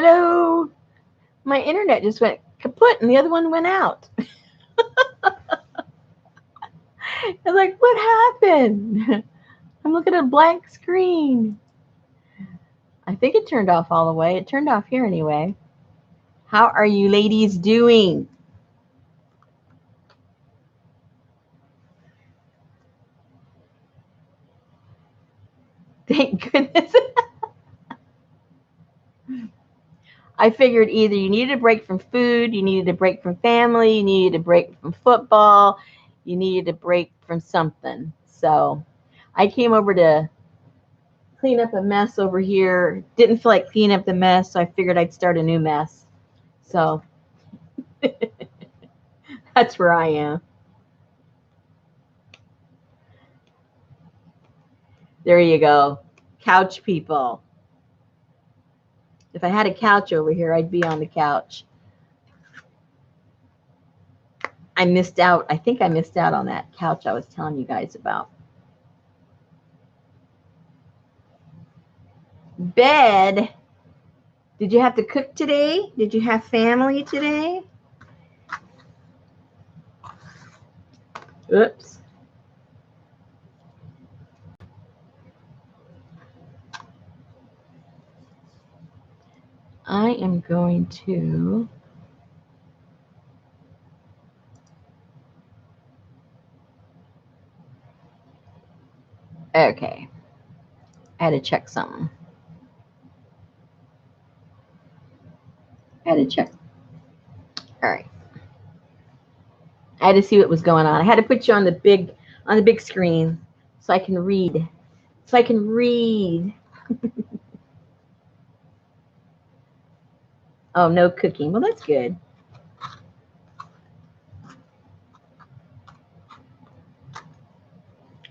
Hello. My internet just went kaput and the other one went out. I was like, what happened? I'm looking at a blank screen. I think it turned off all the way. It turned off here anyway. How are you ladies doing? Thank goodness. I figured either you needed a break from food, you needed a break from family, you needed a break from football, you needed a break from something. So I came over to clean up a mess over here. Didn't feel like cleaning up the mess, so I figured I'd start a new mess. So that's where I am. There you go. Couch people. If I had a couch over here, I'd be on the couch. I missed out. I think I missed out on that couch I was telling you guys about. Bed. Did you have to cook today? Did you have family today? Oops. I am going to okay. I had to check something. I had to check. All right. I had to see what was going on. I had to put you on the big screen so I can read. So I can read. Oh, no cooking. Well, that's good.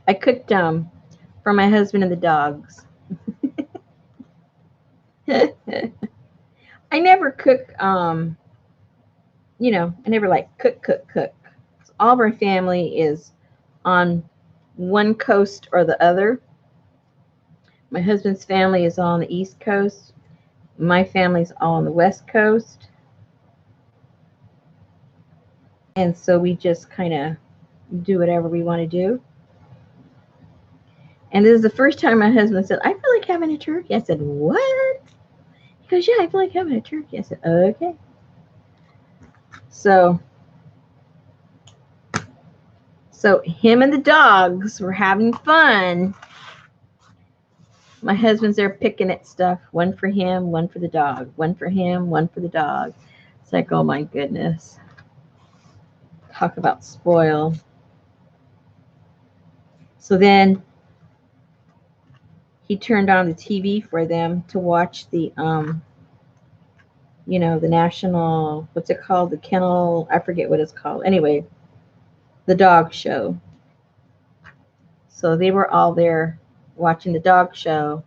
I cooked for my husband and the dogs. I never cook I never like cook. All of our family is on one coast or the other. My husband's family is all on the East Coast. My family's all on the West Coast. And so we just kind of do whatever we want to do. And this is the first time my husband said, I feel like having a turkey. I said, what? He goes, yeah, I feel like having a turkey. I said, okay. So him and the dogs were having fun. My husband's there picking at stuff. One for him, one for the dog. One for him, one for the dog. It's like, oh my goodness. Talk about spoil. So then he turned on the TV for them to watch the the national, what's it called? The kennel, I forget what it's called. Anyway, the dog show. So they were all there watching the dog show,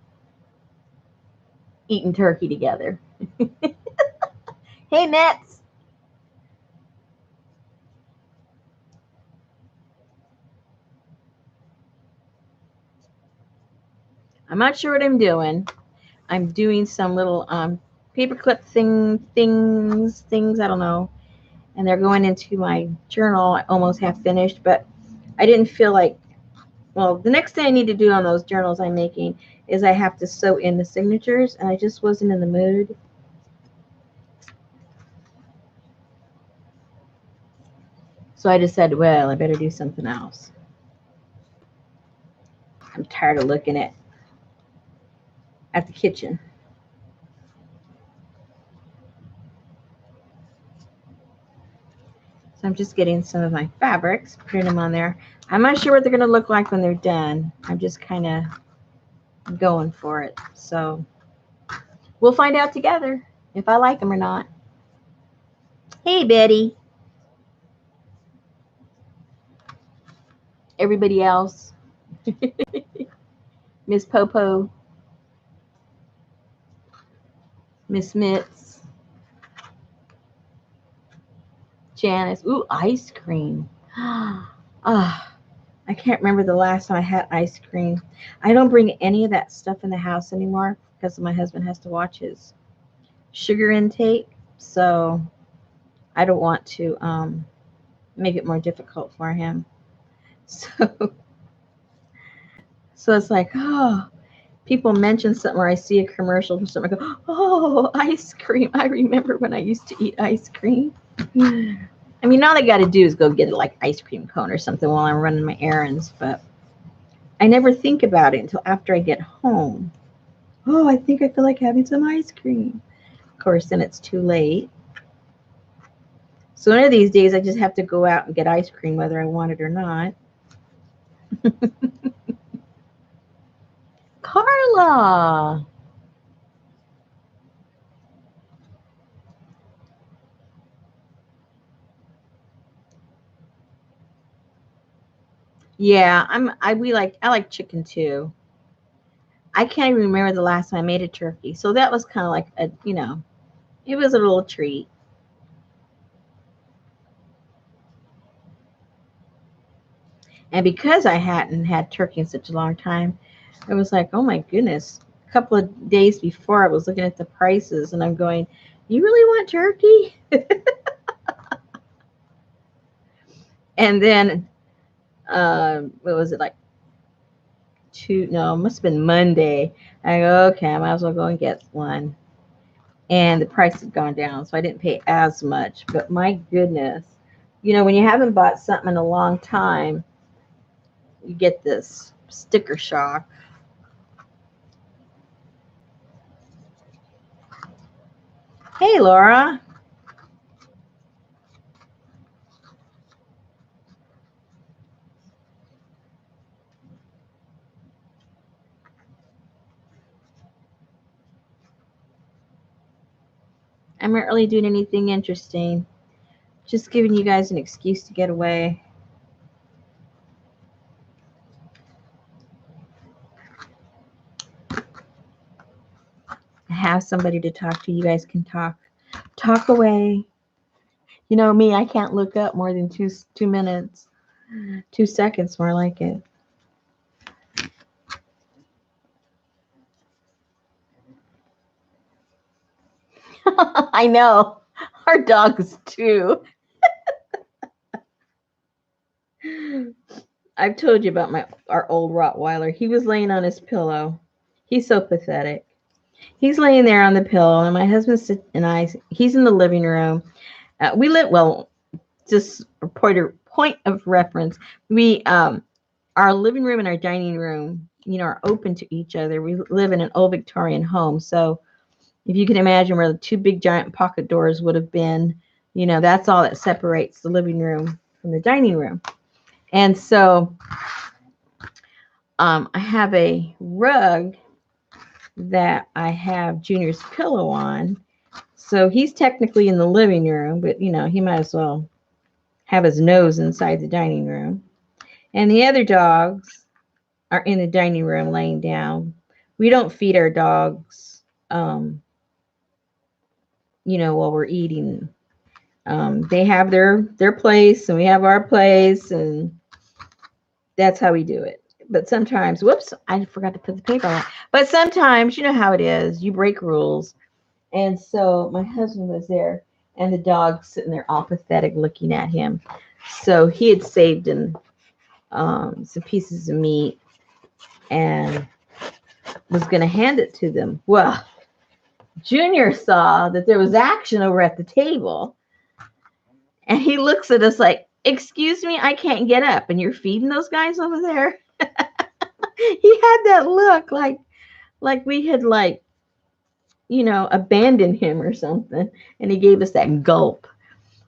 eating turkey together. Hey, Mets. I'm not sure what I'm doing. I'm doing some little paperclip things, I don't know. And they're going into my journal. I almost have finished, but I didn't feel like, well, the next thing I need to do on those journals I'm making is I have to sew in the signatures, and I just wasn't in the mood. So I just said, well, I better do something else. I'm tired of looking at the kitchen. So I'm just getting some of my fabrics, putting them on there. I'm not sure what they're going to look like when they're done. I'm just kind of going for it. So we'll find out together if I like them or not. Hey, Betty. Everybody else. Miss Popo. Miss Mitz. Janice. Ooh, ice cream. I can't remember the last time I had ice cream. I don't bring any of that stuff in the house anymore because my husband has to watch his sugar intake. So I don't want to make it more difficult for him. So, so it's like, oh, people mention something or I see a commercial for something, I go, oh, ice cream. I remember when I used to eat ice cream. I mean, all I got to do is go get it like ice cream cone or something while I'm running my errands, but I never think about it until after I get home. Oh, I think I feel like having some ice cream. Of course, then it's too late. So one of these days, I just have to go out and get ice cream whether I want it or not. Carla. Yeah, I like chicken too. I can't even remember the last time I made a turkey. So that was kind of like it was a little treat. And because I hadn't had turkey in such a long time, it was like, oh my goodness. A couple of days before, I was looking at the prices and I'm going, you really want turkey? And then, what was it like? No, it must have been Monday. I go, okay, I might as well go and get one. And the price had gone down, so I didn't pay as much. But my goodness, when you haven't bought something in a long time, you get this sticker shock. Hey, Laura. I'm not really doing anything interesting. Just giving you guys an excuse to get away. Have somebody to talk to. You guys can talk. Talk away. You know me, I can't look up more than 2 minutes. 2 seconds, more like it. I know. Our dogs too. I've told you about our old Rottweiler. He was laying on his pillow. He's so pathetic. He's laying there on the pillow, and my husband and I. He's in the living room. We live well. Just a point of reference. We our living room and our dining room, are open to each other. We live in an old Victorian home, so if you can imagine where the two big giant pocket doors would have been, that's all that separates the living room from the dining room. And so I have a rug that I have Junior's pillow on. So he's technically in the living room, but he might as well have his nose inside the dining room. And the other dogs are in the dining room laying down. We don't feed our dogs, while we're eating. They have their place and we have our place, and that's how we do it. But sometimes, whoops, I forgot to put the paper on. But sometimes, you know how it is, you break rules. And so my husband was there, and the dog sitting there all pathetic looking at him. So he had saved in some pieces of meat and was going to hand it to them. Well, Junior saw that there was action over at the table, and he looks at us like, excuse me, I can't get up, and you're feeding those guys over there? He had that look like we had abandoned him or something, and he gave us that gulp.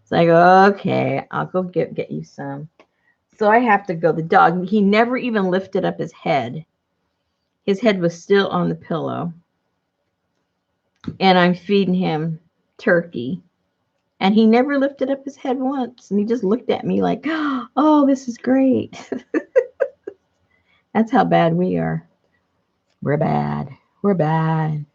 It's like, okay, I'll go get you some. So I have to go. The dog, he never even lifted up his head. His head was still on the pillow. And I'm feeding him turkey. And he never lifted up his head once. And he just looked at me like, oh, this is great. That's how bad we are. We're bad. We're bad.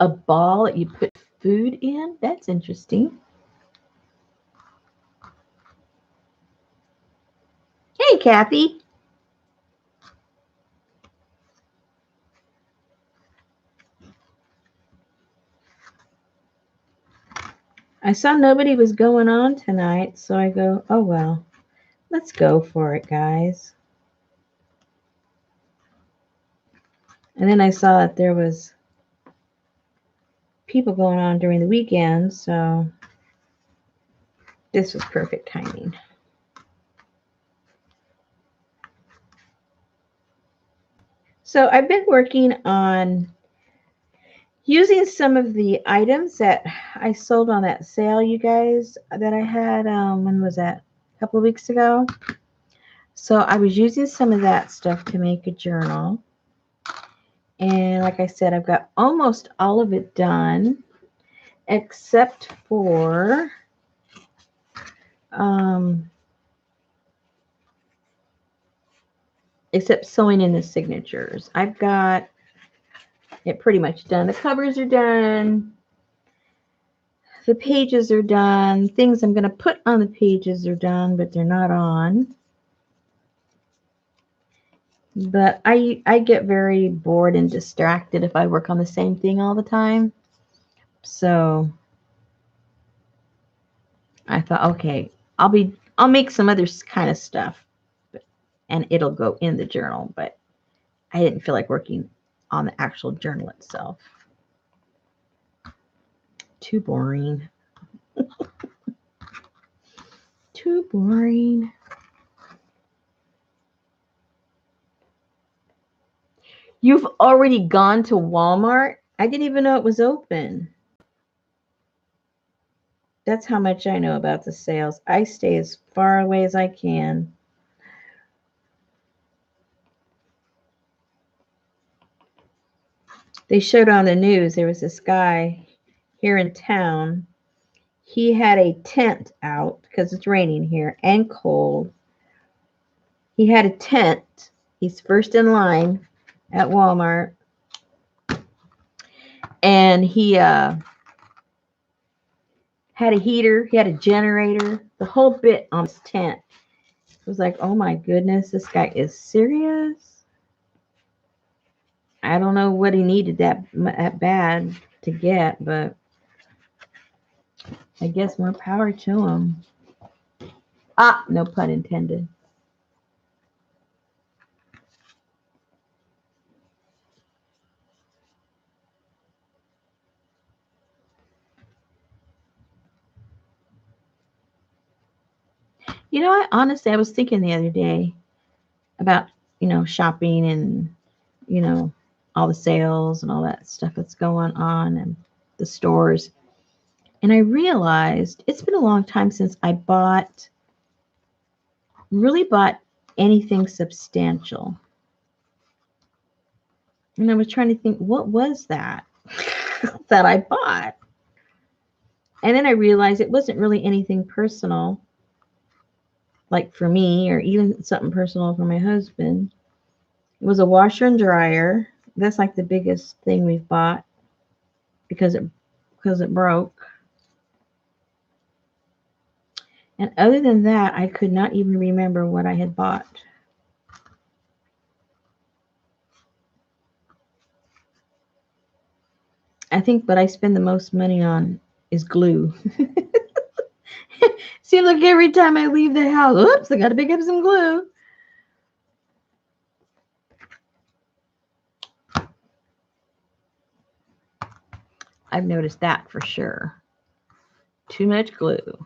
A ball that you put food in? That's interesting. Kathy. I saw nobody was going on tonight, so I go, oh well, let's go for it, guys. And then I saw that there was people going on during the weekend, so this was perfect timing. So I've been working on using some of the items that I sold on that sale, you guys, that I had, when was that? A couple of weeks ago. So I was using some of that stuff to make a journal. And like I said, I've got almost all of it done, except for sewing in the signatures. I've got it pretty much done. The covers are done. The pages are done. Things I'm going to put on the pages are done, but they're not on. But I get very bored and distracted if I work on the same thing all the time. So I thought, okay, I'll make some other kind of stuff, and it'll go in the journal. But I didn't feel like working on the actual journal itself. Too boring. Too boring. You've already gone to Walmart? I didn't even know it was open. That's how much I know about the sales. I stay as far away as I can. They showed on the news there was this guy here in town. He had a tent out because it's raining here and cold. He had a tent. He's first in line at Walmart. And he had a heater. He had a generator. The whole bit on his tent. It was like, oh my goodness, this guy is serious. I don't know what he needed that bad to get, but I guess more power to him. Ah, no pun intended. You know, I was thinking the other day about, shopping and, all the sales and all that stuff that's going on and the stores. And I realized it's been a long time since I really bought anything substantial. And I was trying to think, what was that that I bought? And then I realized it wasn't really anything personal, like for me, or even something personal for my husband. It was a washer and dryer. That's like the biggest thing we've bought because it broke. And other than that, I could not even remember what I had bought. I think what I spend the most money on is glue. Seems like every time I leave the house, oops, I got to pick up some glue. I've noticed that for sure. Too much glue.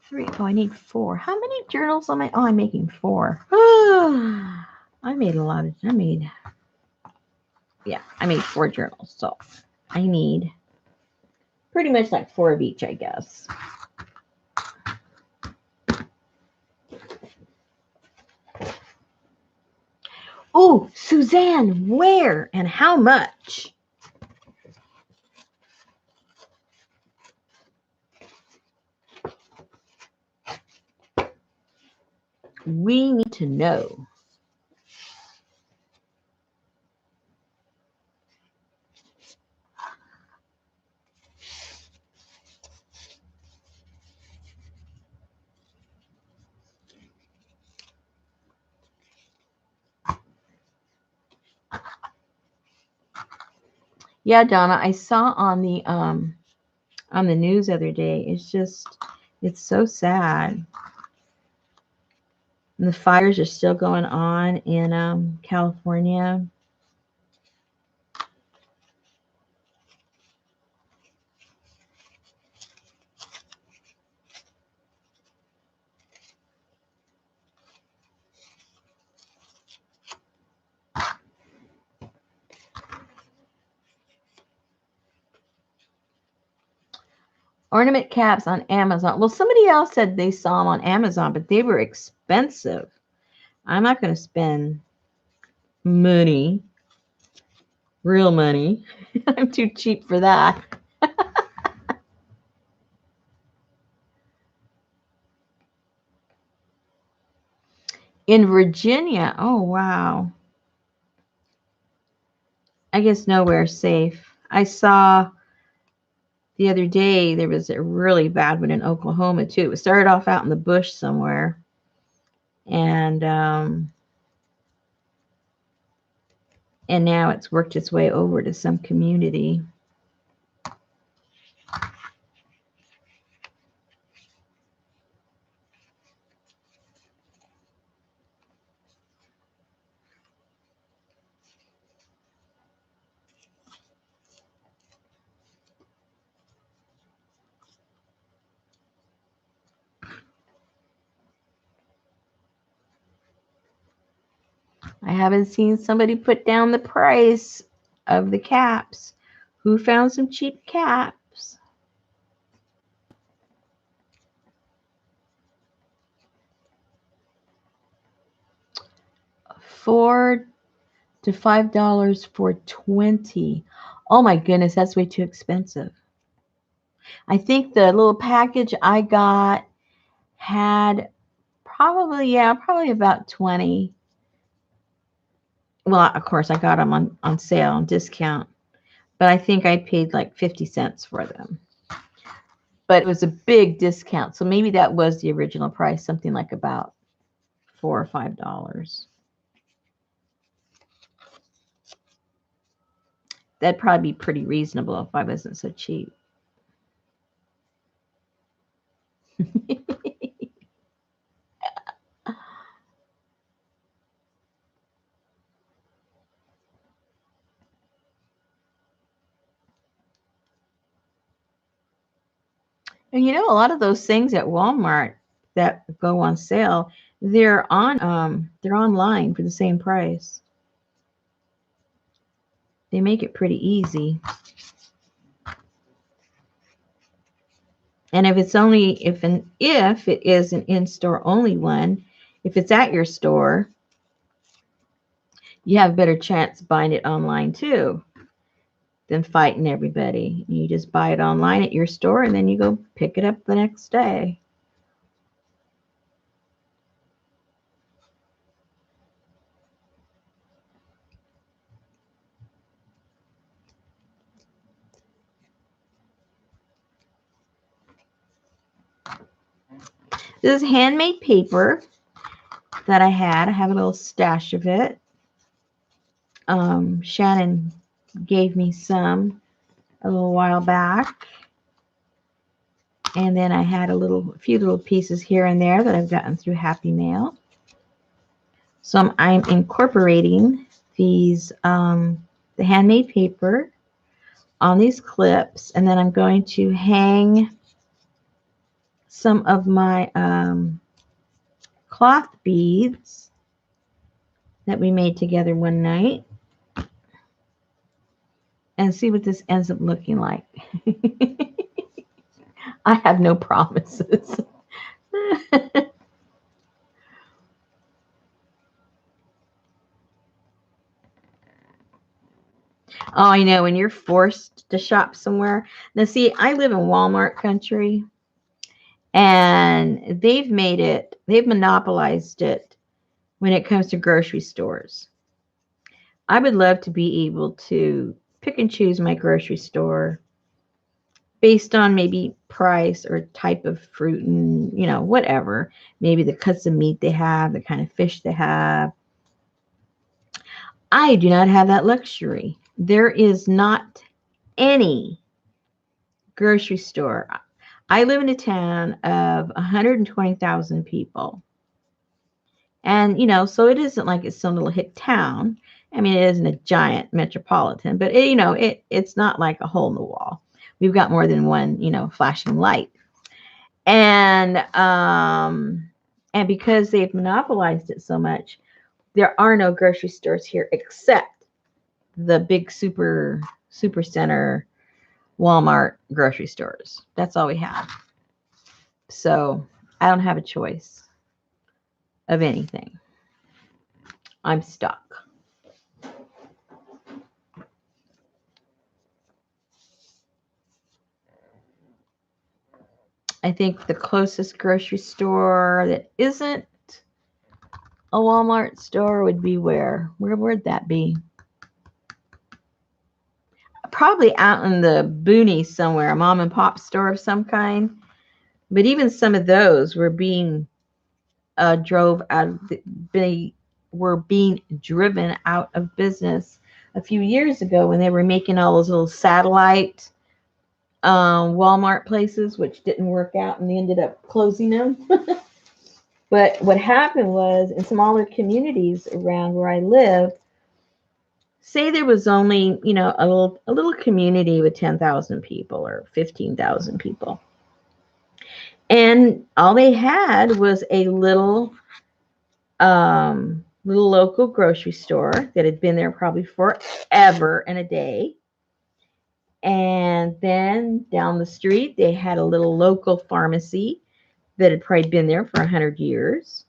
3. Oh, I need 4. How many journals am I? Oh, I'm making 4. I made 4 journals. So I need pretty much like 4 of each, I guess. Oh, Suzanne, where and how much? We need to know. Yeah, Donna, I saw on the news the other day. It's so sad. And the fires are still going on in California. Ornament caps on Amazon. Well, somebody else said they saw them on Amazon, but they were expensive. I'm not going to spend money, real money. I'm too cheap for that. In Virginia, oh wow. I guess nowhere's safe. I saw the other day there was a really bad one in Oklahoma too. It started off out in the bush somewhere, and and now it's worked its way over to some community. I haven't seen somebody put down the price of the caps. Who found some cheap caps? $4 to $5 for 20. Oh my goodness, that's way too expensive. I think the little package I got had probably about 20. Well, of course, I got them on sale, on discount, but I think I paid like 50 cents for them. But it was a big discount, so maybe that was the original price, something like about $4 or $5. That'd probably be pretty reasonable if I wasn't so cheap. And you know, a lot of those things at Walmart that go on sale, they're online for the same price. They make it pretty easy. And if it is an in-store only one, if it's at your store, you have a better chance buying it online too than fighting everybody. You just buy it online at your store and then you go pick it up the next day. This is handmade paper that I had. I have a little stash of it. Shannon gave me some a little while back. And then I had a few little pieces here and there that I've gotten through Happy Mail. So I'm incorporating the handmade paper on these clips, and then I'm going to hang some of my cloth beads that we made together one night and see what this ends up looking like. I have no promises. Oh, I know, when you're forced to shop somewhere. Now, see, I live in Walmart country, and they've monopolized it when it comes to grocery stores. I would love to be able to pick and choose my grocery store based on maybe price or type of fruit and, whatever. Maybe the cuts of meat they have, the kind of fish they have. I do not have that luxury. There is not any grocery store. I live in a town of 120,000 people. And, so it isn't like it's some little hick town. I mean, it isn't a giant metropolitan, but it's not like a hole in the wall. We've got more than one, flashing light. And because they've monopolized it so much, there are no grocery stores here except the big super center Walmart grocery stores. That's all we have. So I don't have a choice of anything. I'm stuck. I think the closest grocery store that isn't a Walmart store would be where? Where'd that be? Probably out in the boonies somewhere, a mom and pop store of some kind. But even some of those were being were being driven out of business a few years ago when they were making all those little satellite Walmart places, which didn't work out, and they ended up closing them. But what happened was, in smaller communities around where I live, say there was only, a little community with 10,000 people or 15,000 people. And all they had was a little local grocery store that had been there probably forever and a day. And then down the street, they had a little local pharmacy that had probably been there for 100 years.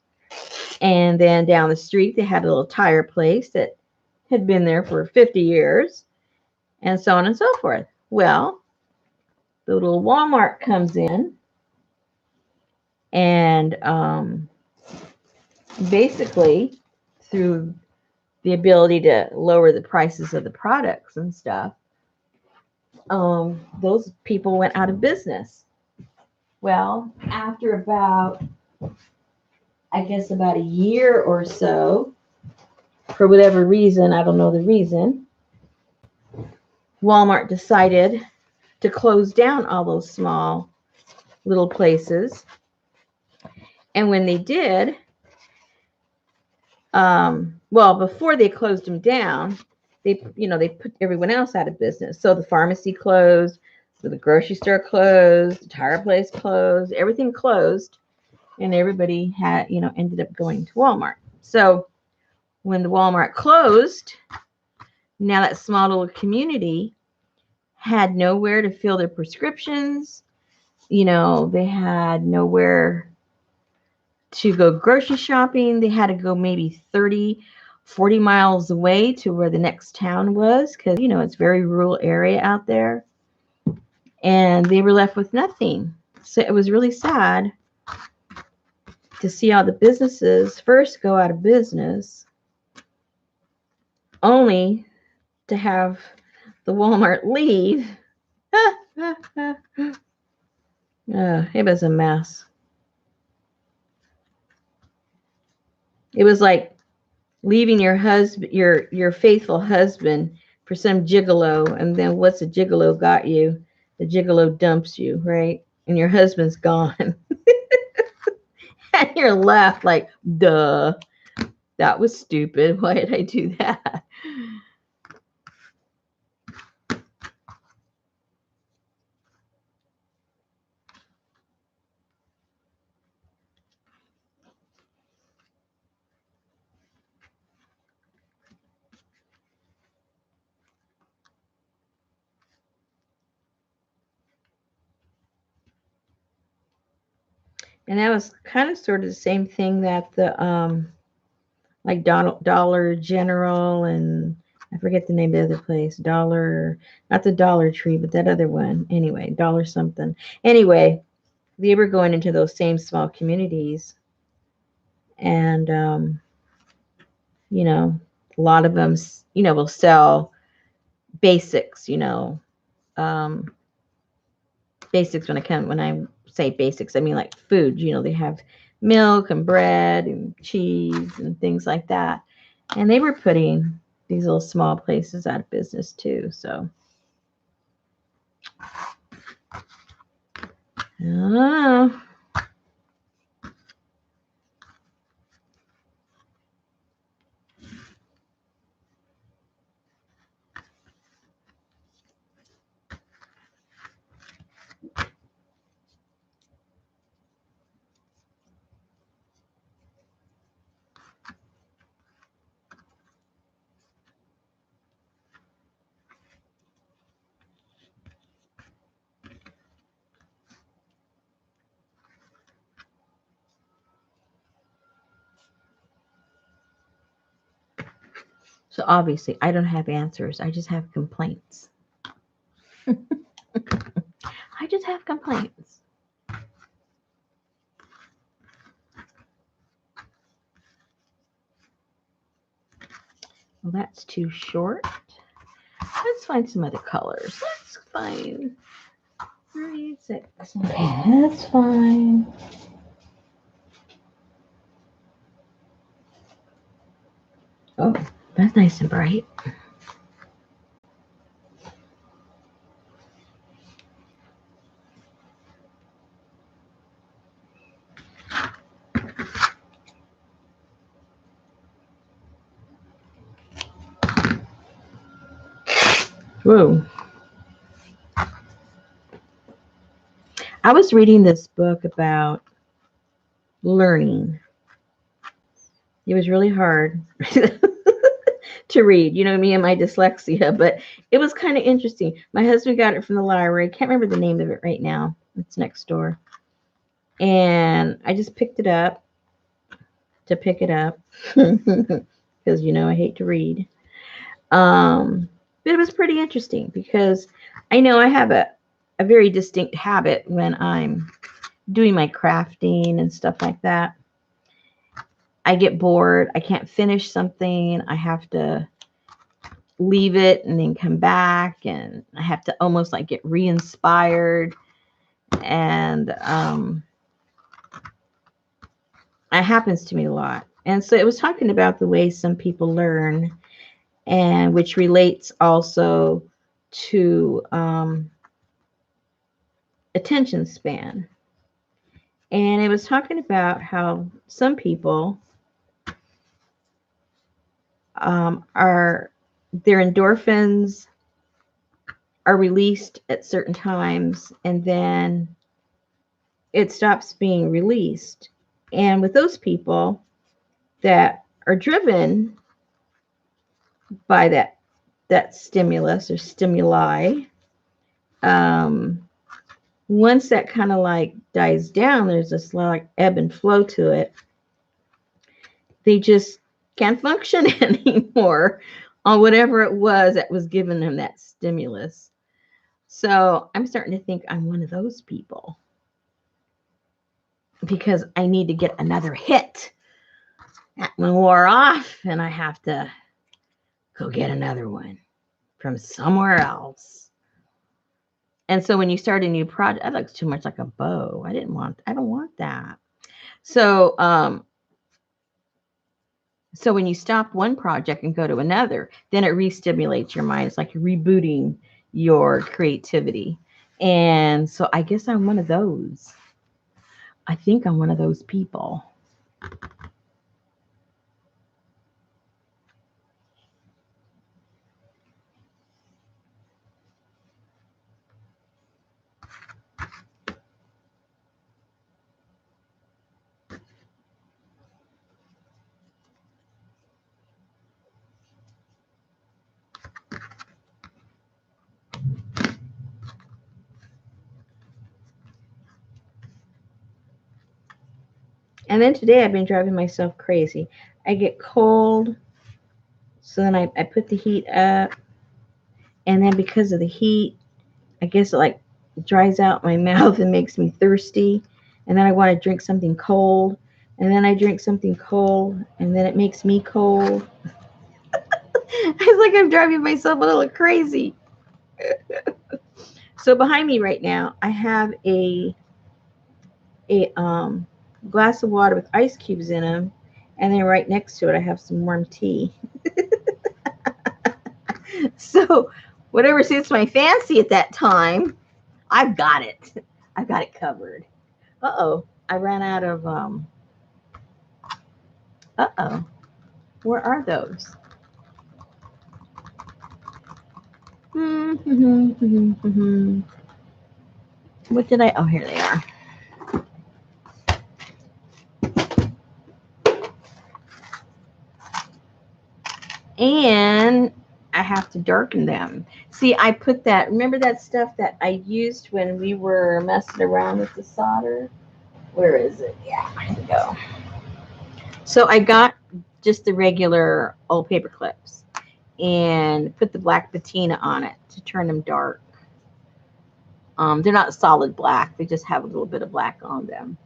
And then down the street, they had a little tire place that had been there for 50 years, and so on and so forth. Well, the little Walmart comes in and basically, through the ability to lower the prices of the products and stuff, those people went out of business. Well, after about a year or so, for whatever reason, I don't know the reason, Walmart decided to close down all those small little places. And when they did, before they closed them down, they put everyone else out of business. So the pharmacy closed, so the grocery store closed, the tire place closed, everything closed, and everybody had, ended up going to Walmart. So when the Walmart closed, now that small little community had nowhere to fill their prescriptions. They had nowhere to go grocery shopping. They had to go maybe 30, 40 miles away to where the next town was, because, it's a very rural area out there. And they were left with nothing. So it was really sad to see all the businesses first go out of business, only to have the Walmart leave. It was a mess. It was like leaving your husband, your faithful husband, for some gigolo, and then what's a gigolo got you? The gigolo dumps you, right? And your husband's gone. And you're left like, duh, that was stupid. Why did I do that? And that was kind of sort of the same thing that the like Dollar General, and I forget the name of the other place. Not the Dollar Tree, but that other one. Anyway, Dollar something. Anyway, they were going into those same small communities, and a lot of them, will sell basics. Basics when I say basics, I mean like food. They have milk and bread and cheese and things like that. And they were putting these little small places out of business too. So Oh. So obviously, I don't have answers. I just have complaints. I just have complaints. Well, that's too short. Let's find some other colors. Let's find 36. Okay, that's fine. Oh, that's nice and bright. Whoa. I was reading this book about learning. It was really hard to read, you know, me and my dyslexia, but it was kind of interesting. My husband got it from the library. I can't remember the name of it right now. It's next door. And I just picked it up to pick it up because, you know, I hate to read. But it was pretty interesting because I know I have a very distinct habit when I'm doing my crafting and stuff like that. I get bored. I can't finish something. I have to leave it and then come back, and I have to almost like get re-inspired. And it happens to me a lot. And so it was talking about the way some people learn, and which relates also to attention span. And it was talking about how some people are their endorphins are released at certain times, and then it stops being released. And with those people that are driven by that stimulus or stimuli, once that kind of like dies down, there's this like ebb and flow to it. They just can't function anymore on whatever it was that was giving them that stimulus. So I'm starting to think I'm one of those people because I need to get another hit. That one wore off, and I have to go get another one from somewhere else. And so when you start a new project, that looks too much like a bow. I don't want that. So so when you stop one project and go to another, then it re-stimulates your mind. It's like you're rebooting your creativity. And so I guess I'm one of those. I think I'm one of those people. And then today I've been driving myself crazy. I get cold, so then I put the heat up. And then because of the heat, I guess it like dries out my mouth and makes me thirsty. And then I want to drink something cold. And then I drink something cold, and then it makes me cold. It's like I'm driving myself a little crazy. So behind me right now, I have a glass of water with ice cubes in them, and then right next to it, I have some warm tea. So whatever suits my fancy at that time I've got it. I've got it covered. Uh-oh. I ran out of, uh-oh. Where are those? What did I, oh, here they are. And I have to darken them. See, I put that, remember that stuff that I used when we were messing around with the solder? Where is it? Yeah, here we go. So I got just the regular old paper clips and put the black patina on it to turn them dark. They're not solid black. They just have a little bit of black on them.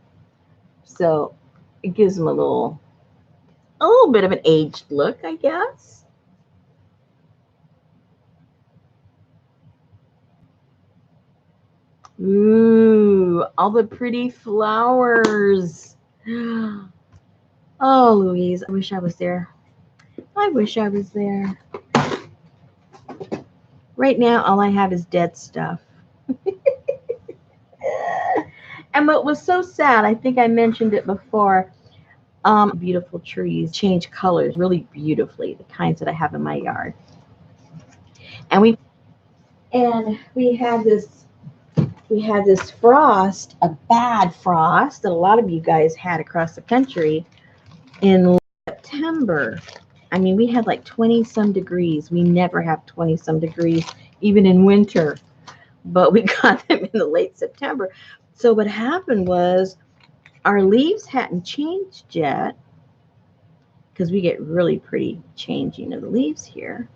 So it gives them a little bit of an aged look, I guess. Ooh, all the pretty flowers. Oh, Louise, I wish I was there. I wish I was there. Right now, all I have is dead stuff. And what was so sad, I think I mentioned it before, beautiful trees change colors really beautifully, the kinds that I have in my yard. And we had this frost, a bad frost that a lot of you guys had across the country in September. I mean, we had like 20 some degrees. We never have 20 some degrees, even in winter, but we got them in the late September. So what happened was our leaves hadn't changed yet, because we get really pretty changing of the leaves here.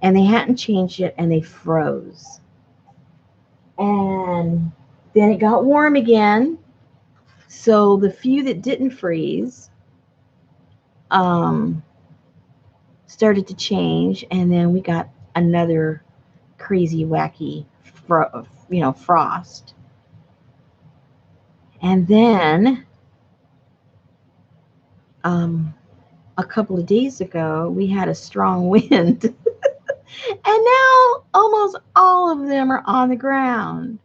And they hadn't changed yet, and they froze. And then it got warm again. So the few that didn't freeze started to change, and then we got another crazy, wacky, frost. And then a couple of days ago, we had a strong wind. And now almost all of them are on the ground.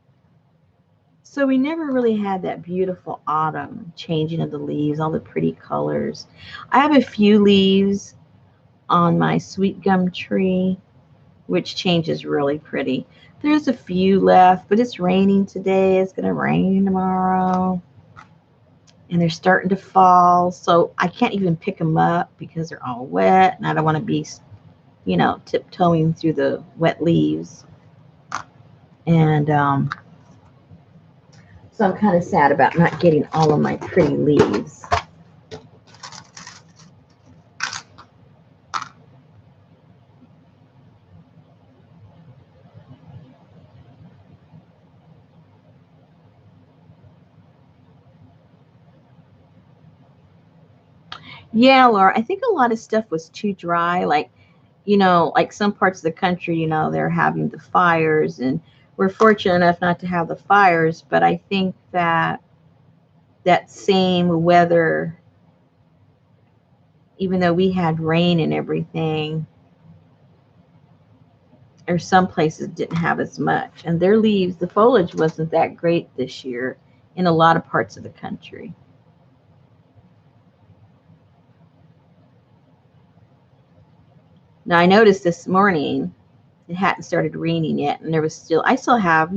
So we never really had that beautiful autumn changing of the leaves, all the pretty colors. I have a few leaves on my sweet gum tree, which changes really pretty. There's a few left, but it's raining today. It's going to rain tomorrow. And they're starting to fall. So I can't even pick them up because they're all wet. And I don't want to be, tiptoeing through the wet leaves. And so I'm kind of sad about not getting all of my pretty leaves. Yeah, Laura, I think a lot of stuff was too dry. Like some parts of the country, they're having the fires, and we're fortunate enough not to have the fires. But I think that same weather, even though we had rain and everything, or some places didn't have as much. And their leaves, the foliage wasn't that great this year in a lot of parts of the country. Now, I noticed this morning it hadn't started raining yet, and I still have,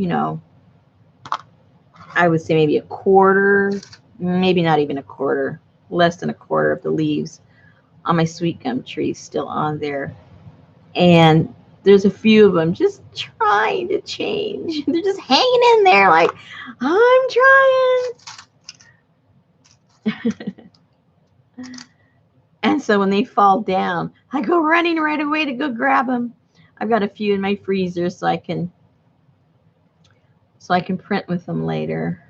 I would say maybe a quarter, maybe not even a quarter, less than a quarter of the leaves on my sweet gum tree still on there. And there's a few of them just trying to change. They're just hanging in there like, I'm trying. And so when they fall down, I go running right away to go grab them. I've got a few in my freezer so I can print with them later.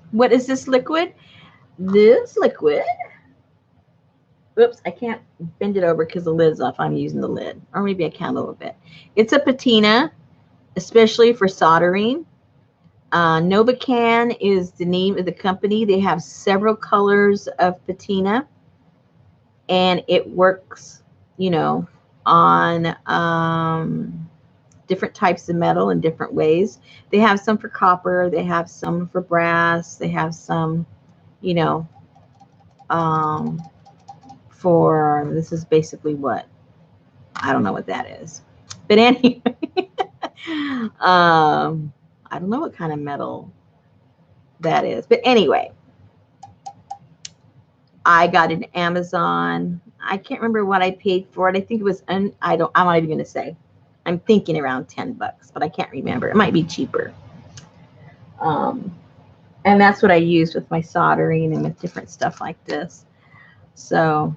What is this liquid? This liquid, oops, I can't bend it over because the lid's off. I'm using the lid, or maybe I can a little bit. It's a patina, especially for soldering. Novacan is the name of the company. They have several colors of patina, and it works, you know, on different types of metal in different ways. They have some for copper, they have some for brass, they have some, you know, um, for, this is basically what, I don't know what that is. But anyway, I don't know what kind of metal that is. But anyway, I got it on Amazon. I can't remember what I paid for it. I think it was, I'm not even going to say. I'm thinking around 10 bucks, but I can't remember. It might be cheaper. And that's what I use with my soldering and with different stuff like this. So,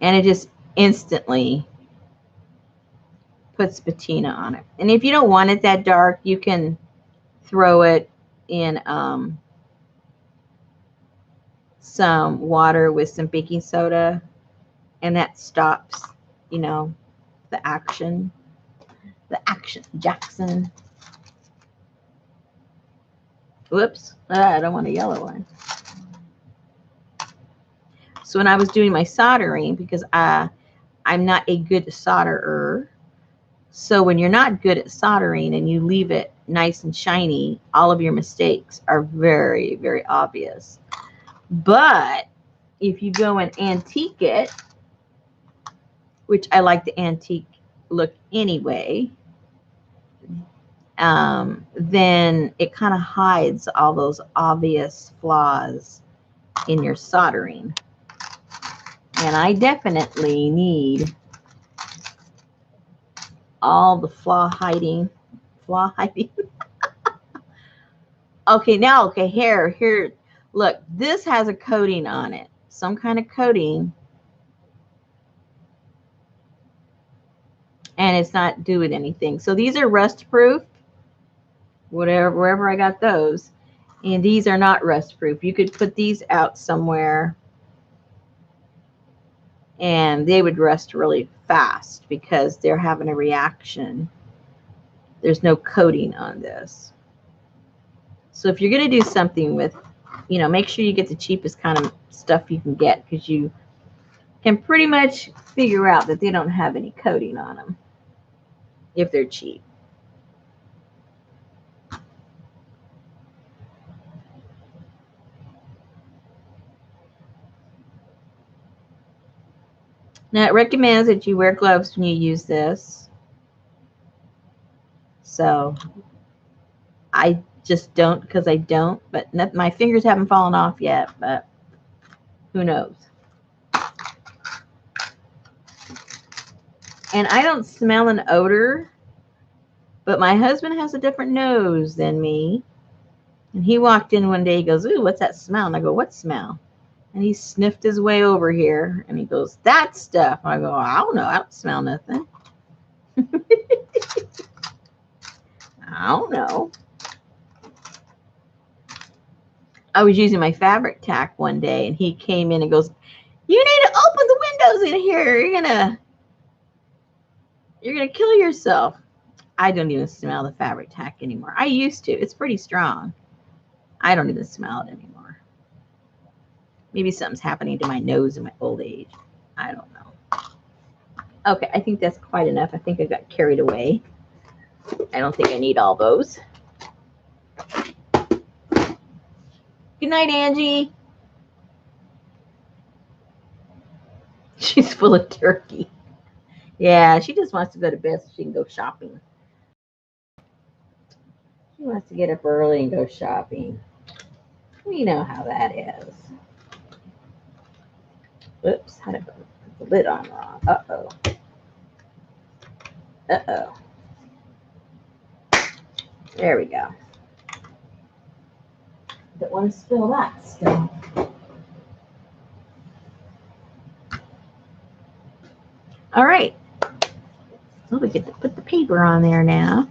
and it just instantly puts patina on it. And if you don't want it that dark, you can throw it in some water with some baking soda, and that stops, you know, the action. The action, Jackson. Whoops, I don't want a yellow one. So when I was doing my soldering, because I'm not a good solderer, so when you're not good at soldering and you leave it nice and shiny, all of your mistakes are very, very obvious. But if you go and antique it, which I like the antique look anyway, then it kind of hides all those obvious flaws in your soldering. And I definitely need all the flaw hiding. Okay, now, okay, here, look, this has a coating on it, some kind of coating, and it's not doing anything. So these are rust proof, wherever I got those, and these are not rust proof. You could put these out somewhere and they would rust really fast because they're having a reaction. There's no coating on this. So if you're going to do something with, you know, make sure you get the cheapest kind of stuff you can get, because you can pretty much figure out that they don't have any coating on them if they're cheap. Now it recommends that you wear gloves when you use this. So I just don't, because I don't, but my fingers haven't fallen off yet, but who knows. And I don't smell an odor, but my husband has a different nose than me. And he walked in one day, he goes, "Ooh, what's that smell?" And I go, "What smell?" And he sniffed his way over here and he goes, "That stuff." I go, "I don't know. I don't smell nothing." I don't know. I was using my fabric tack one day and he came in and goes, "You need to open the windows in here. You're gonna kill yourself." I don't even smell the fabric tack anymore. I used to. It's pretty strong. I don't even smell it anymore. Maybe something's happening to my nose in my old age. I don't know. Okay, I think that's quite enough. I think I got carried away. I don't think I need all those. Good night, Angie. She's full of turkey. Yeah, she just wants to go to bed so she can go shopping. She wants to get up early and go shopping. We know how that is. Oops, how did I put the lid on wrong? Uh-oh. Uh-oh. There we go. Don't want to spill that stuff. All right. So we get to put the paper on there now.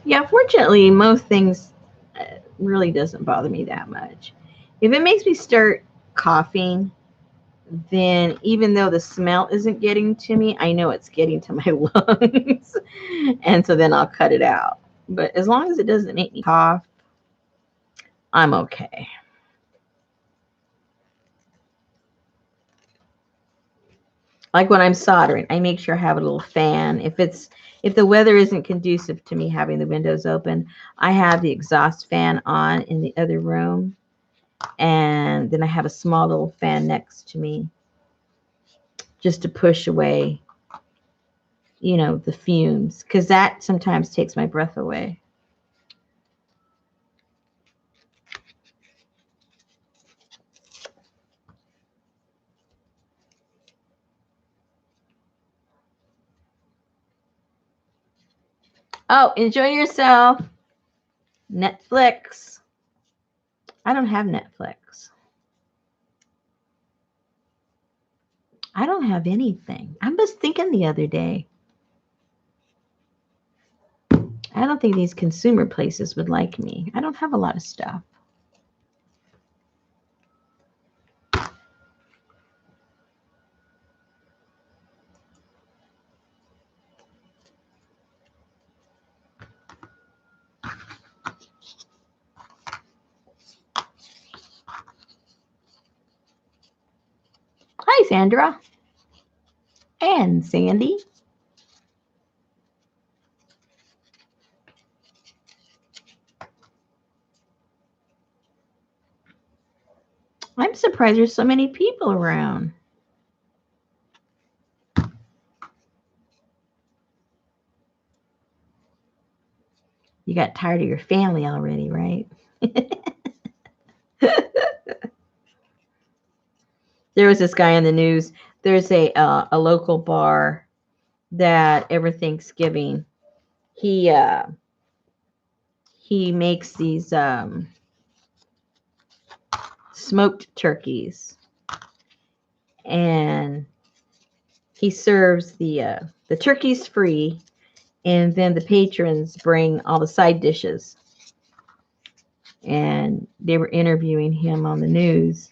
Yeah, fortunately, most things really doesn't bother me that much. If it makes me start coughing, then even though the smell isn't getting to me, I know it's getting to my lungs. And so then I'll cut it out. But as long as it doesn't make me cough, I'm okay. Like when I'm soldering, I make sure I have a little fan. If the weather isn't conducive to me having the windows open, I have the exhaust fan on in the other room, and then I have a small little fan next to me just to push away, the fumes, because that sometimes takes my breath away. Oh, enjoy yourself. Netflix. I don't have Netflix. I don't have anything. I was thinking the other day, I don't think these consumer places would like me. I don't have a lot of stuff. Hi, Sandra. And Sandy. I'm surprised there's so many people around. You got tired of your family already, right? There was this guy in the news. There's a local bar that every Thanksgiving he he makes these smoked turkeys, and he serves the turkeys free, and then the patrons bring all the side dishes. And they were interviewing him on the news,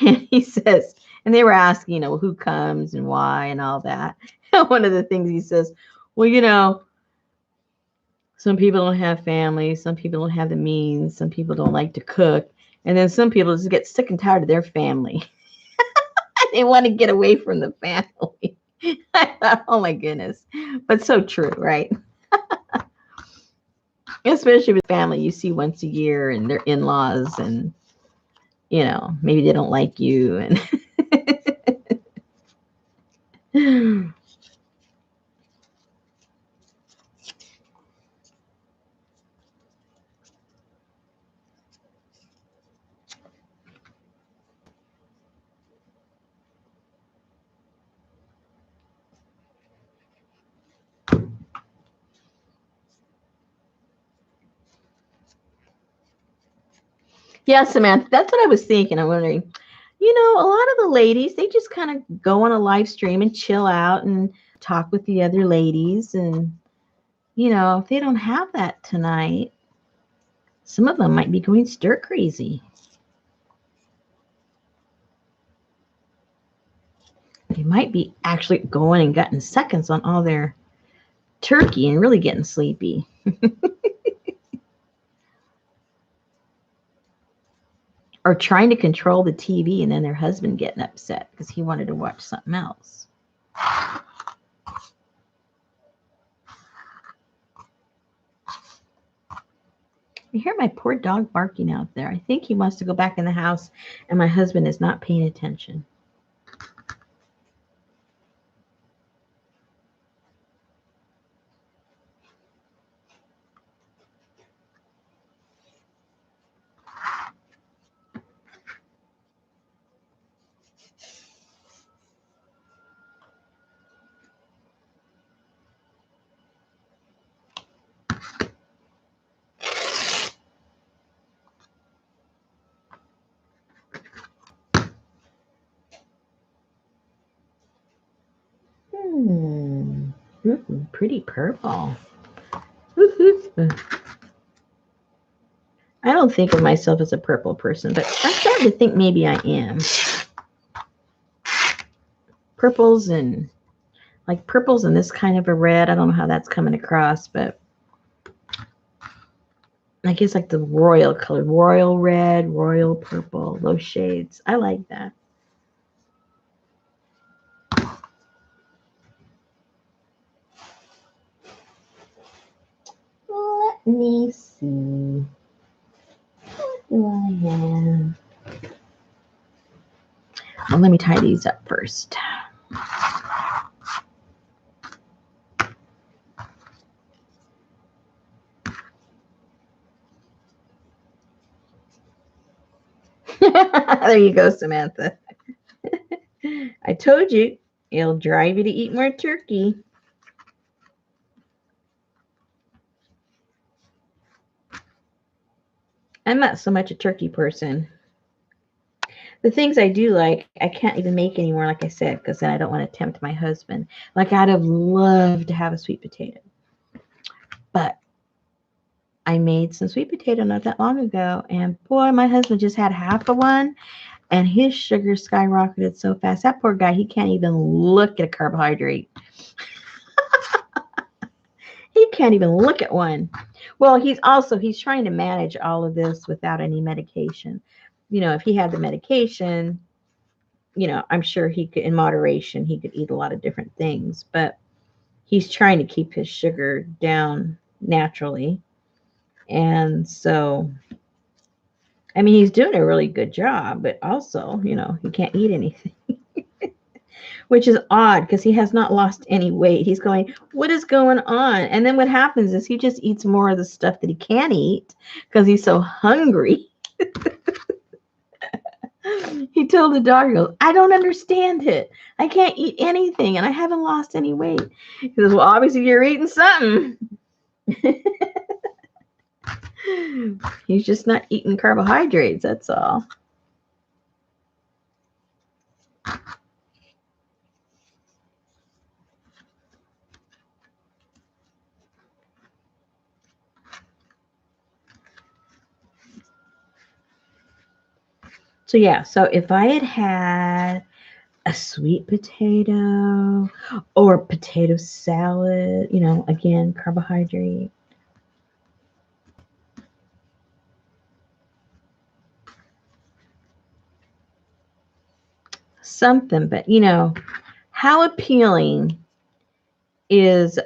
and he says, and they were asking, who comes and why and all that. And one of the things he says, well, some people don't have families, some people don't have the means, some people don't like to cook, and then some people just get sick and tired of their family. They want to get away from the family. I thought, oh my goodness. But so true, right? Especially with family you see once a year and their in-laws, and maybe they don't like you, and yeah, Samantha, that's what I was thinking. I'm wondering, a lot of the ladies, they just kind of go on a live stream and chill out and talk with the other ladies. And, if they don't have that tonight, some of them might be going stir crazy. They might be actually going and getting seconds on all their turkey and really getting sleepy. Or trying to control the TV and then their husband getting upset because he wanted to watch something else. I hear my poor dog barking out there. I think he wants to go back in the house, and my husband is not paying attention. Pretty purple. I don't think of myself as a purple person, but I'm starting to think maybe I am. Purples and this kind of a red. I don't know how that's coming across, but I guess like the royal color, royal red, royal purple, those shades. I like that. Let me see. What do I have? Well, let me tie these up first. There you go, Samantha. I told you, it'll drive you to eat more turkey. I'm not so much a turkey person. The things I do like, I can't even make anymore, like I said, because then I don't want to tempt my husband. Like, I'd have loved to have a sweet potato. But I made some sweet potato not that long ago, and boy, my husband just had half of one, and his sugar skyrocketed so fast. That poor guy, he can't even look at a carbohydrate. He can't even look at one. Well, he's trying to manage all of this without any medication. If he had the medication, I'm sure he could, in moderation, he could eat a lot of different things, but he's trying to keep his sugar down naturally. And so, I mean, he's doing a really good job, but also, he can't eat anything, which is odd because he has not lost any weight. He's going, what is going on? And then what happens is he just eats more of the stuff that he can't eat because he's so hungry. He told the dog, he goes, I don't understand it. I can't eat anything and I haven't lost any weight. He says, well, obviously you're eating something. He's just not eating carbohydrates, that's all. So yeah, so if I had a sweet potato or potato salad, again, carbohydrate. Something, but how appealing is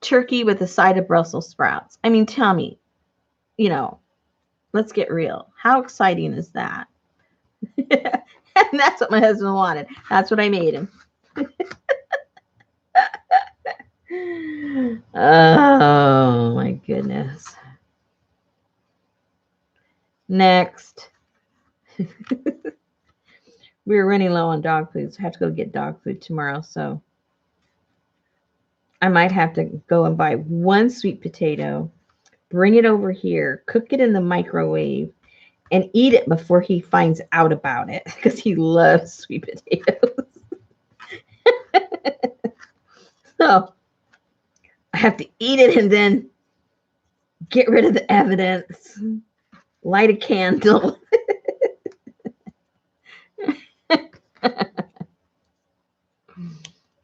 turkey with a side of Brussels sprouts? I mean, tell me, let's get real. How exciting is that? And that's what my husband wanted. That's what I made him. Oh my goodness. Next. We were running low on dog food, so I have to go get dog food tomorrow. So I might have to go and buy one sweet potato, bring it over here, cook it in the microwave, and eat it before he finds out about it because he loves sweet potatoes. So I have to eat it and then get rid of the evidence, light a candle.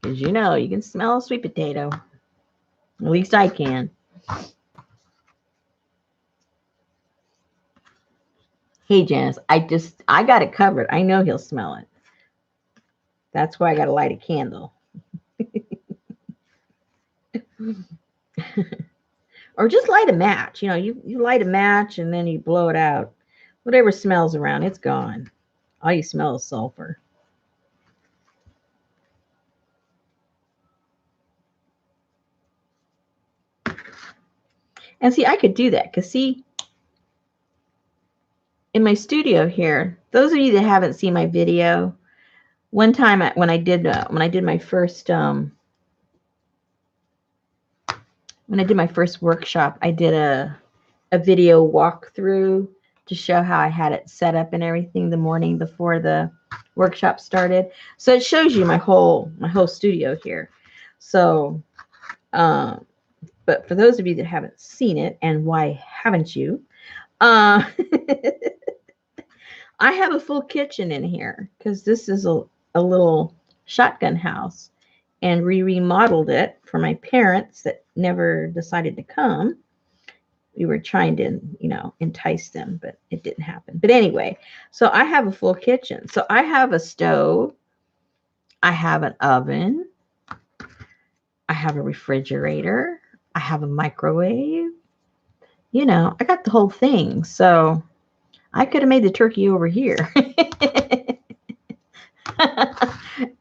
Because you can smell a sweet potato. At least I can. Hey, Janice, I got it covered. I know he'll smell it. That's why I got to light a candle. Or just light a match. You light a match and then you blow it out. Whatever smells around, it's gone. All you smell is sulfur. And see, I could do that because see, in my studio here, those of you that haven't seen my video, one time when I did my first workshop, I did a video walkthrough to show how I had it set up and everything the morning before the workshop started. So it shows you my whole studio here. So But for those of you that haven't seen it, and why haven't you? Uh, I have a full kitchen in here because this is a little shotgun house, and we remodeled it for my parents that never decided to come. We were trying to, entice them, but it didn't happen. But anyway, so I have a full kitchen. So I have a stove, I have an oven, I have a refrigerator, I have a microwave. I got the whole thing. So I could have made the turkey over here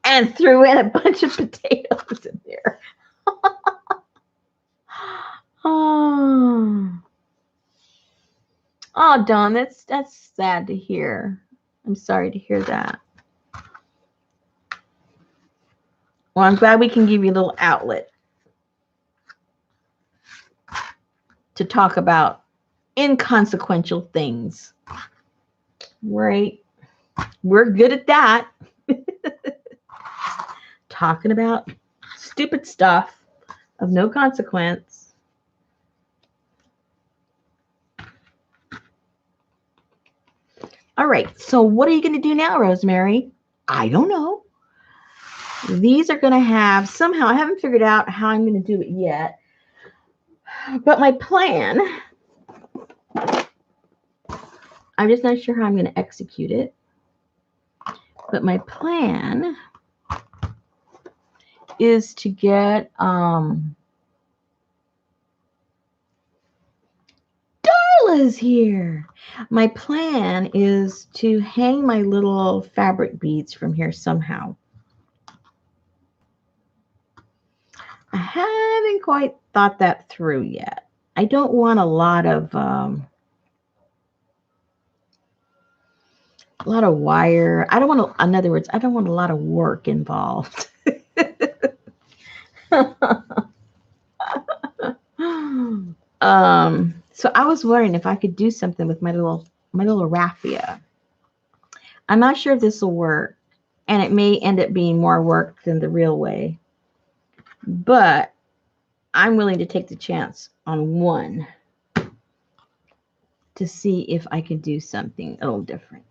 and threw in a bunch of potatoes in there. Oh, Dawn, that's sad to hear. I'm sorry to hear that. Well, I'm glad we can give you a little outlet to talk about inconsequential things. Right? We're good at that. Talking about stupid stuff of no consequence. All right. So what are you going to do now, Rosemary? I don't know. These are going to have somehow, I haven't figured out how I'm going to do it yet. But my plan, I'm just not sure how I'm going to execute it. But my plan is to get Darla's here. My plan is to hang my little fabric beads from here somehow. I haven't quite thought that through yet. I don't want a lot of wire. I don't want to, in other words, I don't want a lot of work involved. So I was wondering if I could do something with my little raffia. I'm not sure if this will work, and it may end up being more work than the real way, but I'm willing to take the chance on one to see if I can do something a little different.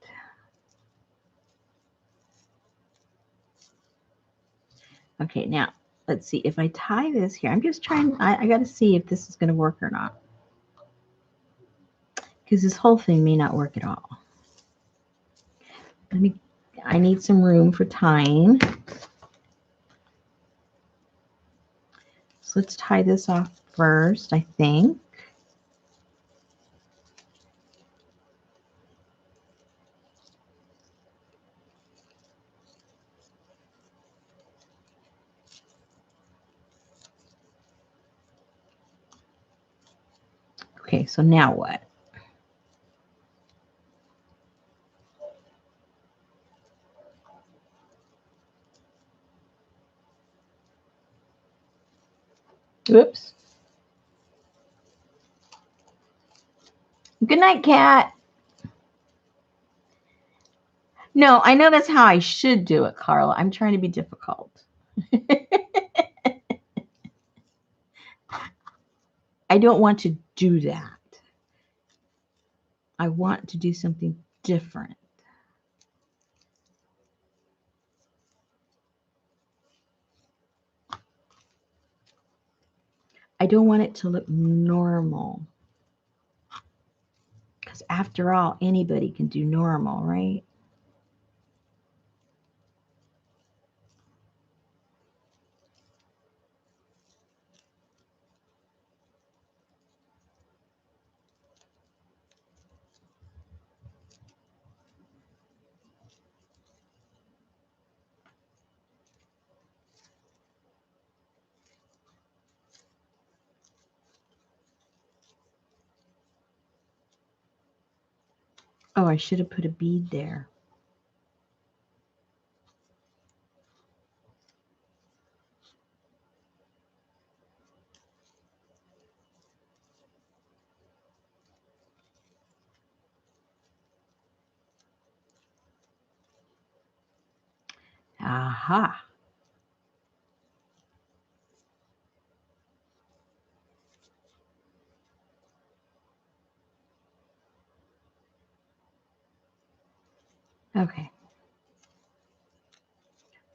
Okay, now let's see if I tie this here. I'm just trying, I got to see if this is going to work or not, because this whole thing may not work at all. I need some room for tying. So let's tie this off first, I think. Okay, so now what? Oops. Good night, cat. No, I know that's how I should do it, Carla. I'm trying to be difficult. I don't want to do that. I want to do something different. I don't want it to look normal. Because after all, anybody can do normal, right? Oh, I should have put a bead there. Aha. Okay.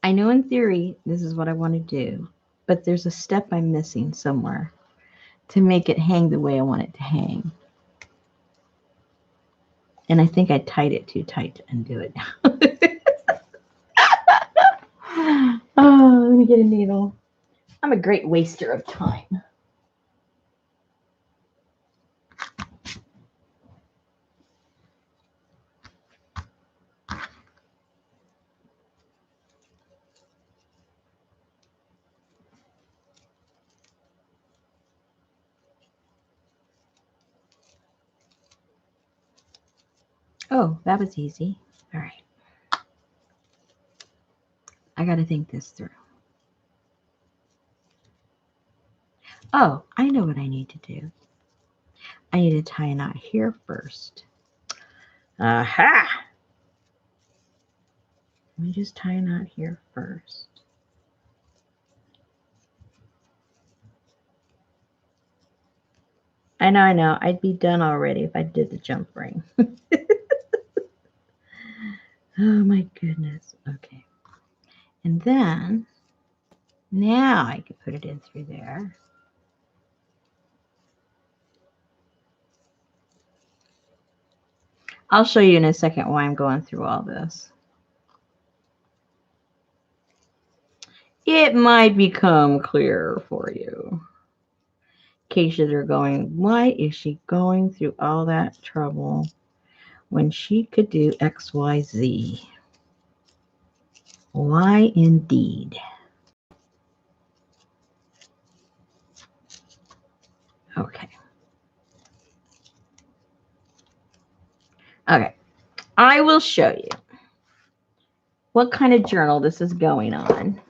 I know in theory this is what I want to do, but there's a step I'm missing somewhere to make it hang the way I want it to hang. And I think I tied it too tight to undo it now. Oh, let me get a needle. I'm a great waster of time. Oh, that was easy. All right. I got to think this through. Oh, I know what I need to do. I need to tie a knot here first. Aha! Let me just tie a knot here first. I know. I'd be done already if I did the jump ring. Oh my goodness. Okay. And then, now I can put it in through there. I'll show you in a second why I'm going through all this. It might become clearer for you. In case you're going, why is she going through all that trouble when she could do X, Y, Z? Why indeed? Okay. Okay. I will show you what kind of journal this is going on.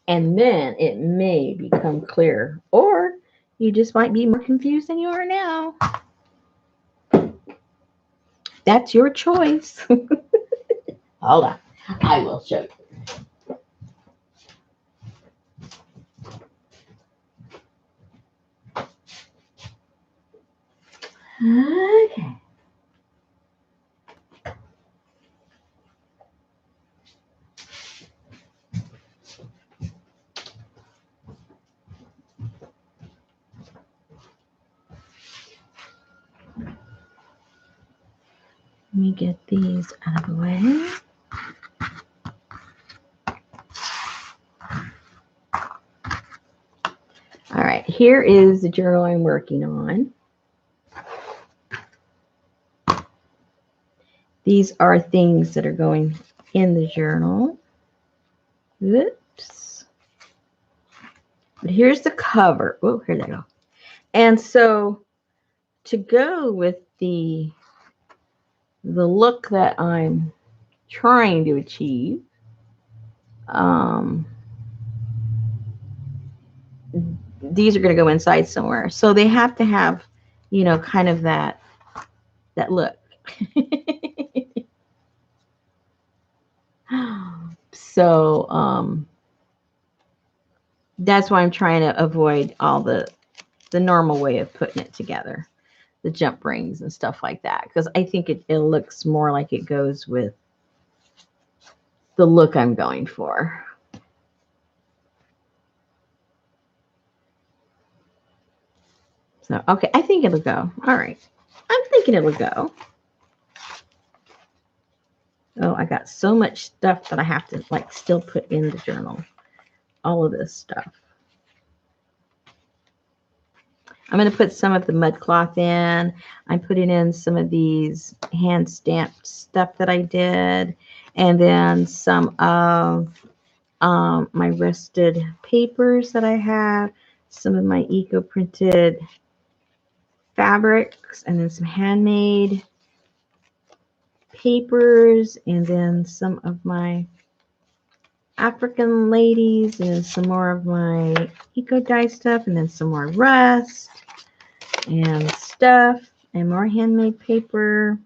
And then it may become clear. Or you just might be more confused than you are now. That's your choice. Hold on. I will show you. Okay. Let me get these out of the way. All right, here is the journal I'm working on. These are things that are going in the journal. Oops. But here's the cover. Oh, here they go. And so to go with the look that I'm trying to achieve, these are going to go inside somewhere. So they have to have, you know, kind of that look. So that's why I'm trying to avoid all the normal way of putting it together, the jump rings and stuff like that, because I think it looks more like it goes with the look I'm going for. So, okay, I think it'll go. All right. I'm thinking it'll go. Oh, I got so much stuff that I have to like still put in the journal. All of this stuff. I'm going to put some of the mud cloth in. I'm putting in some of these hand stamped stuff that I did. And then some of my rested papers that I have. Some of my eco-printed fabrics. And then some handmade papers. And then some of my African ladies. And then some more of my eco-dye stuff. And then some more rust. And stuff and more handmade paper,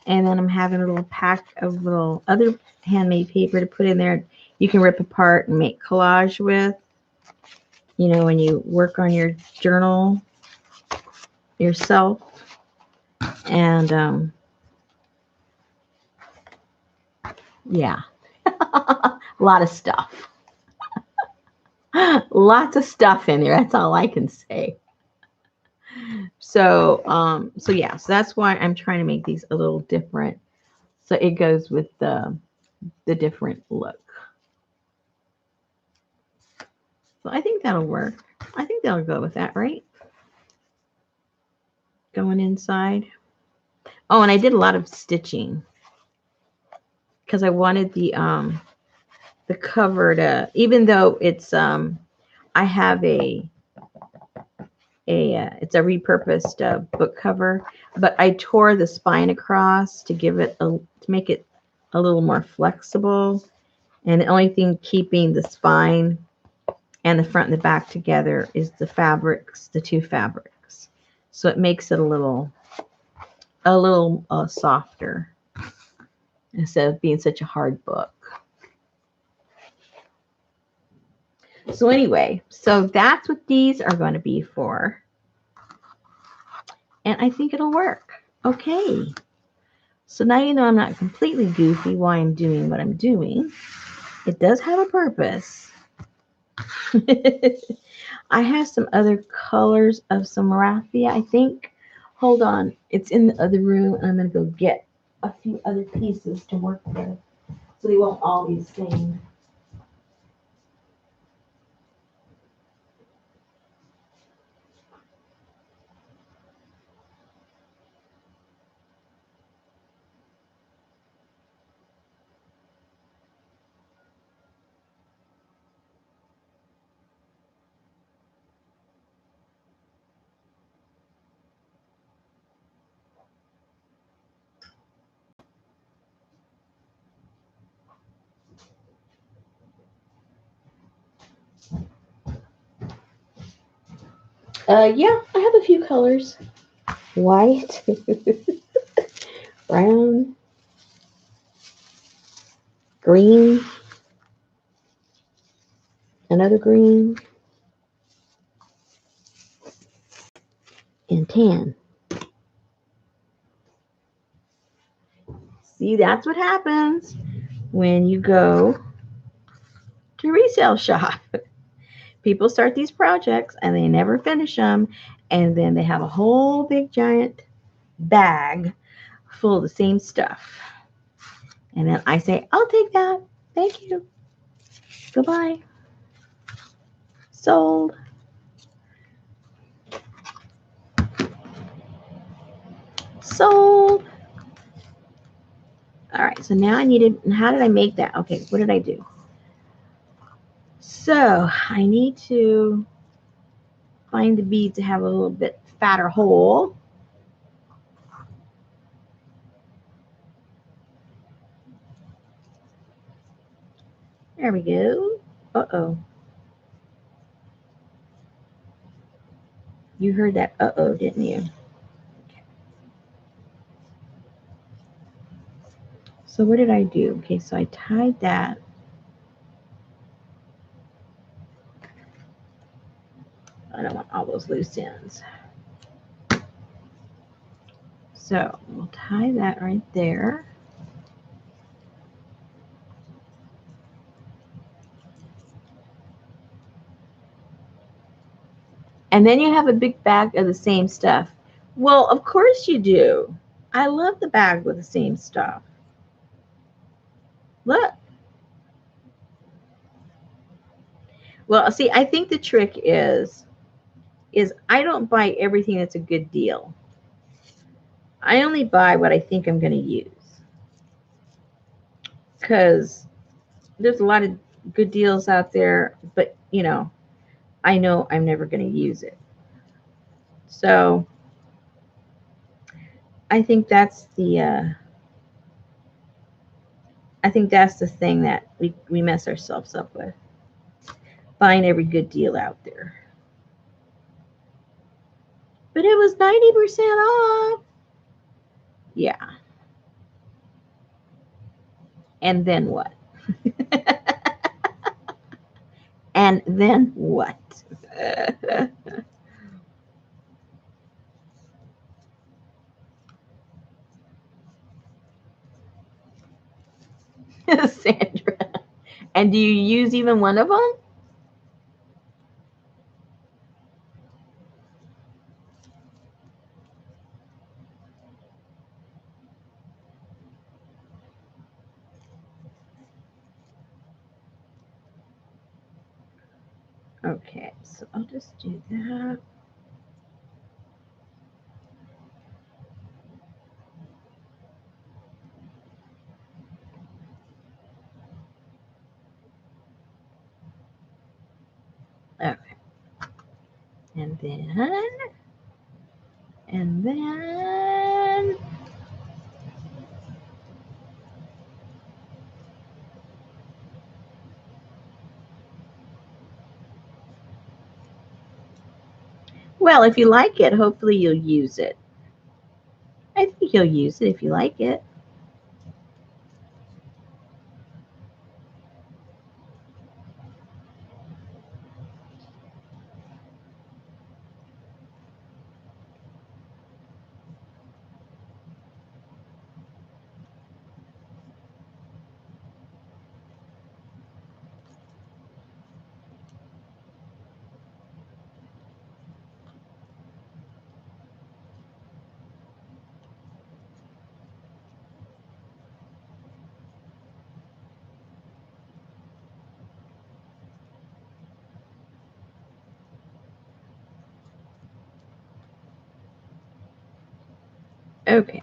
and then I'm having a little pack of little other handmade paper to put in there. You can rip apart and make collage with, you know, when you work on your journal yourself. And Yeah. A lot of stuff. Lots of stuff in there. That's all I can say. So yeah, so that's why I'm trying to make these a little different. So it goes with the different look. So I think that'll work. I think that'll go with that, right? Going inside. Oh, and I did a lot of stitching because I wanted the cover to, even though it's I have a it's a repurposed book cover, but I tore the spine across to give it to make it a little more flexible. And the only thing keeping the spine and the front and the back together is the fabrics, the two fabrics. So it makes it a little softer instead of being such a hard book. So anyway, so that's what these are going to be for. And I think it'll work. Okay. So now you know I'm not completely goofy while I'm doing what I'm doing. It does have a purpose. I have some other colors of some raffia, I think. Hold on. It's in the other room. I'm going to go get a few other pieces to work with so they won't all be the same. Yeah, I have a few colors. White, brown, green, another green, and tan. See, that's what happens when you go to resale shop. People start these projects and they never finish them, and then they have a whole big giant bag full of the same stuff. And then I say, I'll take that. Thank you. Goodbye. Sold. Sold. All right, so now I needed, how did I make that? Okay, what did I do? So I need to find the bead to have a little bit fatter hole. There we go. Uh-oh. You heard that uh-oh, didn't you? So what did I do? Okay, so I tied that. I don't want all those loose ends. So we'll tie that right there. And then you have a big bag of the same stuff. Well, of course you do. I love the bag with the same stuff. Look. Well, see, I think the trick is I don't buy everything that's a good deal. I only buy what I think I'm going to use. Because there's a lot of good deals out there, but, I know I'm never going to use it. So I think that's the thing that we mess ourselves up with. Buying every good deal out there. But it was 90% off. Yeah. And then what? And then what? Sandra. And do you use even one of them? Okay, so I'll just do that. Okay. And then, well, if you like it, hopefully you'll use it. I think you'll use it if you like it. Okay.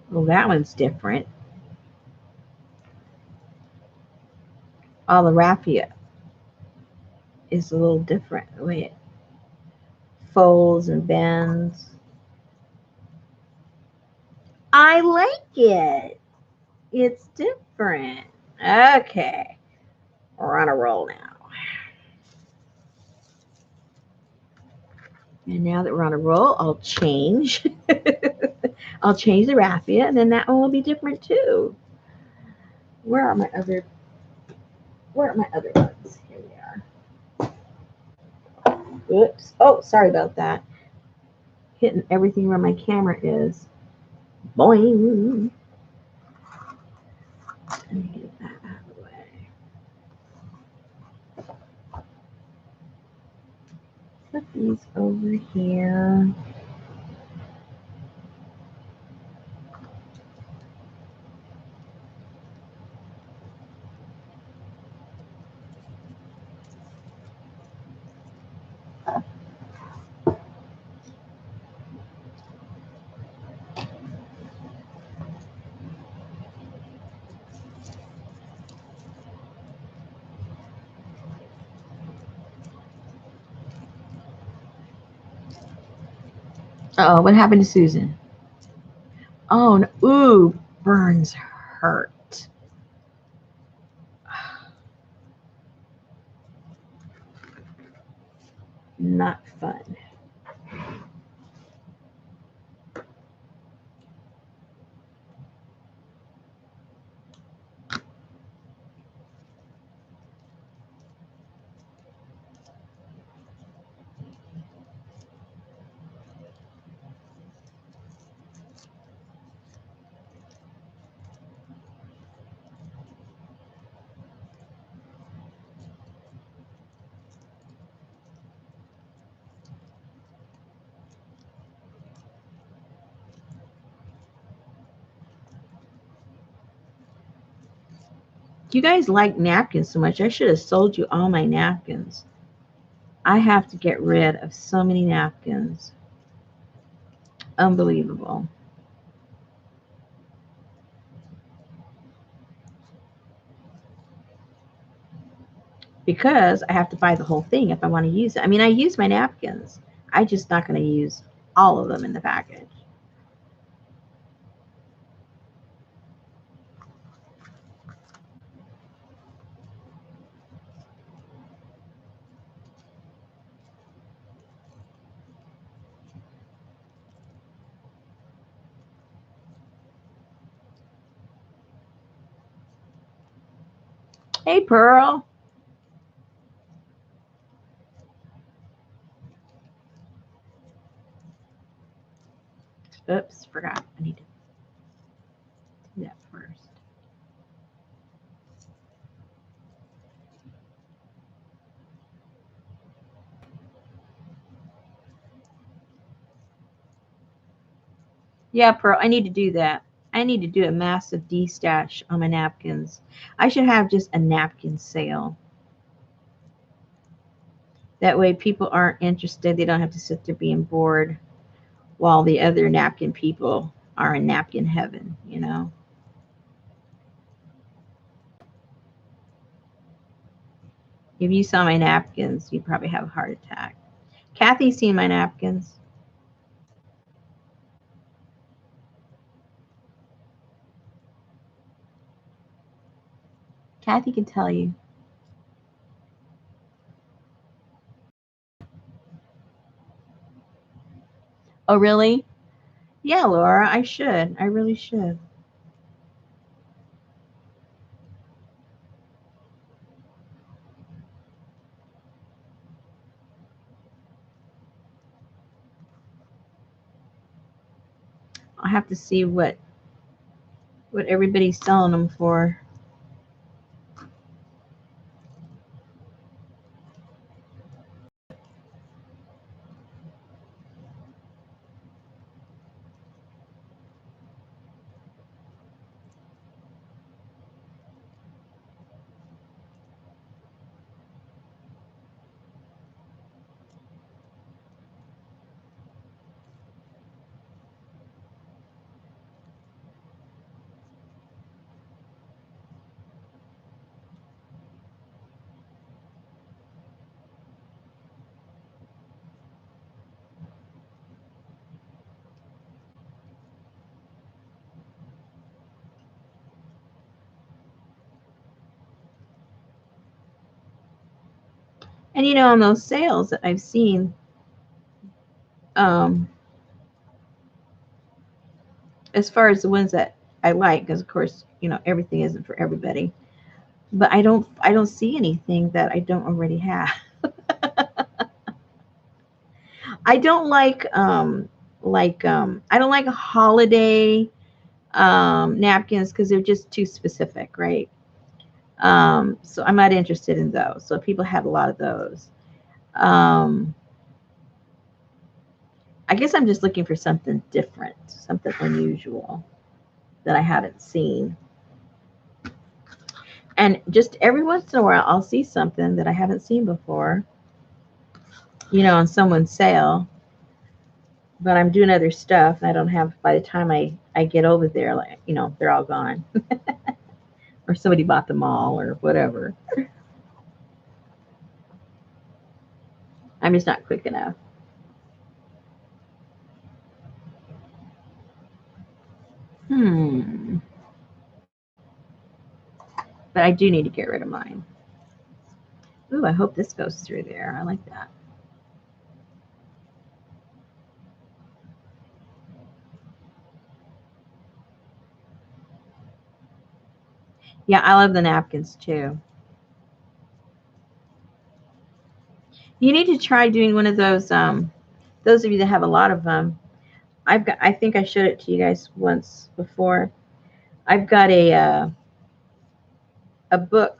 Well, that one's different. All the raffia is a little different the way it folds and bends. I like it. It's different. Okay. We're on a roll now. And now that we're on a roll, I'll change. I'll change the raffia, and then that one will be different too. Where are my other ones? Here we are. Oops. Oh, sorry about that. Hitting everything where my camera is. Boing. Let me get that out of the way. Put these over here. Oh, what happened to Susan? Oh, no. Ooh, burns hurt. Not fun. You guys like napkins so much. I should have sold you all my napkins. I have to get rid of so many napkins. Unbelievable. Because I have to buy the whole thing if I want to use it. I mean, I use my napkins. I'm just not going to use all of them in the package. Hey, Pearl. Oops, forgot. I need to. Yeah, Pearl, I need to do that. I need to do a massive de-stash on my napkins. I should have just a napkin sale. That way people aren't interested. They don't have to sit there being bored while the other napkin people are in napkin heaven, you know? If you saw my napkins, you'd probably have a heart attack. Kathy's seen my napkins. Kathy can tell you. Oh, really? Yeah, Laura, I should. I really should. I'll have to see what everybody's selling them for. And you know, on those sales that I've seen, um, as far as the ones that I like, because of course, you know, everything isn't for everybody. But I don't see anything that I don't already have. I don't I don't like holiday napkins because they're just too specific, right? So I'm not interested in those. So people have a lot of those. Um, I guess I'm just looking for something different, something unusual that I haven't seen. And just every once in a while, I'll see something that I haven't seen before, you know, on someone's sale. But I'm doing other stuff, and I don't have. By the time I get over there, like you know, they're all gone, or somebody bought them all, or whatever. I'm just not quick enough. Hmm. But I do need to get rid of mine. Ooh, I hope this goes through there. I like that. Yeah, I love the napkins too. You need to try doing one of those. Those of you that have a lot of them, I've got. I think I showed it to you guys once before. I've got a book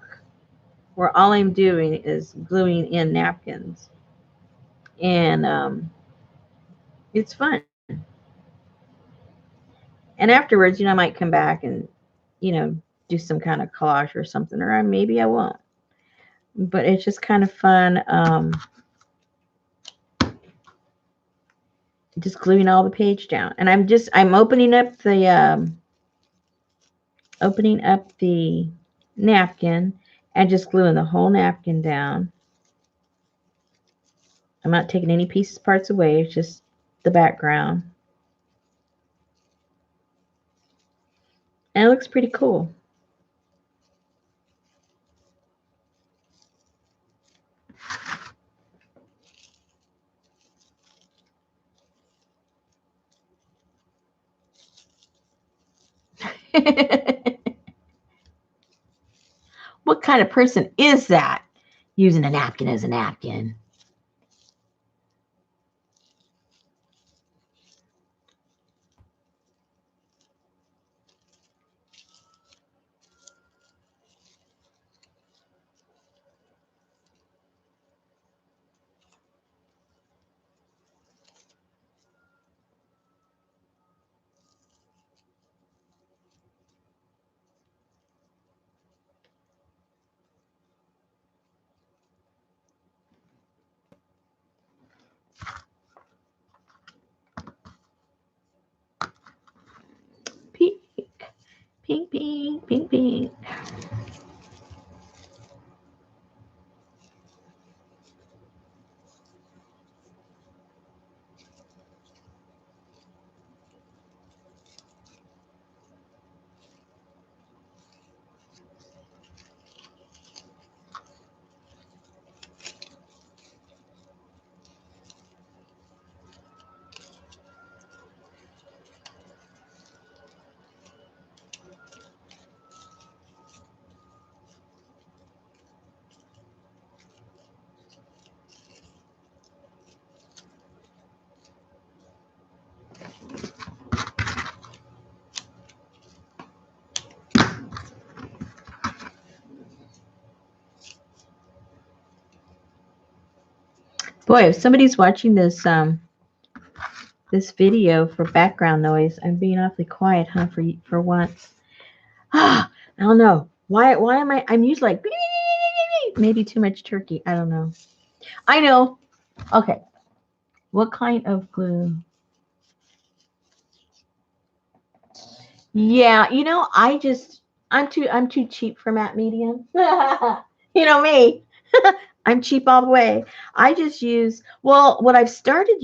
where all I'm doing is gluing in napkins, and it's fun. And afterwards, you know, I might come back and, you know, do some kind of collage or something, or maybe I won't. But it's just kind of fun, just gluing all the page down. And I'm opening up the napkin and just gluing the whole napkin down. I'm not taking any pieces parts away. It's just the background. And it looks pretty cool. What kind of person is that using a napkin as a napkin? Pink, pink, pink, pink. Boy, if somebody's watching this this video for background noise, I'm being awfully quiet, huh? For once. I don't know. Why am I'm usually like maybe too much turkey. I don't know. I know. Okay. What kind of glue? Yeah, I'm too cheap for matte medium. You know me. I'm cheap all the way. I just use, well, what I started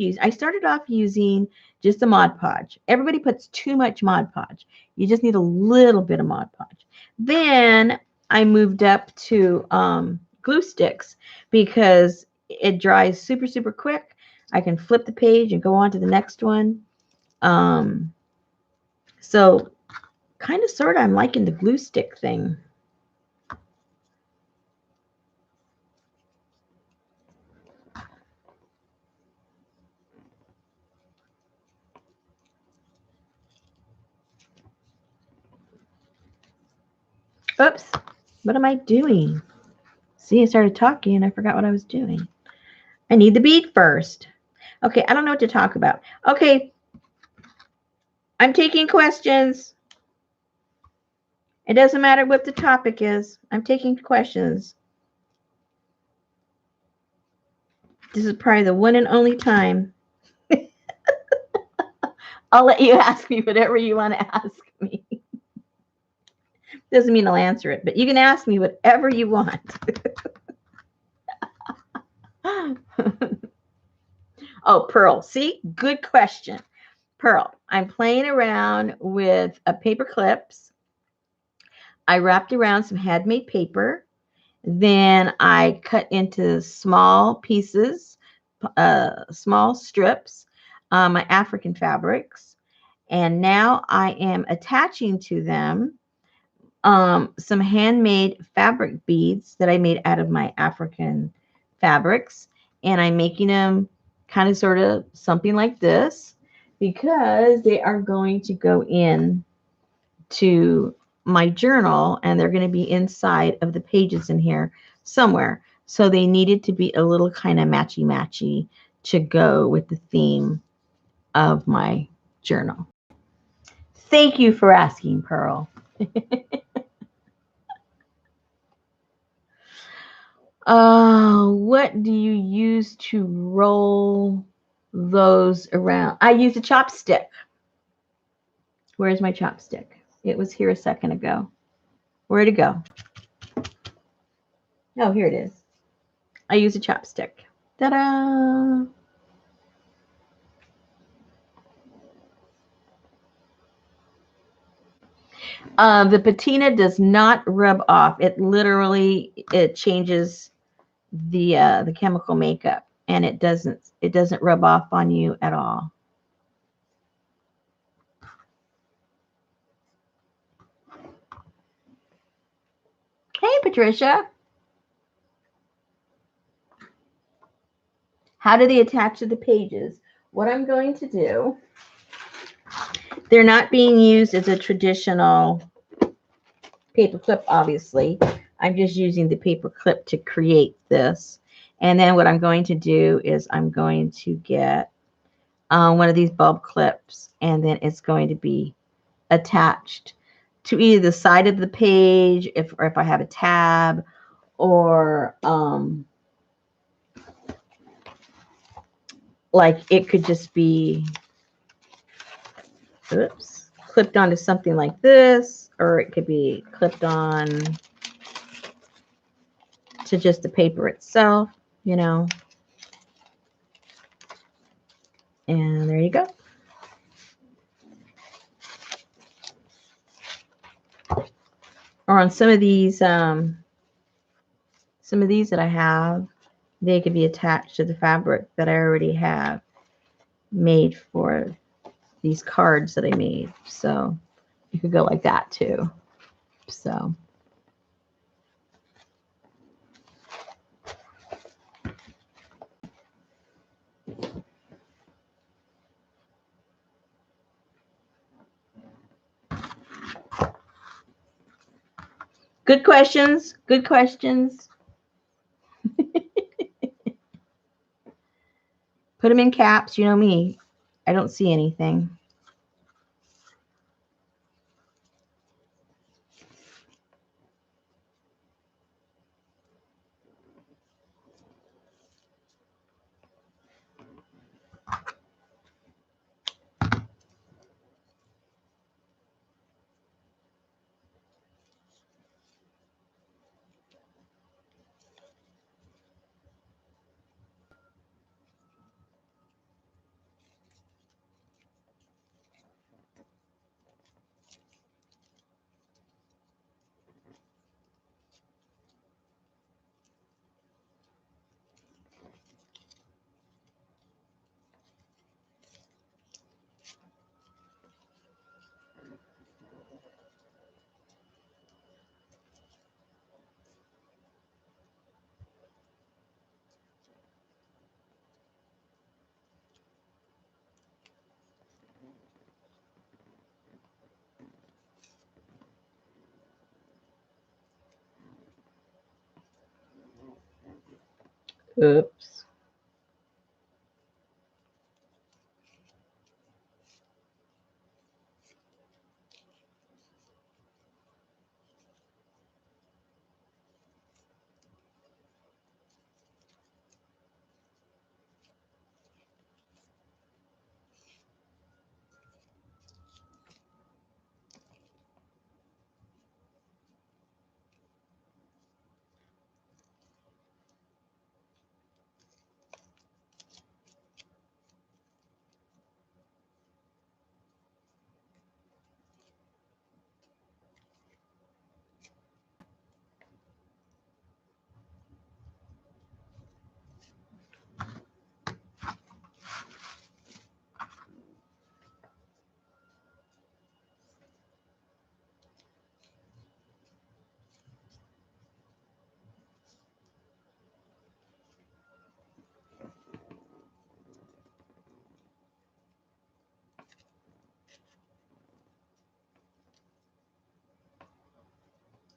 off using just the Mod Podge. Everybody puts too much Mod Podge. You just need a little bit of Mod Podge. Then I moved up to glue sticks because it dries super, super quick. I can flip the page and go on to the next one. So kind of sort of I'm liking the glue stick thing. Oops, what am I doing? See, I started talking and I forgot what I was doing. I need the bead first. Okay, I don't know what to talk about. Okay, I'm taking questions. It doesn't matter what the topic is. I'm taking questions. This is probably the one and only time. I'll let you ask me whatever you want to ask me. Doesn't mean I'll answer it, but you can ask me whatever you want. Oh, Pearl. See, good question. Pearl, I'm playing around with paper clips. I wrapped around some handmade paper. Then I cut into small pieces, small strips, my African fabrics. And now I am attaching to them some handmade fabric beads that I made out of my African fabrics. And I'm making them kind of sort of something like this because they are going to go in to my journal and they're going to be inside of the pages in here somewhere. So they needed to be a little kind of matchy-matchy to go with the theme of my journal. Thank you for asking, Pearl. What do you use to roll those around? I use a chopstick. Where's my chopstick? It was here a second ago. Where'd it go? Oh, here it is. I use a chopstick. Ta-da! The patina does not rub off. It changes the chemical makeup, and it doesn't rub off on you at all. Hey, Patricia. How do they attach to the pages? What I'm going to do, they're not being used as a traditional paper clip, obviously. I'm just using the paper clip to create this. And then what I'm going to do is I'm going to get one of these bulb clips, and then it's going to be attached to either the side of the page, or if I have a tab, or like it could just be, oops, clipped onto something like this, or it could be clipped on to just the paper itself, you know. And there you go. Or on some of these that I have, they could be attached to the fabric that I already have made for these cards that I made. So you could go like that too. So good questions. Good questions. Put them in caps. You know me. I don't see anything. Oops.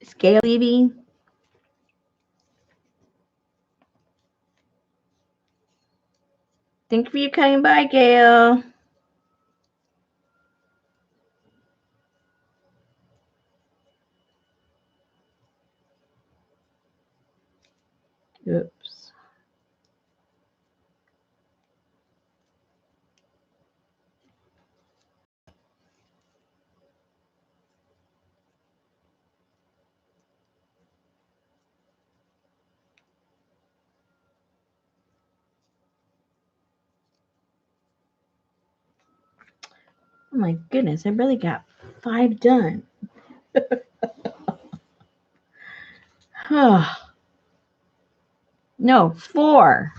Scale Evie. Thank you for you coming by, Gail. Oops. Oh my goodness, I really got 5 done. No, 4.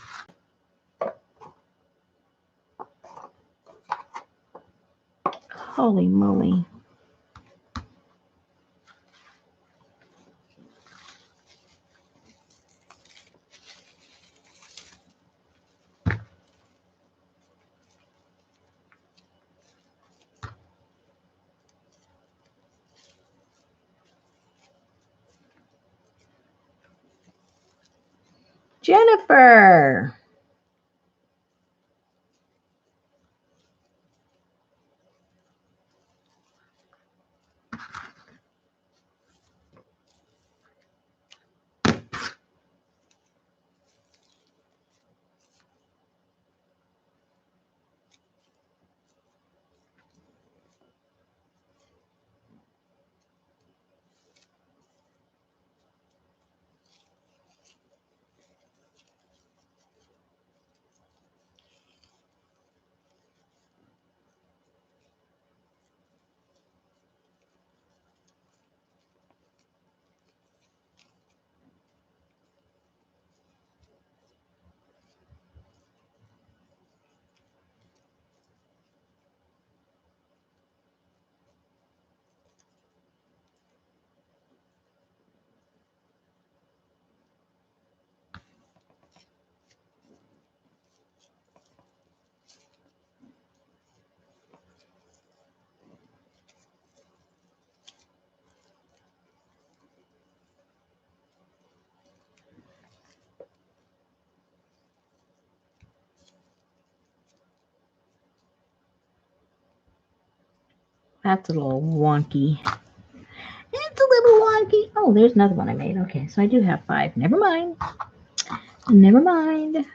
Holy moly. Jennifer. That's a little wonky. It's a little wonky. Oh, there's another one I made. Okay, so I do have 5. Never mind. Never mind.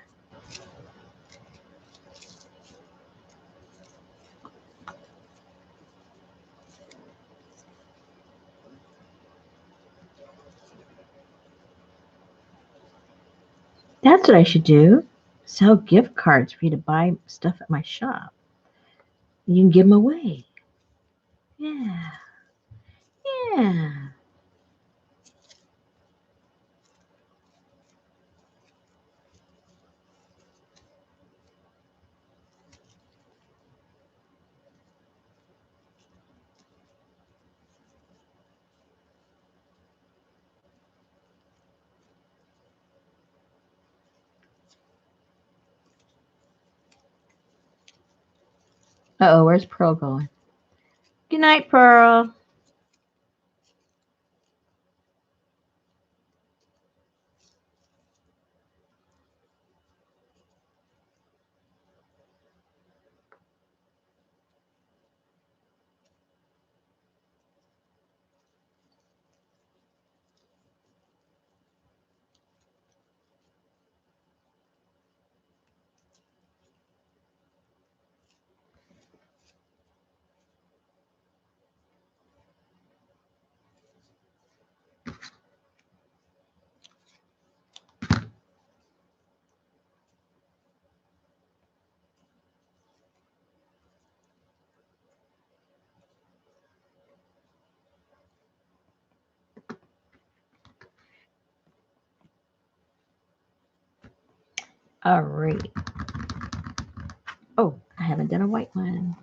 That's what I should do. Sell gift cards for you to buy stuff at my shop. You can give them away. Yeah. Yeah. Uh-oh, where's Pearl going? Good night, Pearl. All right. Oh, I haven't done a white one.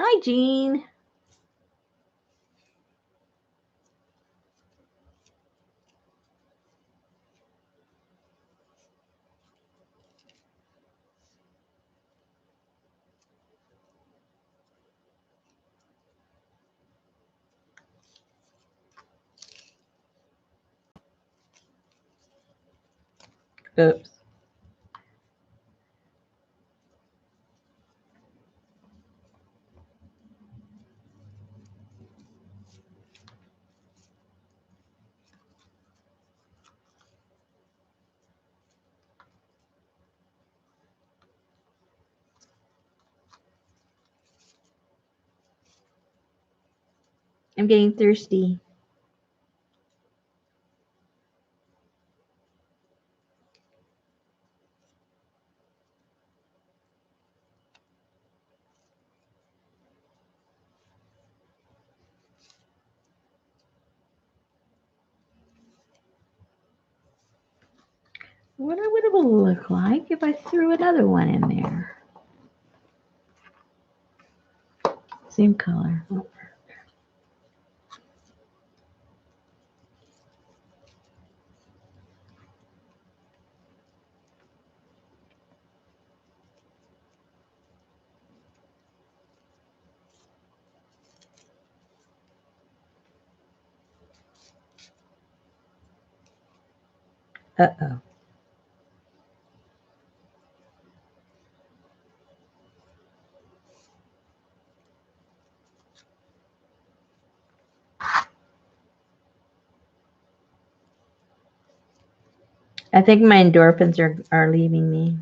Hi, Jean. Oops. I'm getting thirsty. What would it look like if I threw another one in there? Same color. Uh-oh. I think my endorphins are leaving me.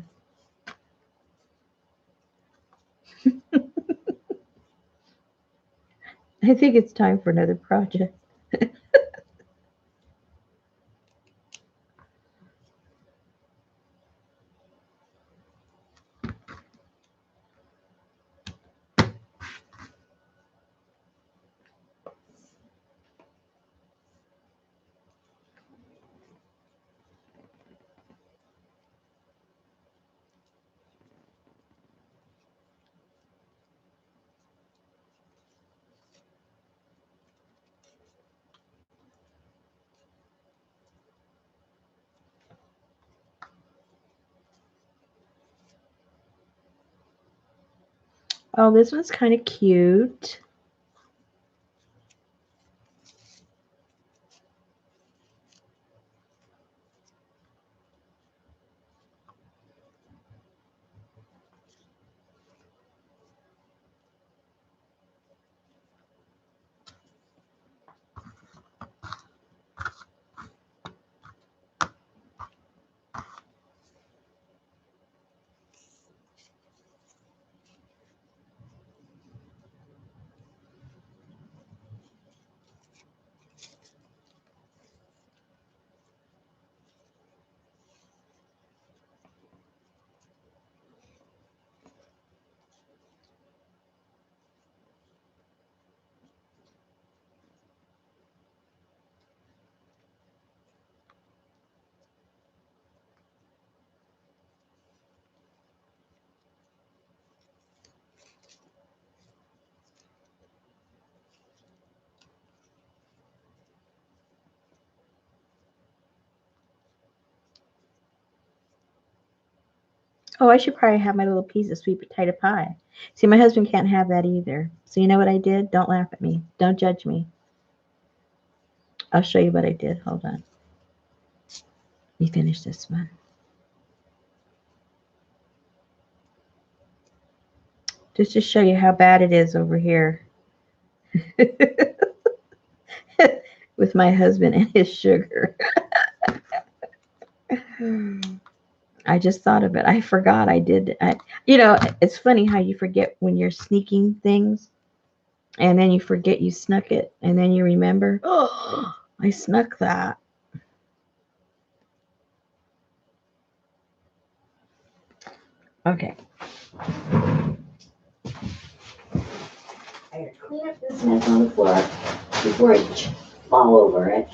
I think it's time for another project. Oh, this one's kind of cute. Oh, I should probably have my little piece of sweet potato pie. See, my husband can't have that either. So you know what I did? Don't laugh at me. Don't judge me. I'll show you what I did. Hold on. Let me finish this one. Just to show you how bad it is over here. With my husband and his sugar. I just thought of it. I forgot I did. It's funny how you forget when you're sneaking things, and then you forget you snuck it, and then you remember, oh, I snuck that. Okay. I gotta clean up this mess on the floor before I fall over it.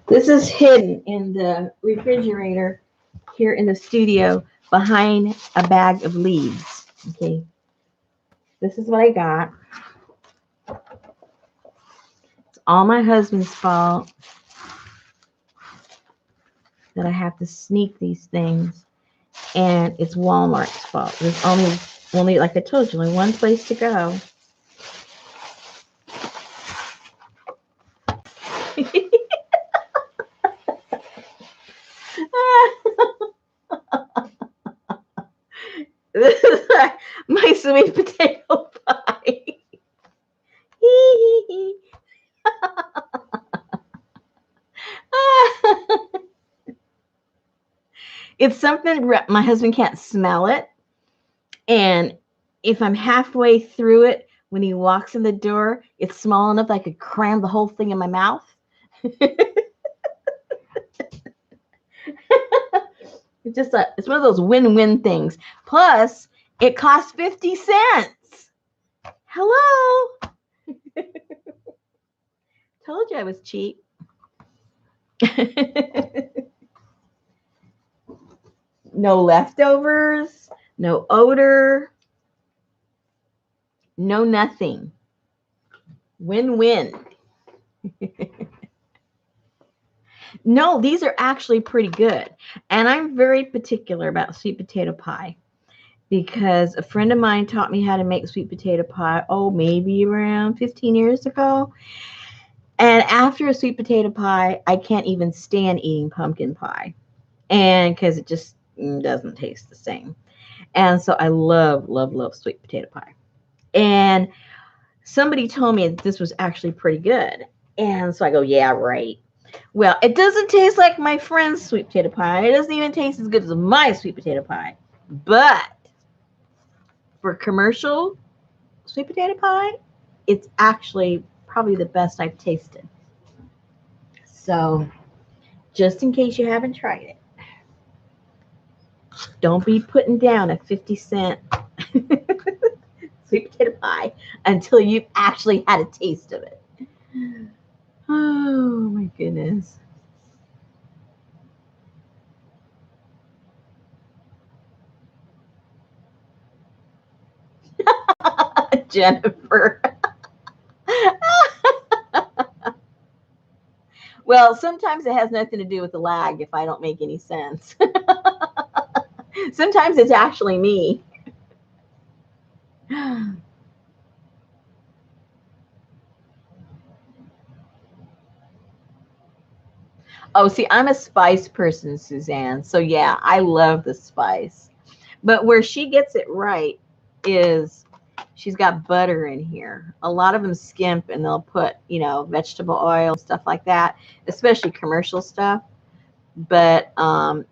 This is hidden in the refrigerator here in the studio behind a bag of leaves. Okay. This is what I got. It's all my husband's fault that I have to sneak these things. And it's Walmart's fault. There's only, like I told you, only one place to go. This is my sweet potato pie. It's something my husband can't smell it. And if I'm halfway through it, when he walks in the door, it's small enough that I could cram the whole thing in my mouth. It's one of those win-win things. Plus, it costs 50 cents. Hello. Told you I was cheap. No leftovers, no odor, no nothing. Win-win. No, these are actually pretty good. And I'm very particular about sweet potato pie because a friend of mine taught me how to make sweet potato pie, maybe around 15 years ago. And after a sweet potato pie, I can't even stand eating pumpkin pie. And because it just doesn't taste the same. And so I love, love, love sweet potato pie. And somebody told me this was actually pretty good. And so I go, yeah, right. Well, it doesn't taste like my friend's sweet potato pie. It doesn't even taste as good as my sweet potato pie. But for commercial sweet potato pie, it's actually probably the best I've tasted. So, just in case you haven't tried it, don't be putting down a 50-cent sweet potato pie until you've actually had a taste of it. Oh my goodness. Jennifer. Well, sometimes it has nothing to do with the lag if I don't make any sense. Sometimes it's actually me. Oh, see, I'm a spice person, Suzanne. So yeah, I love the spice. But where she gets it right is she's got butter in here. A lot of them skimp and they'll put, vegetable oil, stuff like that, especially commercial stuff. But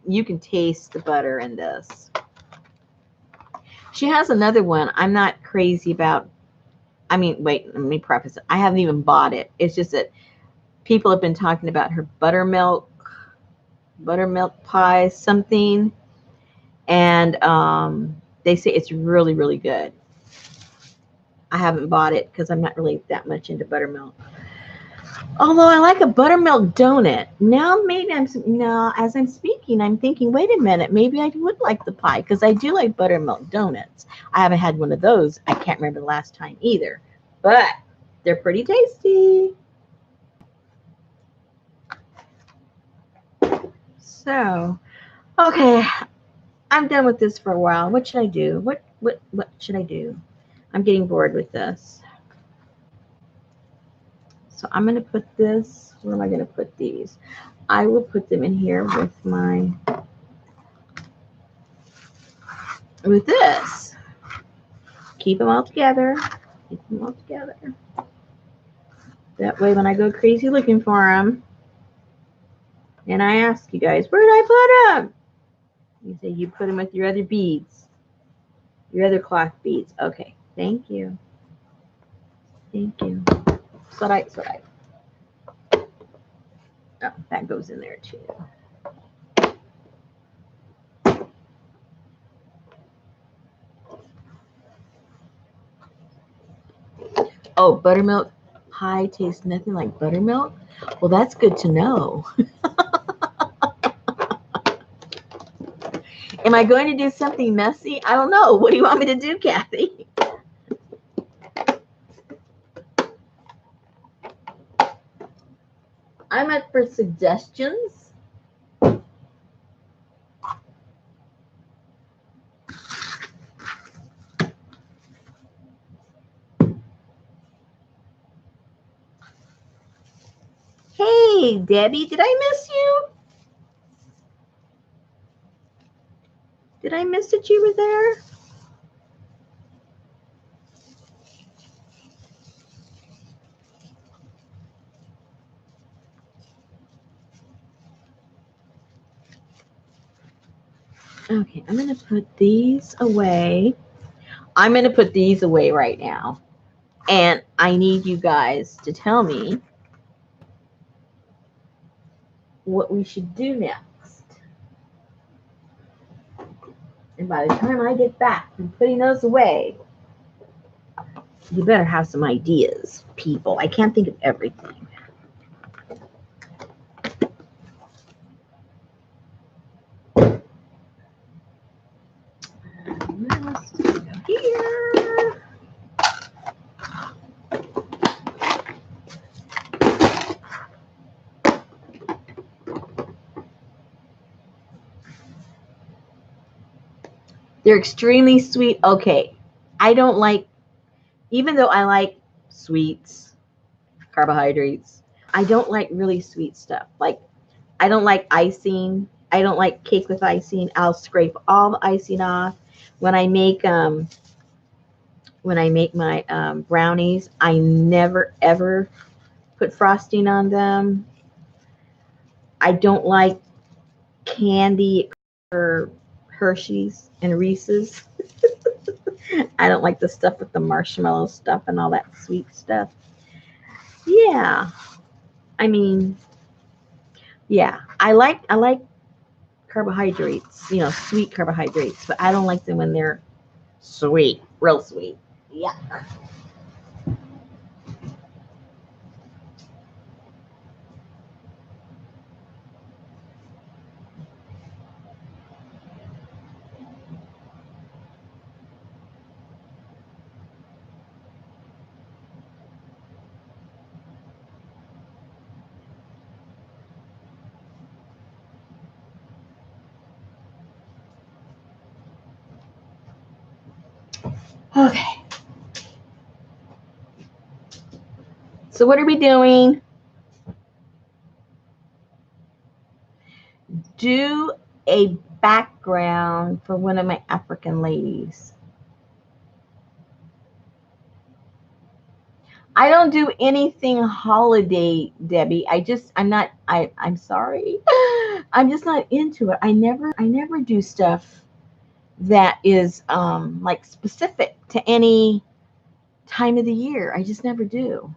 you can taste the butter in this. She has another one I'm not crazy about. I mean, wait, let me preface it. I haven't even bought it. It's just that people have been talking about her buttermilk pie something, and they say it's really, really good. I haven't bought it because I'm not really that much into buttermilk. Although I like a buttermilk donut. Now maybe as I'm speaking, I'm thinking, wait a minute, maybe I would like the pie because I do like buttermilk donuts. I haven't had one of those. I can't remember the last time either, but they're pretty tasty. So, okay, I'm done with this for a while. What should I do? What should I do? I'm getting bored with this. So I'm going to put this, where am I going to put these? I will put them in here with this. Keep them all together. Keep them all together. That way when I go crazy looking for them, and I ask you guys, where did I put them? You say you put them with your other beads. Your other cloth beads. Okay. Thank you. Thank you. Sarai. Oh, that goes in there too. Oh, buttermilk pie tastes nothing like buttermilk? Well, that's good to know. Am I going to do something messy? I don't know. What do you want me to do, Kathy? I'm up for suggestions. Hey, Debbie, did I miss you? Did I miss that you were there? Okay, I'm going to put these away. I'm going to put these away right now. And I need you guys to tell me what we should do next. And by the time I get back from putting those away, you better have some ideas, people. I can't think of everything. Here. They're extremely sweet. Okay. I don't like, even though I like sweets, carbohydrates, I don't like really sweet stuff. Like, I don't like icing. I don't like cake with icing. I'll scrape all the icing off. When I make my brownies, I never ever put frosting on them. I don't like candy or Hershey's and Reese's. I don't like the stuff with the marshmallow stuff and all that sweet stuff. Yeah. I mean, yeah. I like carbohydrates, sweet carbohydrates, but I don't like them when they're sweet, real sweet. Yeah. Okay. So what are we doing? Do a background for one of my African ladies. I don't do anything holiday, Debbie. I'm sorry. I'm just not into it. I never do stuff that is like specific to any time of the year. I just never do.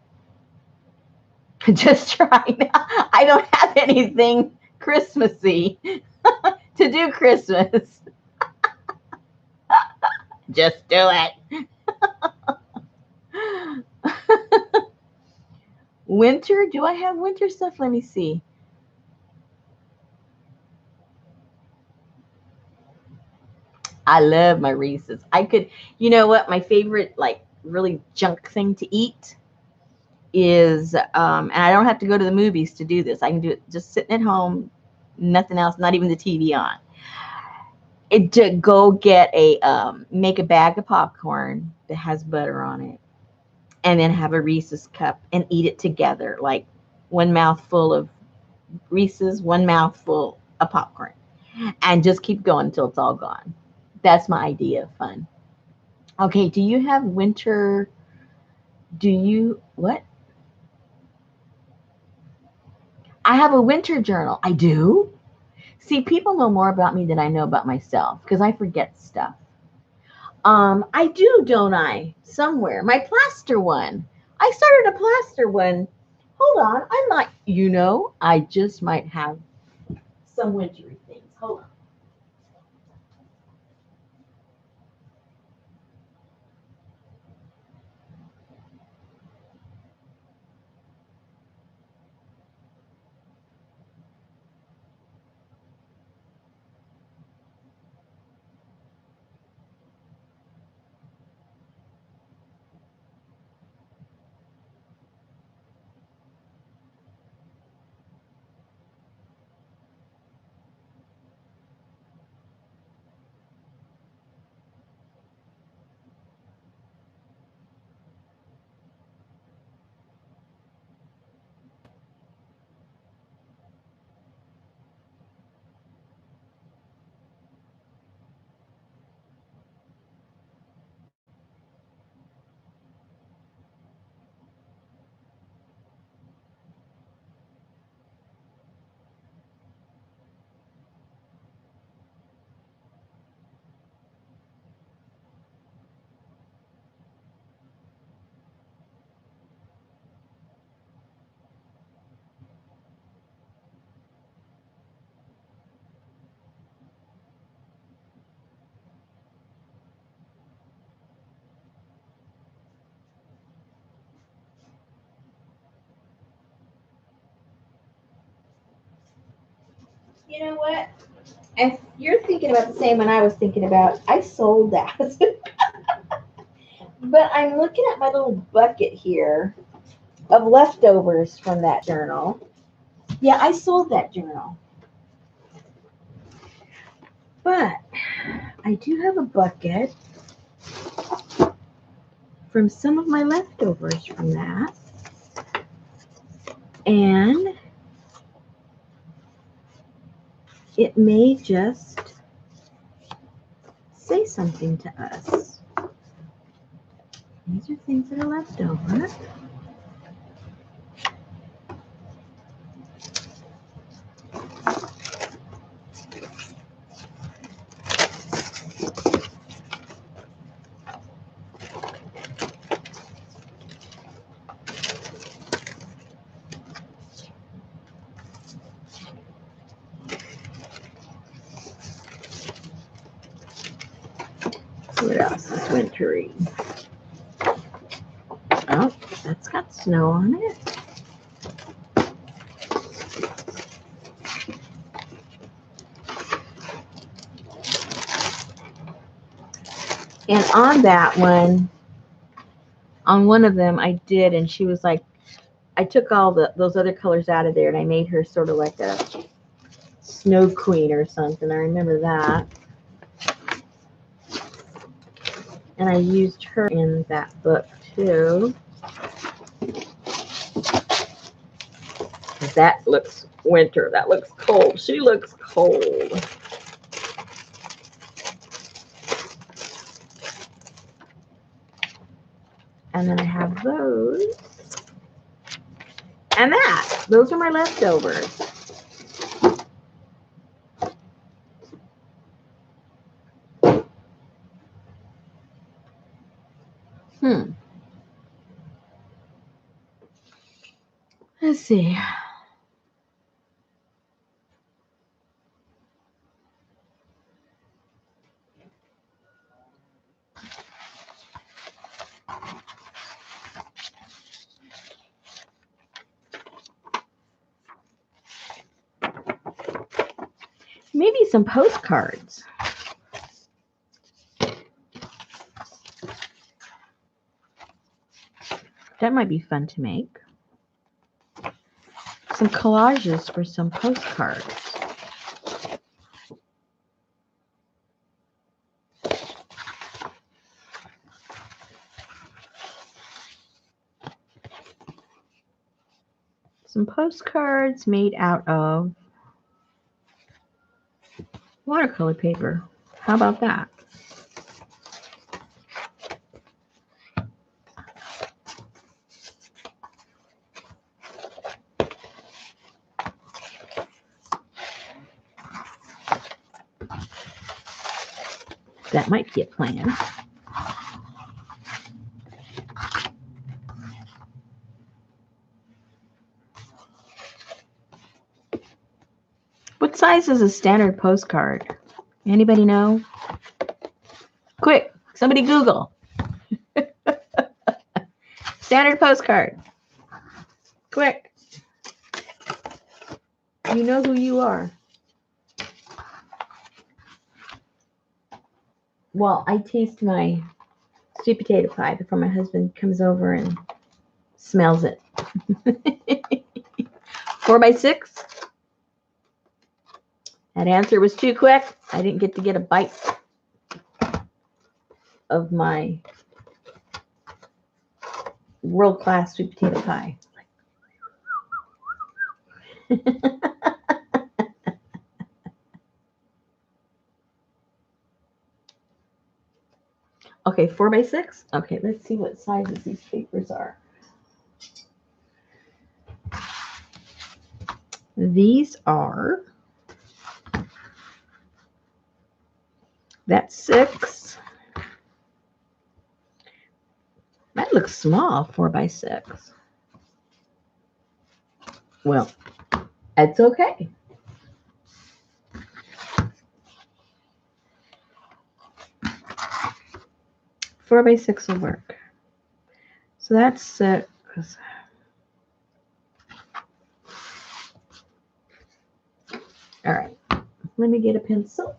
Just trying. I don't have anything Christmassy to do Christmas. Just do it. Winter? Do I have winter stuff? Let me see. I love my Reese's. I could, you know what? My favorite, like, really junk thing to eat is, and I don't have to go to the movies to do this. I can do it just sitting at home, nothing else, not even the TV on. To go get make a bag of popcorn that has butter on it, and then have a Reese's cup and eat it together, like one mouthful of Reese's, one mouthful of popcorn, and just keep going until it's all gone. That's my idea of fun. Okay, do you have winter? Do you what? I have a winter journal. I do. See, people know more about me than I know about myself because I forget stuff. I do, don't I? Somewhere. My plaster one. I started a plaster one. Hold on. I might, I just might have some wintry things. Hold on. You know what? If you're thinking about the same one I was thinking about, I sold that. But I'm looking at my little bucket here of leftovers from that journal. Yeah, I sold that journal. But I do have a bucket from some of my leftovers from that. And it may just say something to us. These are things that are left over. What else is wintry? Oh, that's got snow on it. And on that one, on one of them, I did, and she was like, I took all those other colors out of there, and I made her sort of like a snow queen or something. I remember that. And I used her in that book too. That looks winter. That looks cold. She looks cold. And then I have those. And that. Those are my leftovers. Let's see. Maybe some postcards. That might be fun to make. Some collages for some postcards. Some postcards made out of watercolor paper. How about that? That might be a plan. What size is a standard postcard? Anybody know? Quick, somebody Google. Standard postcard. Quick. You know who you are. Well, I taste my sweet potato pie before my husband comes over and smells it. 4x6? That answer was too quick. I didn't get to get a bite of my world-class sweet potato pie. Okay, 4x6? Okay, let's see what sizes these papers are. These are, that's 6. That looks small, 4x6. Well, that's okay. Four by 6 will work. So that's 6. All right. Let me get a pencil.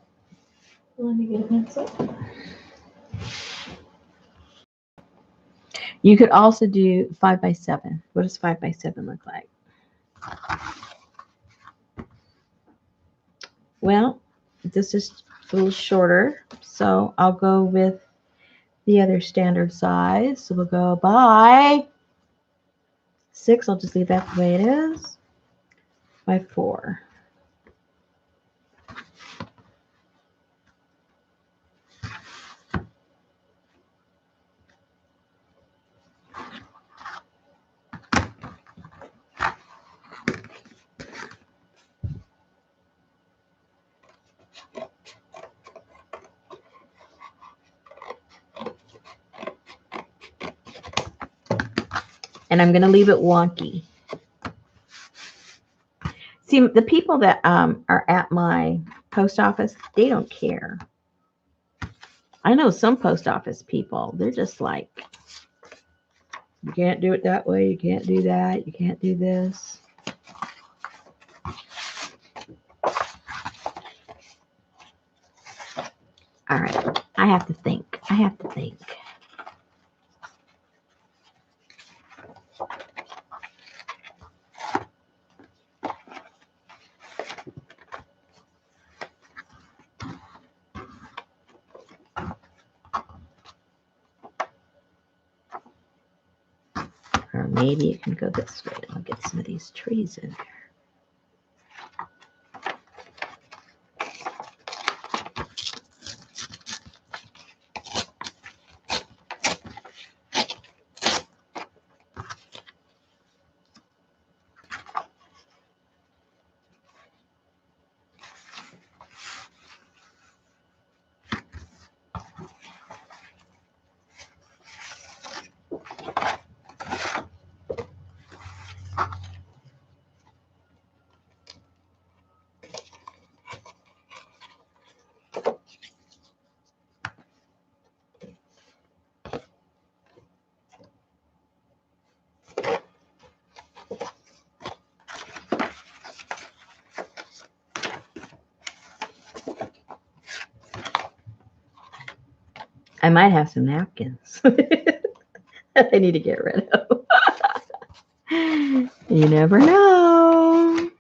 You could also do 5x7. What does 5x7 look like? Well, this is a little shorter, so I'll go with the other standard size. So we'll go by 6. I'll just leave that the way it is. By 4. And I'm going to leave it wonky. See, the people that are at my post office, they don't care. I know some post office people, they're just like, you can't do it that way, you can't do that, you can't do this. All right, I have to think. Maybe it can go this way. I'll get some of these trees in there. I might have some napkins that I need to get rid of. You never know.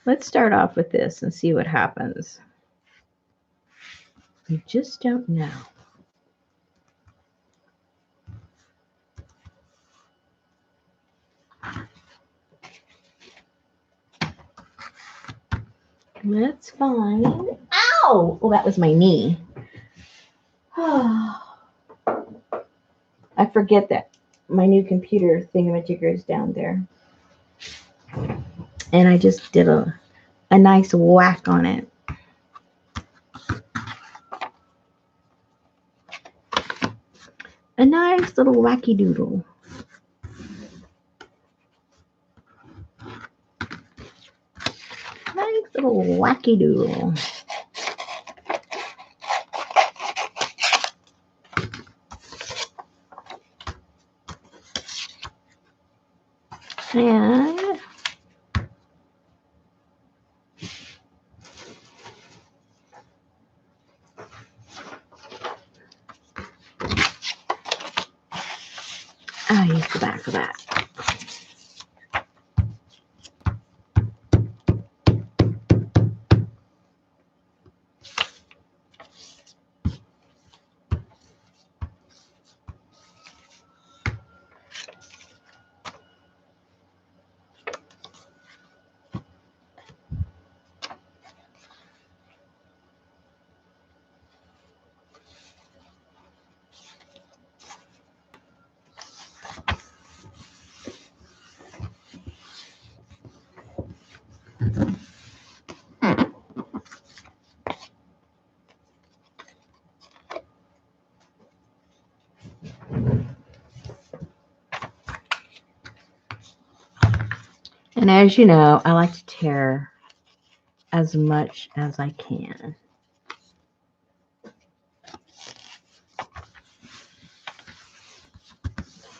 Let's start off with this and see what happens. You just don't know. Let's find. Ow! Oh, that was my knee. I forget that my new computer thingamajigger is down there. And I just did a nice whack on it. A nice little wacky doodle. Nice little wacky doodle. And I use the back of that. And as you know, I like to tear as much as I can.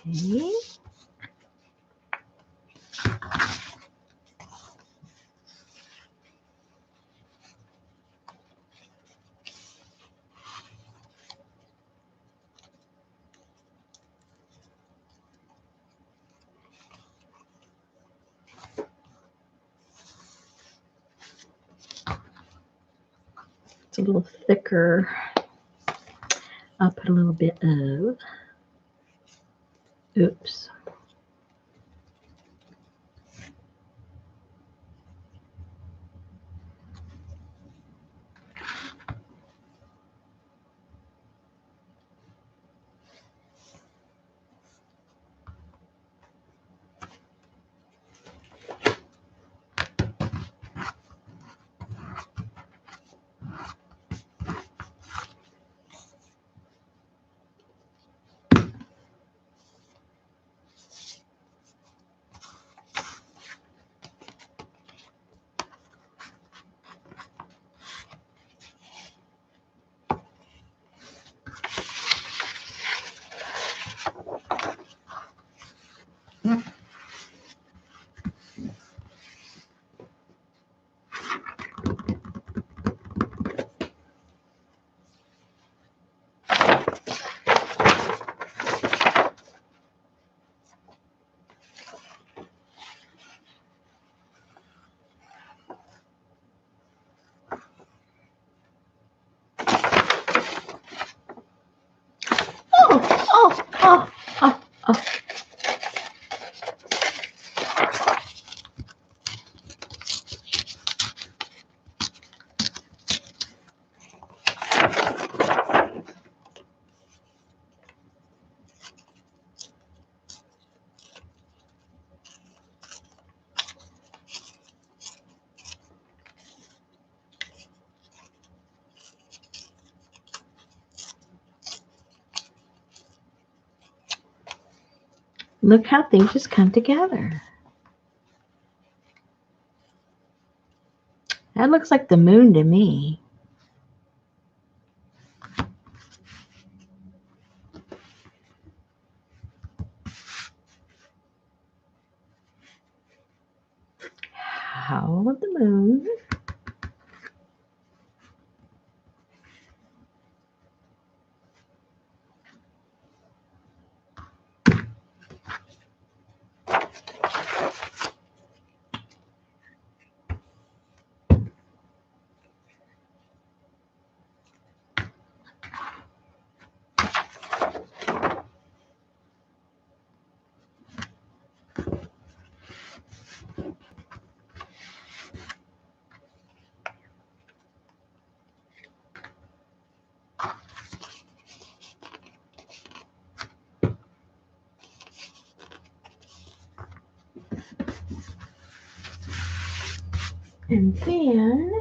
Okay. It's a little thicker. I'll put a little bit of, oops. Look how things just come together. That looks like the moon to me. How about the moon? And then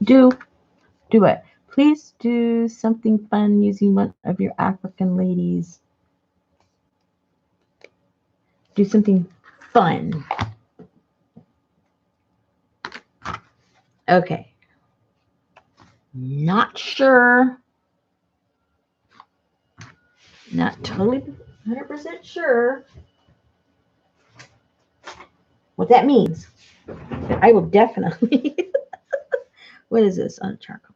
do it. Please do something fun using one of your African ladies. Do something fun. Okay. Not sure. Not totally 100% sure what that means. But I will definitely. What is this on charcoal?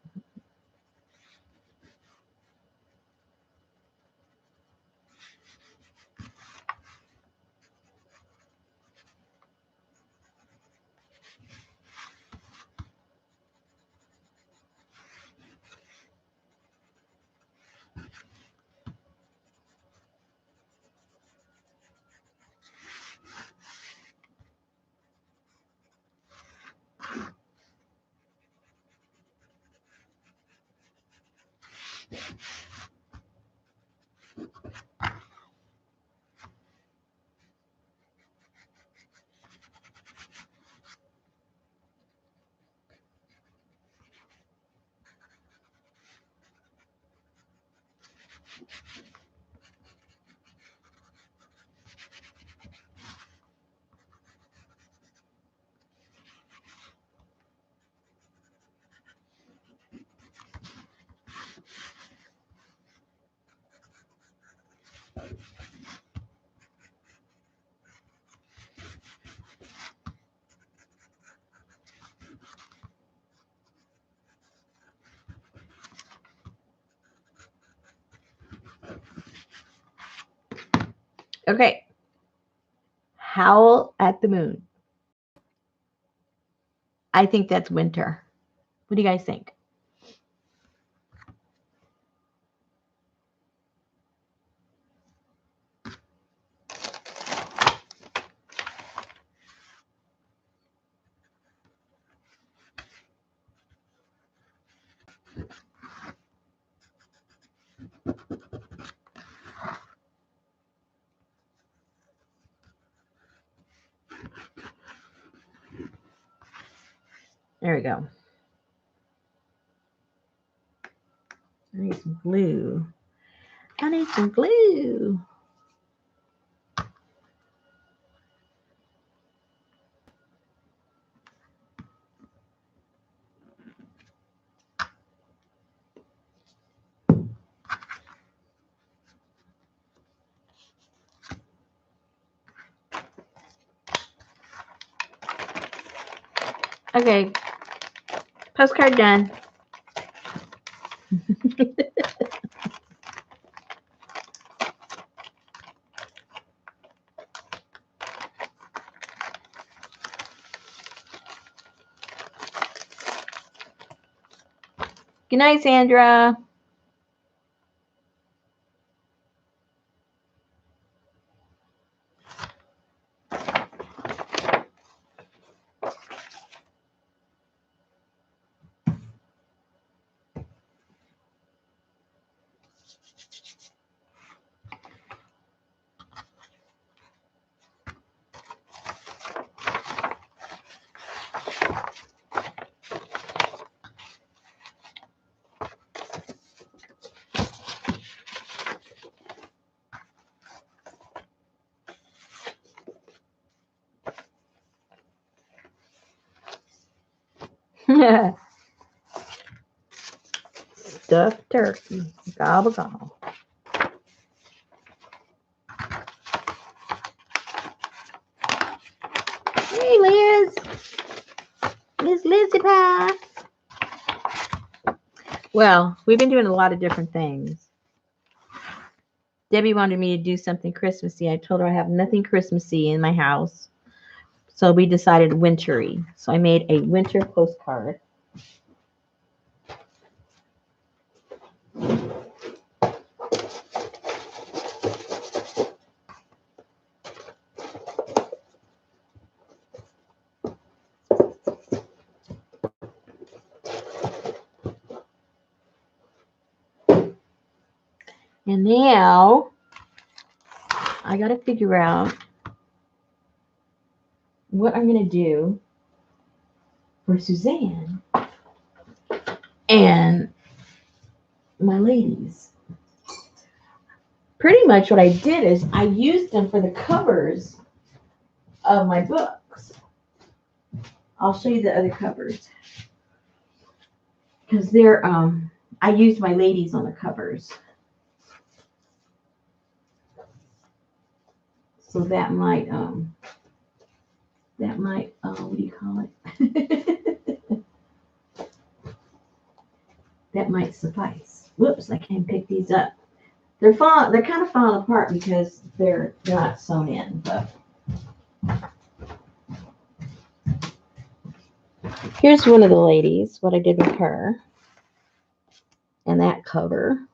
Okay. Howl at the Moon. I think that's winter. What do you guys think? There we go. I need some glue. I need some glue. Okay. Postcard done. Good night, Sandra. Stuffed turkey. Gobble gobble. Hey, Liz. Miss Lizzie Pie. Well, we've been doing a lot of different things. Debbie wanted me to do something Christmassy. I told her I have nothing Christmassy in my house. So we decided wintry. So I made a winter postcard. And now I got to figure out what I'm going to do for Suzanne and my ladies. Pretty much what I did is I used them for the covers of my books. I'll show you the other covers. Because they're, I used my ladies on the covers. So that might, what do you call it? That might suffice. Whoops, I can't pick these up. They're kind of falling apart because they're not sewn in, but here's one of the ladies, what I did with her. And that cover.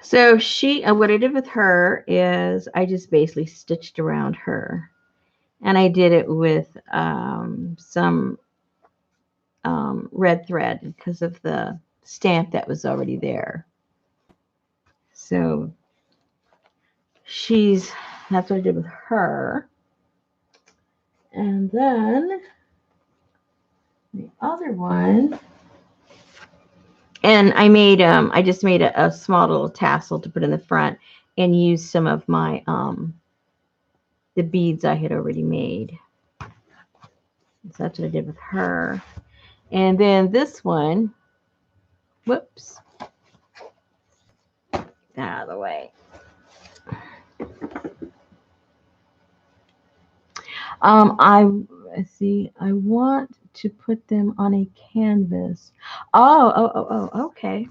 So what I did with her is I just basically stitched around her. And I did it with some red thread because of the stamp that was already there. So that's what I did with her. And then the other one, and I just made a small little tassel to put in the front and use some of my the beads I had already made. So that's what I did with her. And then this one, whoops, that out of the way. Let's see. I want to put them on a canvas. Okay.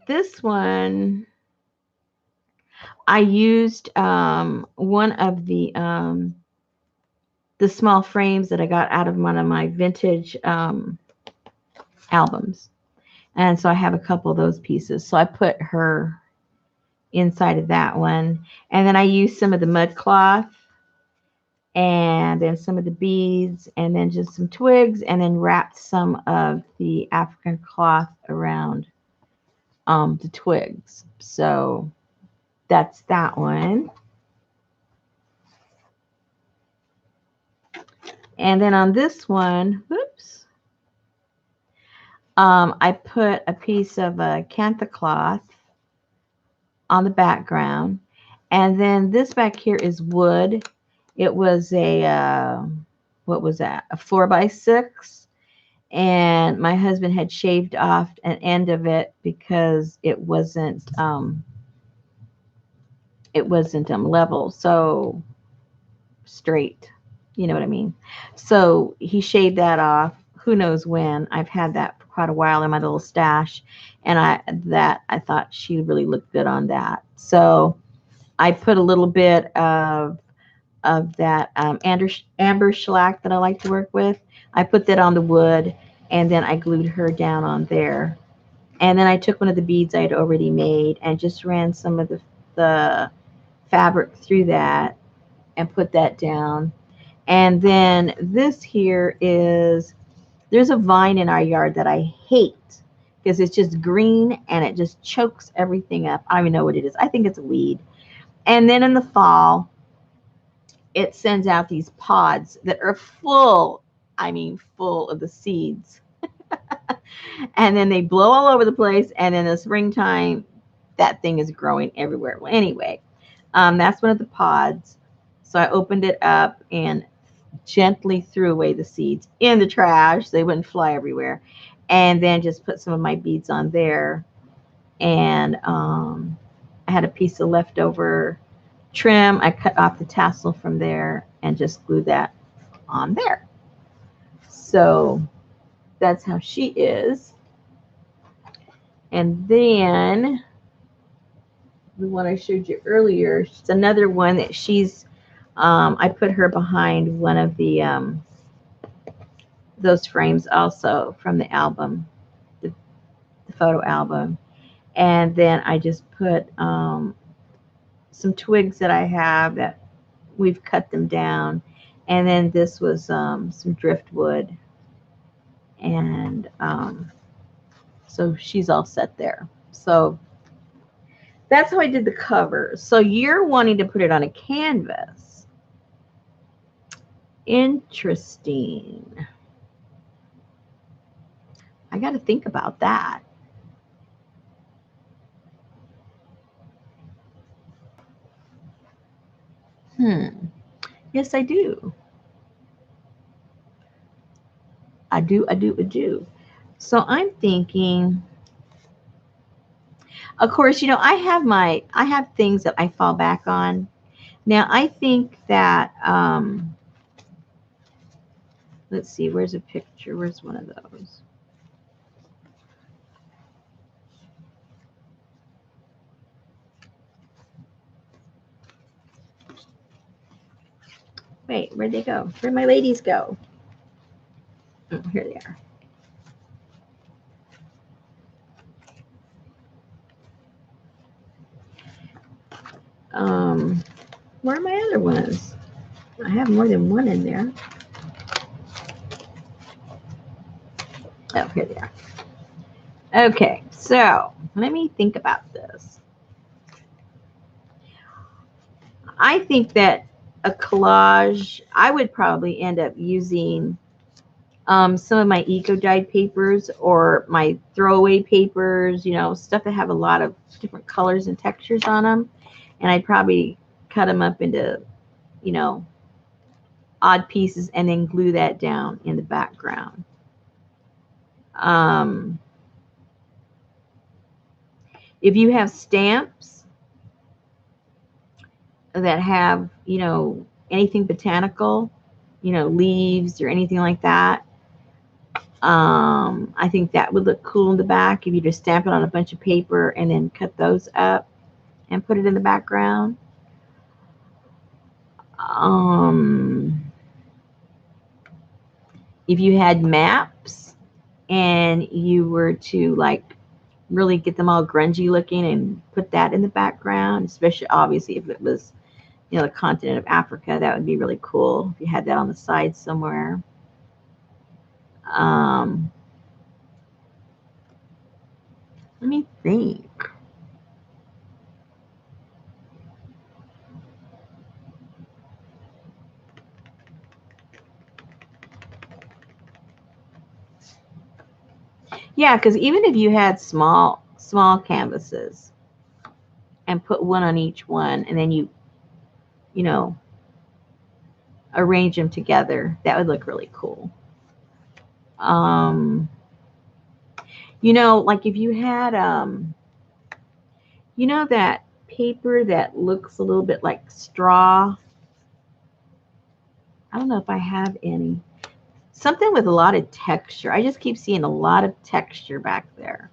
This one I used one of the small frames that I got out of one of my vintage albums. And so I have a couple of those pieces. So I put her inside of that one. And then I used some of the mud cloth and then some of the beads and then just some twigs and then wrapped some of the African cloth around the twigs. So that's that one. And then on this one, whoops, I put a piece of cantha cloth on the background. And then this back here is wood. It was a, what was that? A 4x6. And my husband had shaved off an end of it because it wasn't level, so straight. You know what I mean? So he shaved that off. Who knows when? I've had that for quite a while in my little stash, and I thought she really looked good on that. So I put a little bit of that amber shellac that I like to work with. I put that on the wood, and then I glued her down on there. And then I took one of the beads I had already made and just ran some of the fabric through that and put that down. And then this here is, there's a vine in our yard that I hate because it's just green and it just chokes everything up. I don't even know what it is. I think it's a weed. And then in the fall, it sends out these pods that are full, I mean, full of the seeds. And then they blow all over the place. And in the springtime, that thing is growing everywhere. Well, anyway, that's one of the pods. So I opened it up and gently threw away the seeds in the trash so they wouldn't fly everywhere. And then just put some of my beads on there. And I had a piece of leftover trim. I cut off the tassel from there and just glued that on there. So that's how she is. And then the one I showed you earlier, it's another one that she's, I put her behind one of the those frames also from the album, the photo album. And then I just put some twigs that I have that we've cut them down. And then this was some driftwood. And so she's all set there. So that's how I did the cover. So you're wanting to put it on a canvas. Interesting. I got to think about that. Yes, I do. I do. So I'm thinking, of course, you know, I have things that I fall back on. Now, I think that, let's see, where's a picture? Where's one of those? Wait, where'd they go? Where'd my ladies go? Oh, here they are. Where are my other ones? I have more than one in there. Oh, here they are. Okay, so let me think about this. I think that a collage, I would probably end up using some of my eco-dyed papers or my throwaway papers, you know, stuff that have a lot of different colors and textures on them. And I'd probably cut them up into, you know, odd pieces and then glue that down in the background. If you have stamps that have, anything botanical, leaves or anything like that, I think that would look cool in the back if you just stamp it on a bunch of paper and then cut those up and put it in the background. If you had maps and you were to like really get them all grungy looking and put that in the background, especially obviously if it was, the continent of Africa, that would be really cool if you had that on the side somewhere. Let me think. Yeah, because even if you had small canvases and put one on each one, and then you know arrange them together, that would look really cool. Like if you had that paper that looks a little bit like straw. I don't know if I have any. Something with a lot of texture. I just keep seeing a lot of texture back there.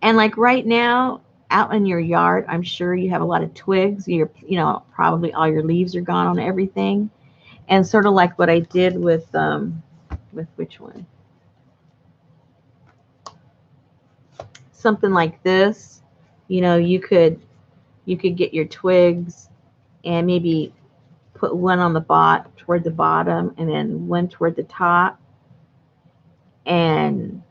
And like right now, out in your yard, I'm sure you have a lot of twigs. Probably all your leaves are gone on everything. And sort of like what I did with which one? Something like this. You could get your twigs and maybe put one on the toward the bottom and then one toward the top. And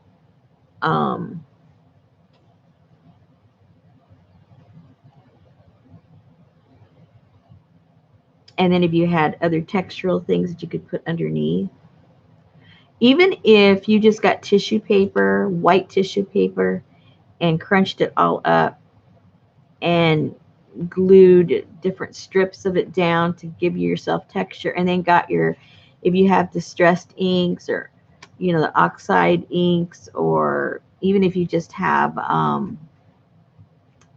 and then if you had other textural things that you could put underneath. Even if you just got tissue paper, white tissue paper, and crunched it all up and glued different strips of it down to give yourself texture, and then if you have distressed inks or, the oxide inks, or even if you just have,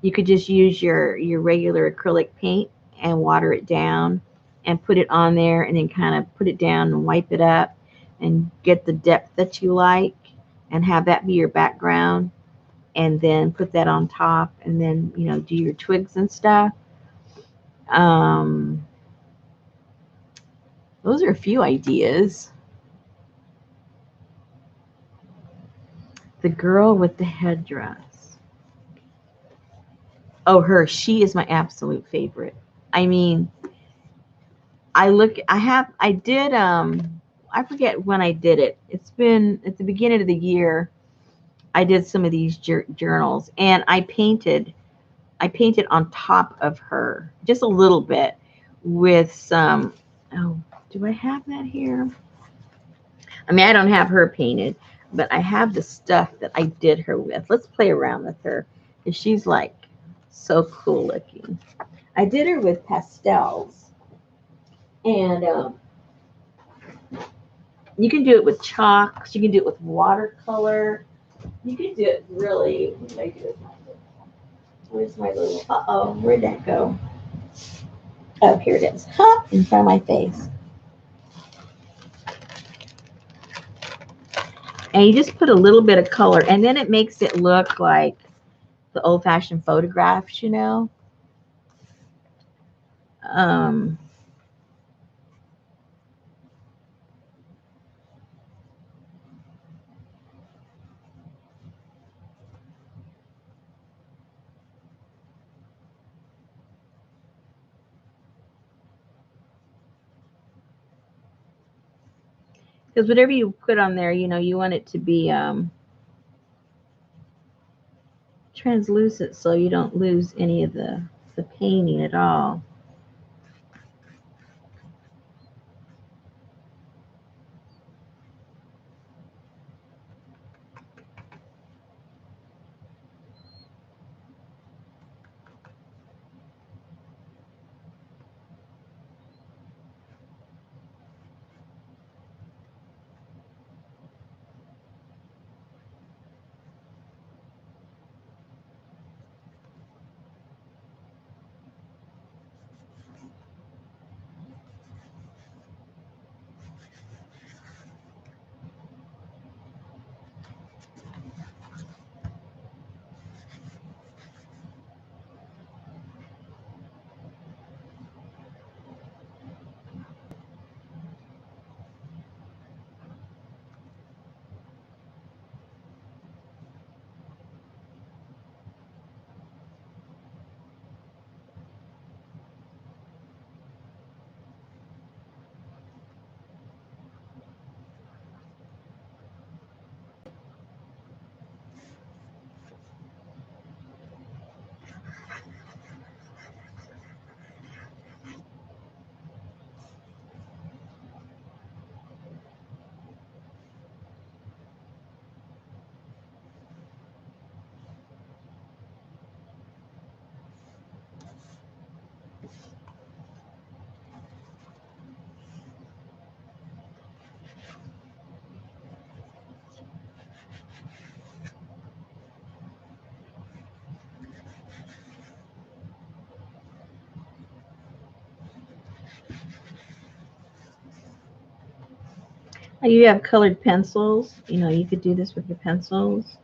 you could just use your regular acrylic paint and water it down and put it on there and then kind of put it down and wipe it up and get the depth that you like and have that be your background, and then put that on top and then, do your twigs and stuff. Those are a few ideas. The girl with the headdress. Oh, her. She is my absolute favorite. I mean, I did, I forget when I did it. It's been at the beginning of the year. I did some of these journals, and I painted on top of her just a little bit with some, oh, do I have that here? I mean, I don't have her painted, but I have the stuff that I did her with. Let's play around with her, because she's like so cool looking. I did her with pastels, and you can do it with chalks, you can do it with watercolor, you can do it really. What did I do with my little? Where's my little? Where'd that go? Oh, here it is. In front of my face. And you just put a little bit of color, and then it makes it look like the old-fashioned photographs, because whatever you put on there, you want it to be translucent so you don't lose any of the painting at all. You have colored pencils. You know, you could do this with your pencils.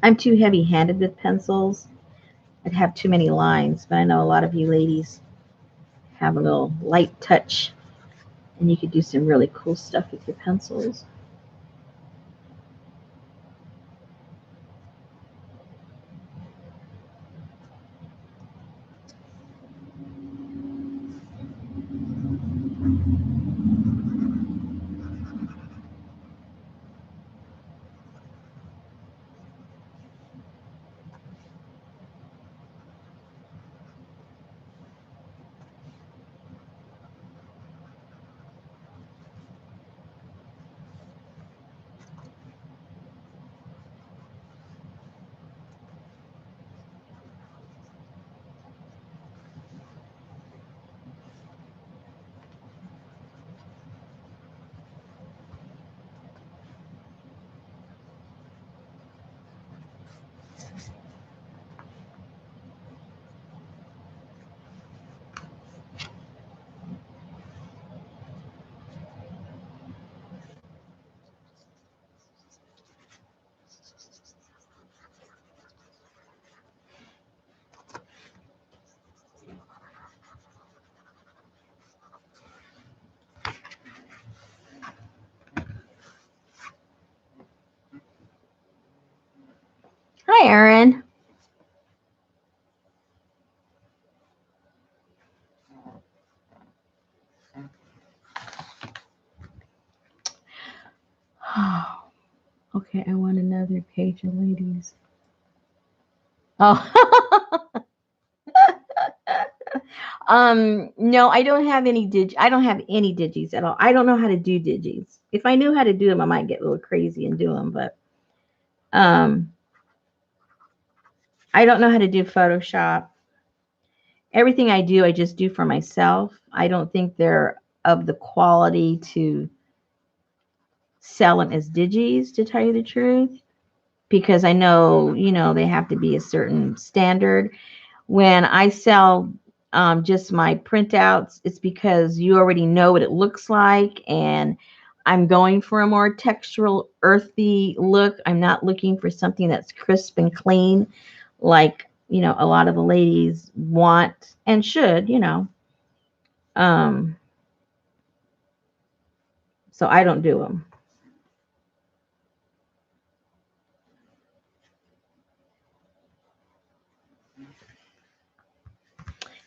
I'm too heavy-handed with pencils. I'd have too many lines, but I know a lot of you ladies have a little light touch, and you could do some really cool stuff with your pencils. Hi, Erin. Okay, I want another page of ladies. Oh. No, I don't have any I don't have any digis at all. I don't know how to do digis. If I knew how to do them, I might get a little crazy and do them, but um I don't know how to do Photoshop. Everything I do, I just do for myself. I don't think they're of the quality to sell them as digis, to tell you the truth, because I know, you know, they have to be a certain standard. When I sell just my printouts, it's because you already know what it looks like, and I'm going for a more textural, earthy look. I'm not looking for something that's crisp and clean, like, you know, a lot of the ladies want and should, you know. Um, so I don't do them.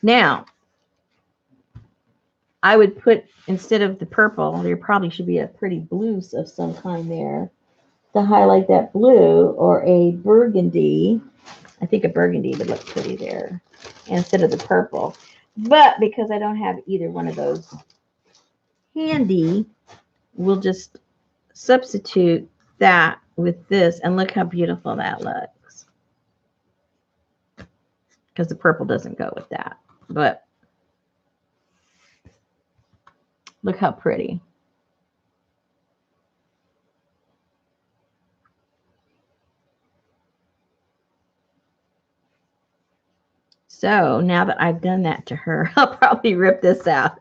Now, I would put, instead of the purple, there probably should be a pretty blue of some kind there to highlight that blue, or a burgundy. I think a burgundy would look pretty there instead of the purple. But because I don't have either one of those handy, we'll just substitute that with this, and look how beautiful that looks. Because the purple doesn't go with that. But look how pretty. So now that I've done that to her, I'll probably rip this out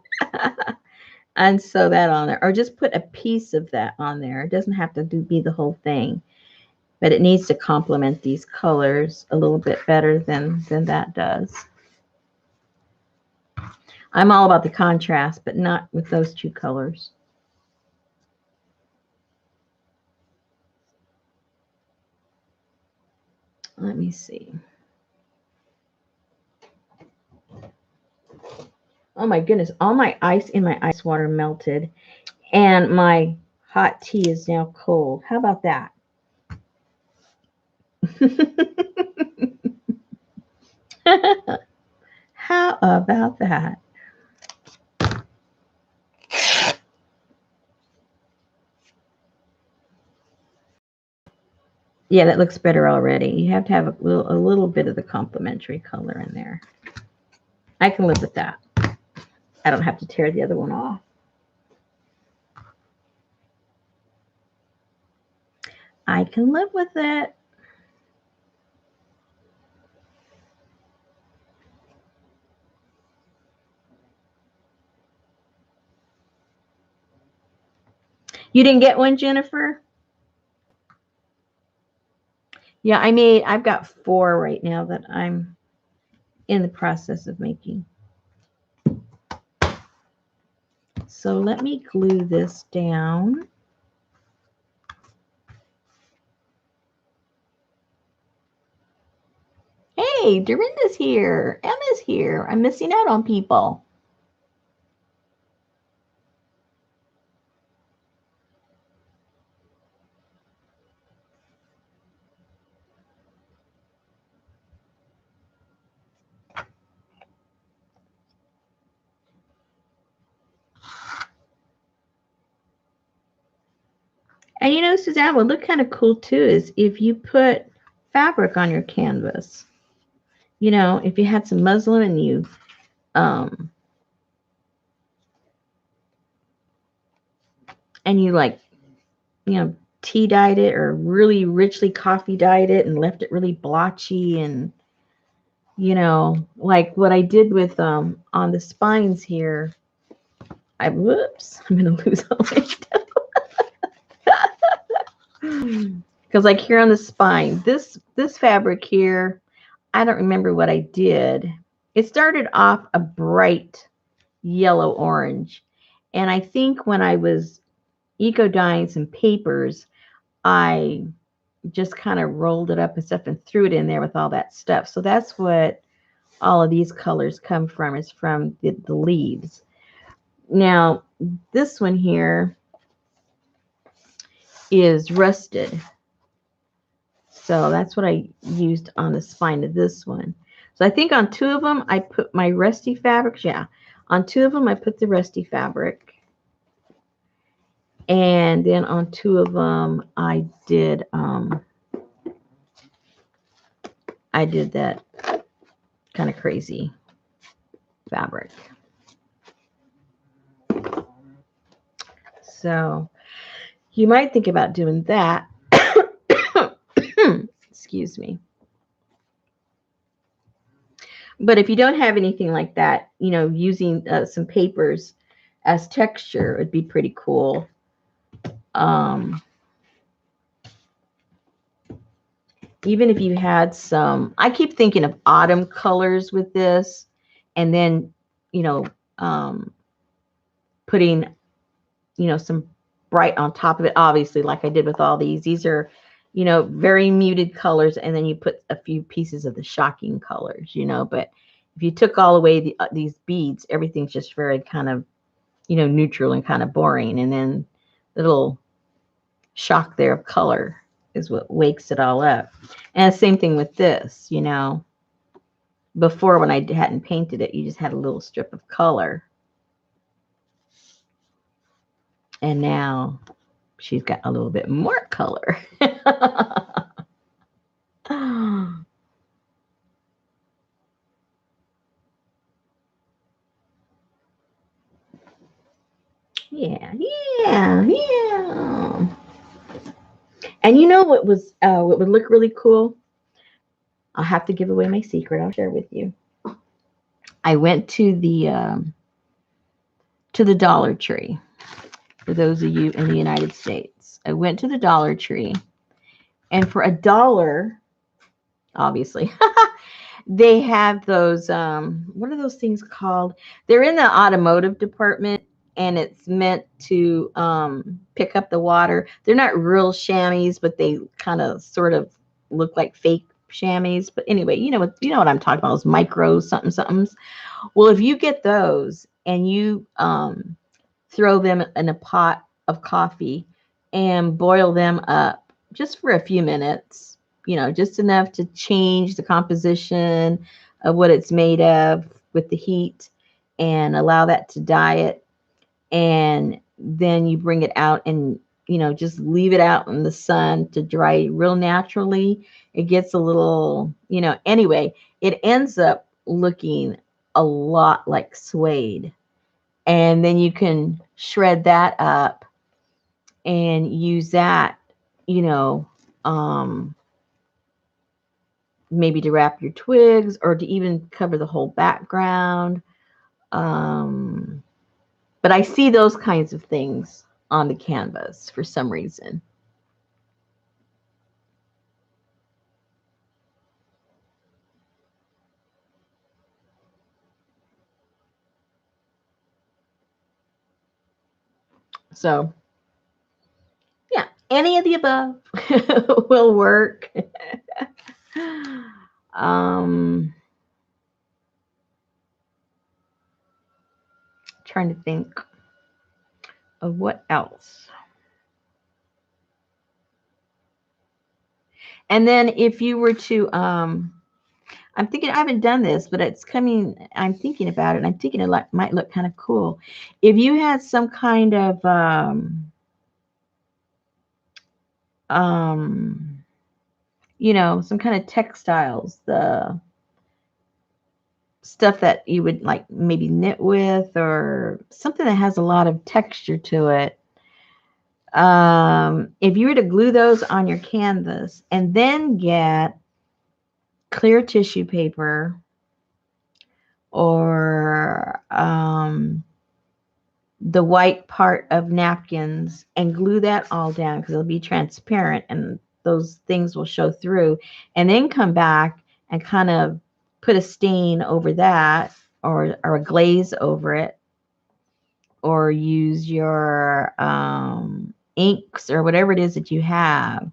and sew that on there, or just put a piece of that on there. It doesn't have to be the whole thing, but it needs to complement these colors a little bit better than that does. I'm all about the contrast, but not with those two colors. Let me see. Oh my goodness, all my ice in my ice water melted, and my hot tea is now cold. How about that? How about that? Yeah, that looks better already. You have to have a little bit of the complementary color in there. I can live with that. I don't have to tear the other one off. I can live with it. You didn't get one, Jennifer? Yeah, I've got 4 right now that I'm in the process of making. So let me glue this down. Hey, Dorinda's here. Emma's here. I'm missing out on people. And you know, Suzanne, what look kind of cool too is if you put fabric on your canvas. You know, if you had some muslin and you like, you know, tea dyed it or really richly coffee dyed it and left it really blotchy, and you know, like what I did with on the spines here. Whoops, I'm gonna lose all my stuff. Because like here on the spine, this fabric here, I don't remember what I did. It started off a bright yellow orange, and I think when I was eco dyeing some papers, I just kind of rolled it up and stuff and threw it in there with all that stuff. So that's what all of these colors come from, is from the leaves. Now, this one here is rusted. So that's what I used on the spine of this one. So I think on 2 of them, I put my rusty fabrics. Yeah, on 2 of them, I put the rusty fabric. And then on 2 of them, I did that kind of crazy fabric. So you might think about doing that. Excuse me. But if you don't have anything like that, you know, using some papers as texture would be pretty cool. Even if you had some, I keep thinking of autumn colors with this, and then, you know, putting, you know, some bright on top of it, obviously, like I did with all these. These are, you know, very muted colors, and then you put a few pieces of the shocking colors, you know. But if you took all away these beads, everything's just very kind of, you know, neutral and kind of boring. And then the little shock there of color is what wakes it all up. And the same thing with this, you know. Before, when I hadn't painted it, you just had a little strip of color. And now she's got a little bit more color. Yeah. And you know what would look really cool? I'll have to give away my secret. I'll share with you. I went to the Dollar Tree. For those of you in the United States, I went to the Dollar Tree, and for $1, obviously, they have those. What are those things called? They're in the automotive department, and it's meant to pick up the water. They're not real chamois, but they kind of sort of look like fake chamois. But anyway, you know what I'm talking about, those micro somethings. Well, if you get those and you throw them in a pot of coffee and boil them up just for a few minutes, you know, just enough to change the composition of what it's made of with the heat, and allow that to dye it. And then you bring it out and just leave it out in the sun to dry real naturally, it gets a little, anyway, it ends up looking a lot like suede. And then you can shred that up and use that, you know, um, maybe to wrap your twigs or to even cover the whole background. Um, but I see those kinds of things on the canvas for some reason. So, yeah, any of the above will work. um, Trying to think of what else. And then if you were to, I'm thinking, I haven't done this, but it's coming, I'm thinking about it, and I'm thinking it might look kind of cool. If you had some kind of, um, some kind of textiles, the stuff that you would like maybe knit with or something that has a lot of texture to it. If you were to glue those on your canvas and then get clear tissue paper or the white part of napkins and glue that all down because it'll be transparent and those things will show through, and then come back and kind of put a stain over that or a glaze over it, or use your inks or whatever it is that you have,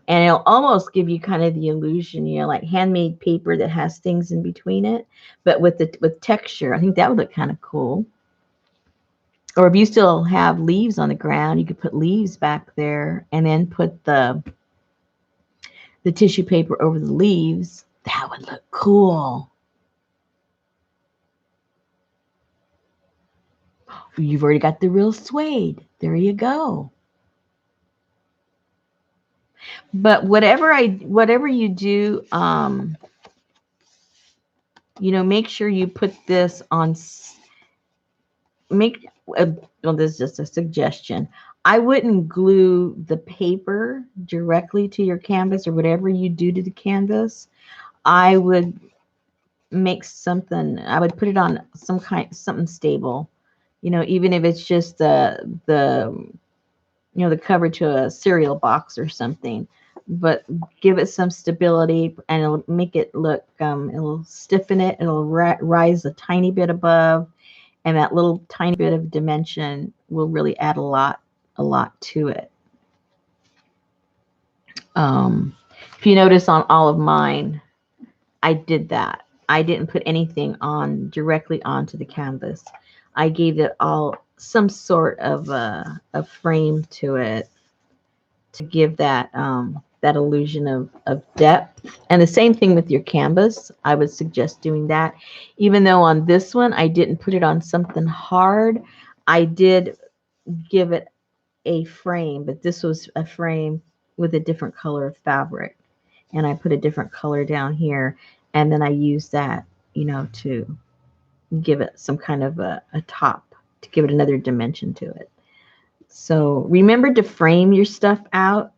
and it'll almost give you kind of the illusion, like handmade paper that has things in between it, but with texture. I think that would look kind of cool. Or if you still have leaves on the ground, you could put leaves back there and then put the tissue paper over the leaves. That would look cool. You've already got the real suede. There you go. But whatever you do, make sure you put this on. Well, this is just a suggestion. I wouldn't glue the paper directly to your canvas or whatever you do to the canvas. I would make something. I would put it on something stable. Even if it's just the cover to a cereal box or something, but give it some stability and it'll make it look, it'll stiffen it, it'll rise a tiny bit above, and that little tiny bit of dimension will really add a lot to it. If you notice on all of mine, I did that. I didn't put anything on directly onto the canvas. I gave it all some sort of a frame to it to give that that illusion of depth. And the same thing with your canvas. I would suggest doing that. Even though on this one I didn't put it on something hard, I did give it a frame, but this was a frame with a different color of fabric. And I put a different color down here, and then I used that, to give it some kind of a top, to give it another dimension to it. So remember to frame your stuff out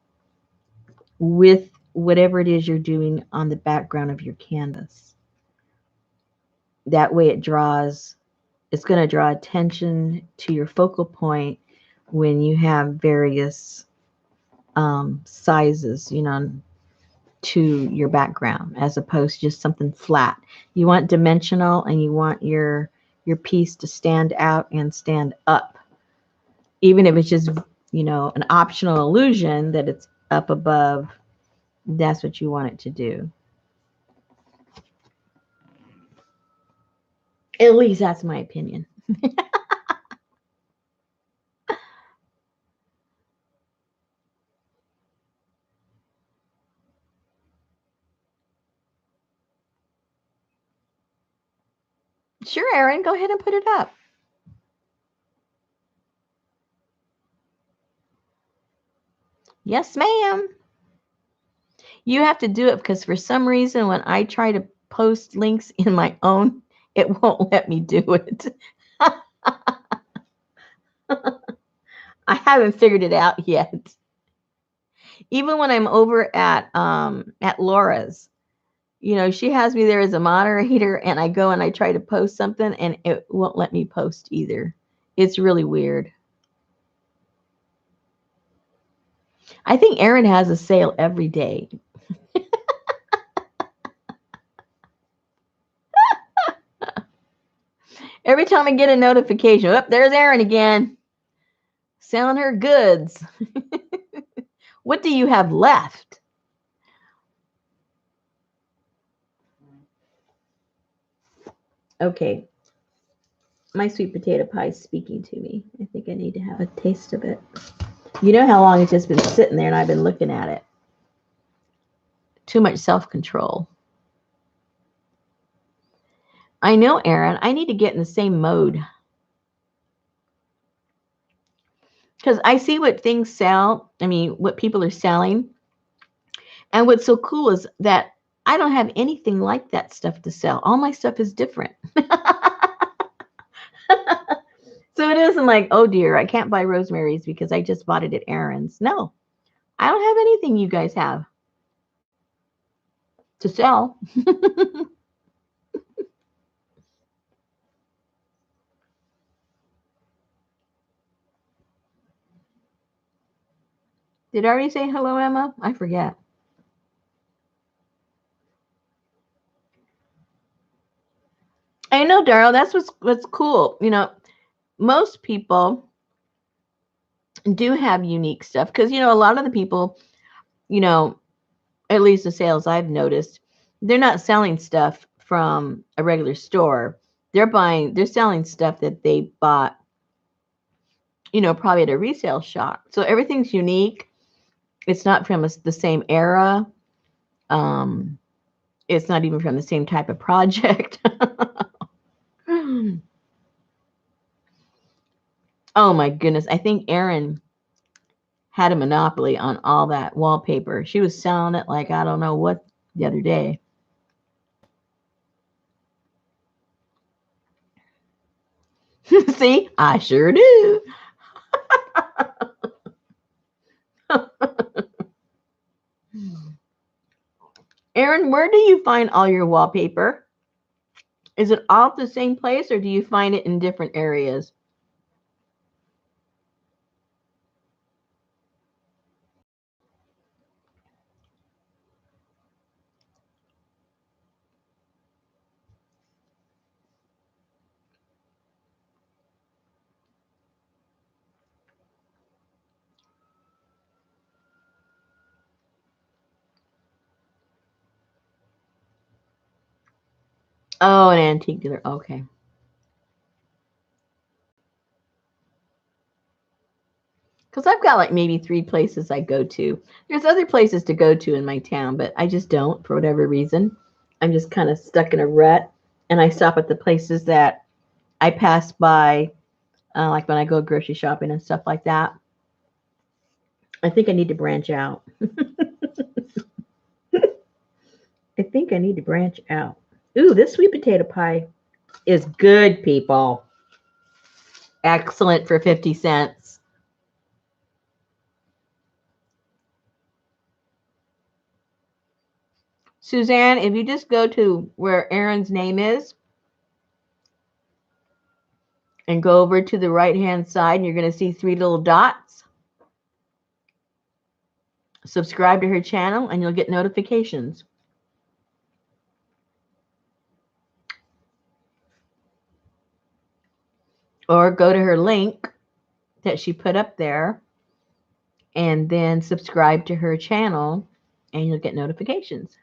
with whatever it is you're doing on the background of your canvas. That way it's going to draw attention to your focal point when you have various sizes, to your background, as opposed to just something flat. You want dimensional, and you want your piece to stand out and stand up. Even if it's just, an optional illusion that it's up above, that's what you want it to do. At least that's my opinion. Sure, Erin, go ahead and put it up. Yes, ma'am. You have to do it because for some reason when I try to post links in my own, it won't let me do it. I haven't figured it out yet. Even when I'm over at Laura's, she has me there as a moderator and I go and I try to post something and it won't let me post either. It's really weird. I think Erin has a sale every day. Every time I get a notification, oh, there's Erin again, selling her goods. What do you have left? Okay. My sweet potato pie is speaking to me. I think I need to have a taste of it. You know how long it's just been sitting there and I've been looking at it. Too much self-control. I know, Erin. I need to get in the same mode. Because I see what things sell. I mean, what people are selling. And what's so cool is that I don't have anything like that stuff to sell. All my stuff is different. So it isn't like, oh dear, I can't buy Rosemary's because I just bought it at Erin's. No, I don't have anything you guys have to sell. Did I already say hello, Emma? I forget. I know, Daryl. That's what's cool. Most people do have unique stuff because a lot of the people, you know, at least the sales I've noticed, they're not selling stuff from a regular store. They're selling stuff that they bought, probably at a resale shop. So everything's unique. It's not from the same era. Um, it's not even from the same type of project. Oh my goodness. I think Erin had a monopoly on all that wallpaper. She was selling it like I don't know what the other day. See, I sure do. Erin, where do you find all your wallpaper? Is it all at the same place or do you find it in different areas? Oh, an antique dealer. Okay. Because I've got like maybe 3 places I go to. There's other places to go to in my town, but I just don't for whatever reason. I'm just kind of stuck in a rut. And I stop at the places that I pass by, like when I go grocery shopping and stuff like that. I think I need to branch out. I think I need to branch out. Ooh, this sweet potato pie is good, people. Excellent for 50 cents. Suzanne, if you just go to where Erin's name is and go over to the right-hand side, and you're going to see 3 little dots. Subscribe to her channel, and you'll get notifications. Or go to her link that she put up there, and then subscribe to her channel, and you'll get notifications.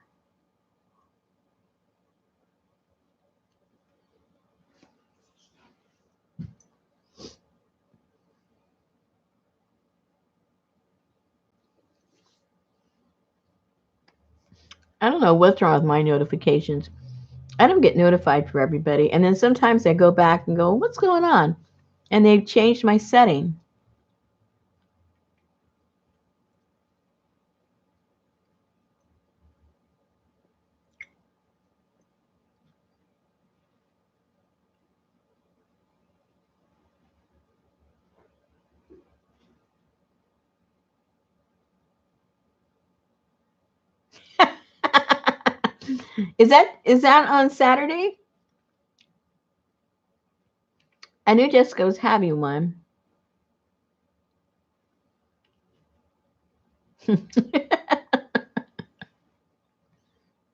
I don't know what's wrong with my notifications. I don't get notified for everybody. And then sometimes I go back and go, what's going on? And they've changed my setting. Is that on Saturday? I knew Jessica was having one.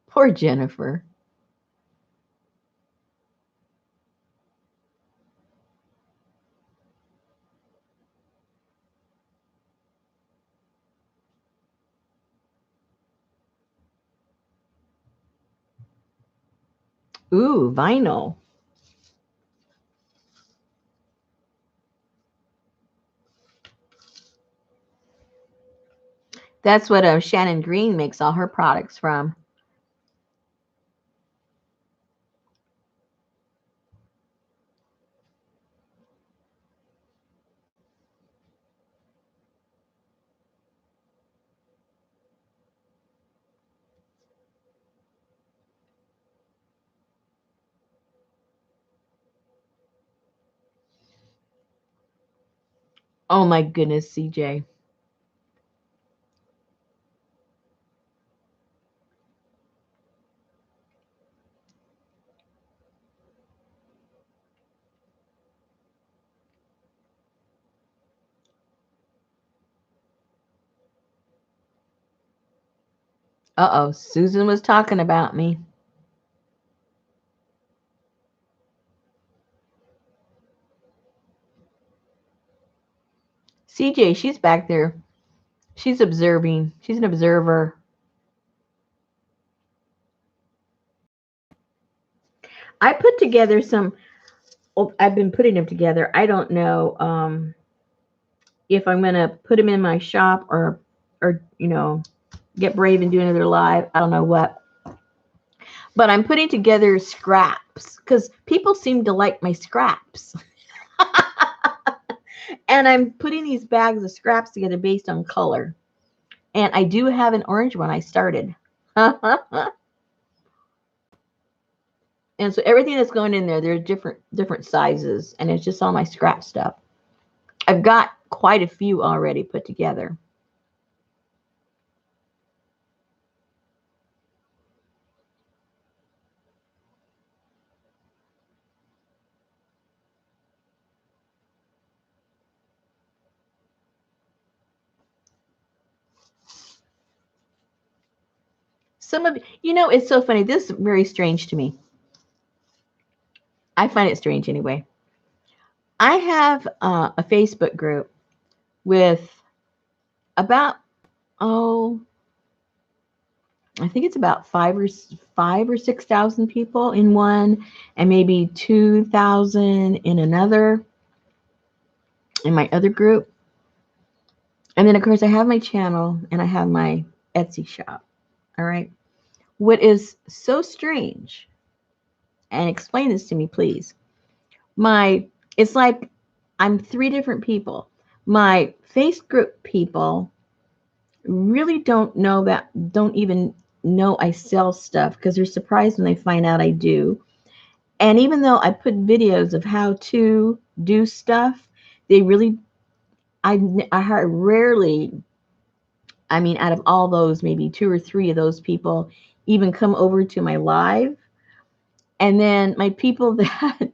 Poor Jennifer. Ooh, vinyl. That's what Shannon Green makes all her products from. Oh my goodness, CJ. Uh-oh, Susan was talking about me. CJ, she's back there. She's observing. She's an observer. I put together some, well, I've been putting them together. I don't know if I'm going to put them in my shop or get brave and do another live. I don't know what. But I'm putting together scraps because people seem to like my scraps. And I'm putting these bags of scraps together based on color. And I do have an orange one I started. And so everything that's going in there, there's different sizes, and it's just all my scrap stuff. I've got quite a few already put together. Some of it's so funny. This is very strange to me. I find it strange anyway. I have a Facebook group with about oh, I think it's about 5 or 6,000 people in one, and maybe 2,000 in another, in my other group. And then of course I have my channel and I have my Etsy shop. All right. What is so strange, and explain this to me, please. It's like I'm 3 different people. My Facebook people really don't even know I sell stuff because they're surprised when they find out I do. And even though I put videos of how to do stuff, they really, I rarely, I mean, out of all those, maybe 2 or 3 of those people even come over to my live. And then my people that,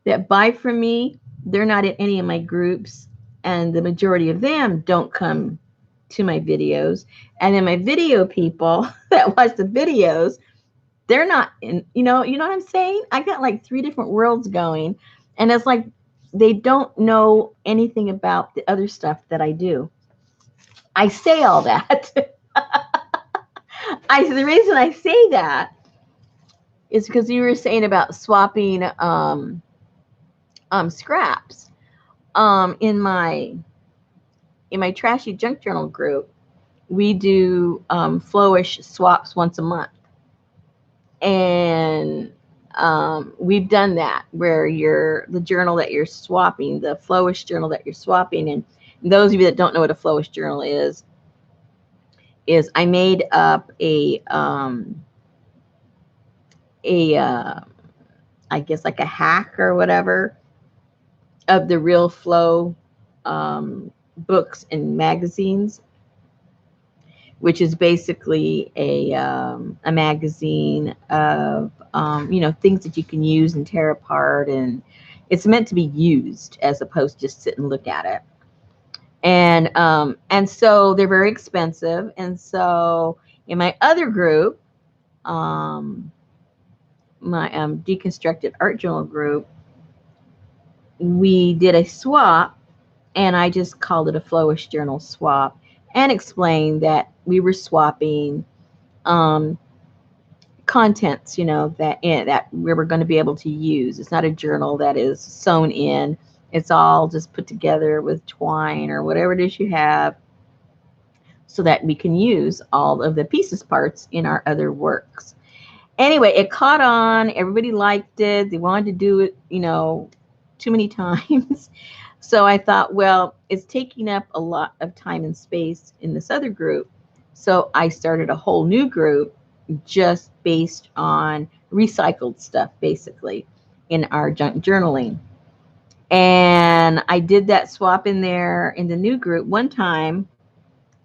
that buy from me, they're not in any of my groups. And the majority of them don't come to my videos. And then my video people that watch the videos, they're not in, you know what I'm saying? I got like 3 different worlds going. And it's like they don't know anything about the other stuff that I do. I say all that. The reason I say that is because you were saying about swapping scraps. In my trashy junk journal group, we do flowish swaps once a month. And we've done that where the journal that you're swapping, the flowish journal that you're swapping, and those of you that don't know what a flowish journal is I made up I guess like a hack or whatever of the Real Flow books and magazines. which is basically a magazine of things that you can use and tear apart, and it's meant to be used as opposed to just sit and look at it. And so they're very expensive. And so in my other group, my deconstructed art journal group, we did a swap, and I just called it a Flowish Journal swap, and explained that we were swapping contents, that we were going to be able to use. It's not a journal that is sewn in. It's all just put together with twine or whatever it is you have, so that we can use all of the pieces parts in our other works. Anyway, it caught on. Everybody liked it. They wanted to do it, too many times. So I thought, well, it's taking up a lot of time and space in this other group. So I started a whole new group just based on recycled stuff, basically, in our junk journaling. And I did that swap in there in the new group one time.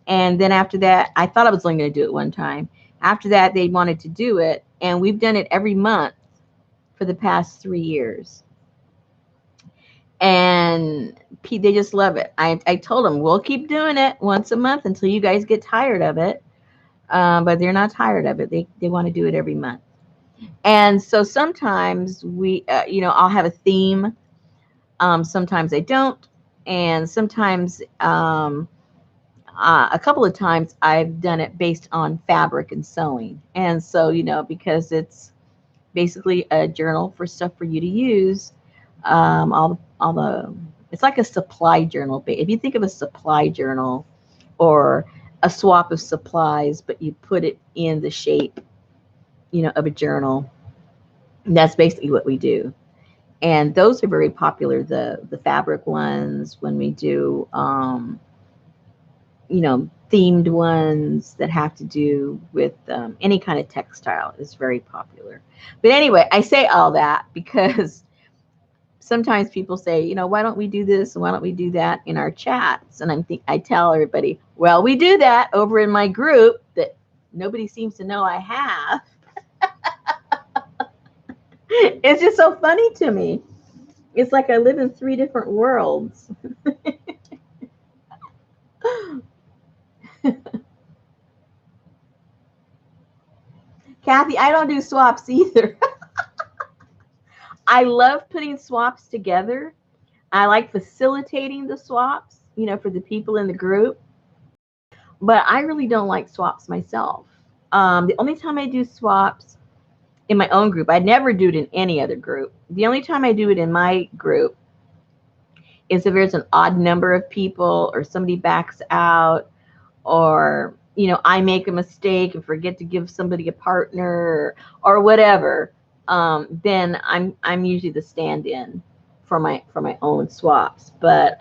And then after that, I thought I was only going to do it one time. After that, they wanted to do it. And we've done it every month for the past 3 years. And they just love it. I told them, we'll keep doing it once a month until you guys get tired of it. But they're not tired of it. They want to do it every month. And so sometimes I'll have a theme. Sometimes I don't. And sometimes a couple of times I've done it based on fabric and sewing. And so, because it's basically a journal for stuff for you to use, it's like a supply journal. If you think of a supply journal or a swap of supplies, but you put it in the shape, of a journal, that's basically what we do. And those are very popular, the fabric ones, when we do, themed ones that have to do with any kind of textile is very popular. But anyway, I say all that because sometimes people say, why don't we do this and why don't we do that in our chats? And I tell everybody, well, we do that over in my group that nobody seems to know I have. It's just so funny to me. It's like I live in 3 different worlds. Kathy, I don't do swaps either. I love putting swaps together. I like facilitating the swaps, for the people in the group. But I really don't like swaps myself. The only time I do swaps in my own group, I never do it in any other group. The only time I do it in my group is if there's an odd number of people or somebody backs out, or I make a mistake and forget to give somebody a partner or whatever. Then I'm usually the stand-in for my own swaps. But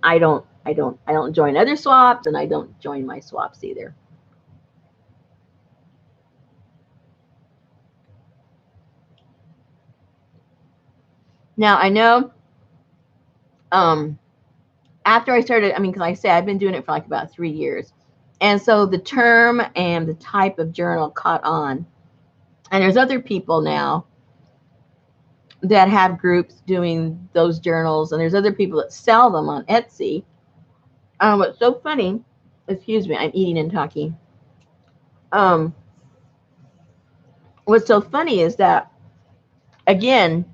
I don't join other swaps, and I don't join my swaps either. Now I know after I started, because like I say, I've been doing it for like about 3 years. And so the term and the type of journal caught on. And there's other people now that have groups doing those journals, and there's other people that sell them on Etsy. What's so funny, excuse me, I'm eating and talking. What's so funny is that, again,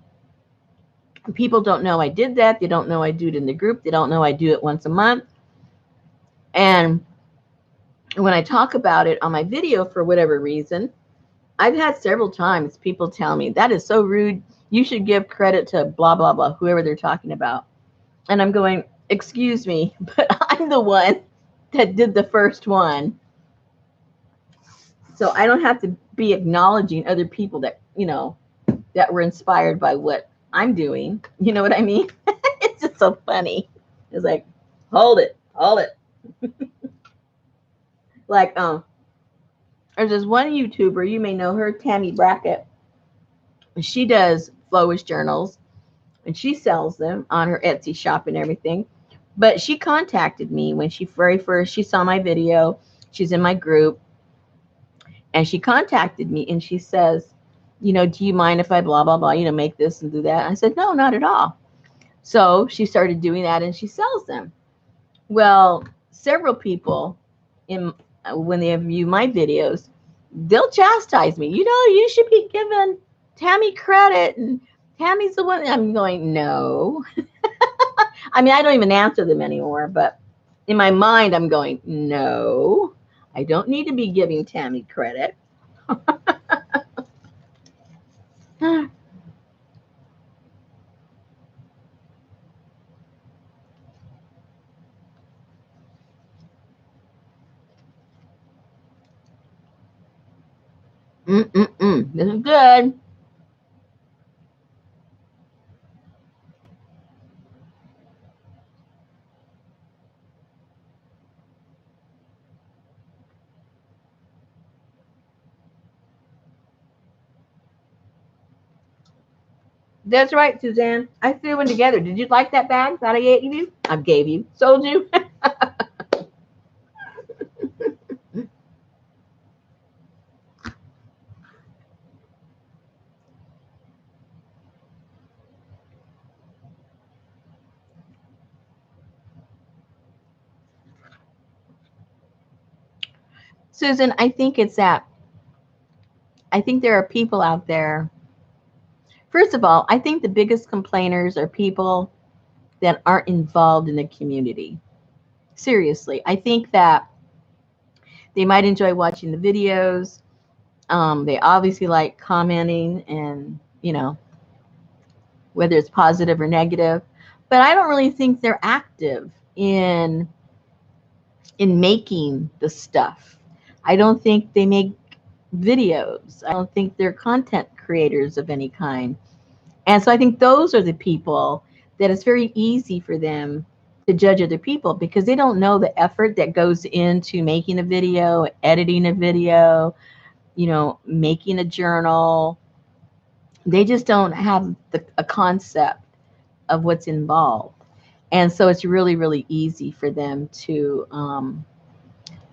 people don't know I did that. They don't know I do it in the group. They don't know I do it once a month. And when I talk about it on my video, for whatever reason, I've had several times people tell me, that is so rude. You should give credit to blah, blah, blah, whoever they're talking about. And I'm going, excuse me, but I'm the one that did the first one. So I don't have to be acknowledging other people that, that were inspired by what I'm doing. You know what I mean? It's just so funny. It's like, hold it. Like, there's this one YouTuber, you may know her, Tammy Brackett. She does Flowish journals, and she sells them on her Etsy shop and everything. But she contacted me when she saw my video. she's in my group, and she contacted me and she says, do you mind if I blah, blah, blah, make this and do that? And I said, no, not at all. So she started doing that and she sells them. Well, several people when they view my videos, they'll chastise me. You should be giving Tammy credit, and Tammy's the one. I'm going, no. I mean, I don't even answer them anymore, but in my mind, I'm going, no, I don't need to be giving Tammy credit. This is good. That's right, Suzanne. I threw one together. Did you like that bag that I gave you? I gave you. Sold you. Susan, I think it's that. I think there are people out there. First of all, I think the biggest complainers are people that aren't involved in the community. Seriously, I think that they might enjoy watching the videos. They obviously like commenting and, whether it's positive or negative. But I don't really think they're active in making the stuff. I don't think they make videos. I don't think they're content creators of any kind. And so I think those are the people that it's very easy for them to judge other people because they don't know the effort that goes into making a video, editing a video, making a journal. They just don't have a concept of what's involved. And so it's really, really easy for them to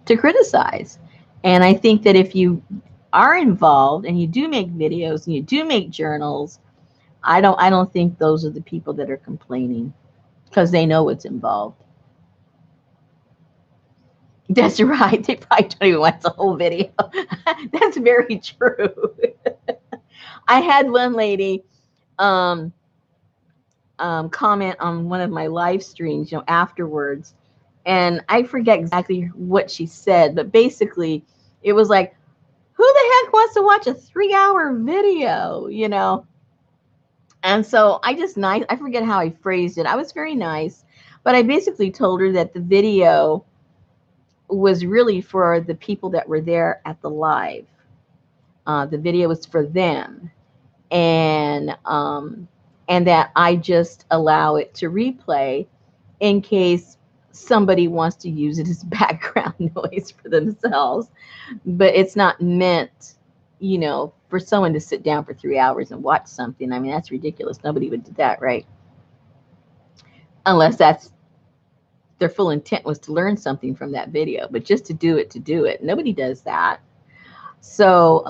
criticize. And I think that if you are involved and you do make videos and you do make journals, I don't think those are the people that are complaining because they know what's involved. That's right. They probably don't even watch the whole video. That's very true. I had one lady um, comment on one of my live streams, afterwards, and I forget exactly what she said, but basically, it was like, "Who the heck wants to watch a 3-hour video?" And so I forget how I phrased it. I was very nice, but I basically told her that the video was really for the people that were there at the live. The video was for them, and that I just allow it to replay in case somebody wants to use it as background noise for themselves. But it's not meant, for someone to sit down for 3 hours and watch something. I mean, that's ridiculous. Nobody would do that, right? Unless that's their full intent was to learn something from that video. But just to do it, nobody does that. So,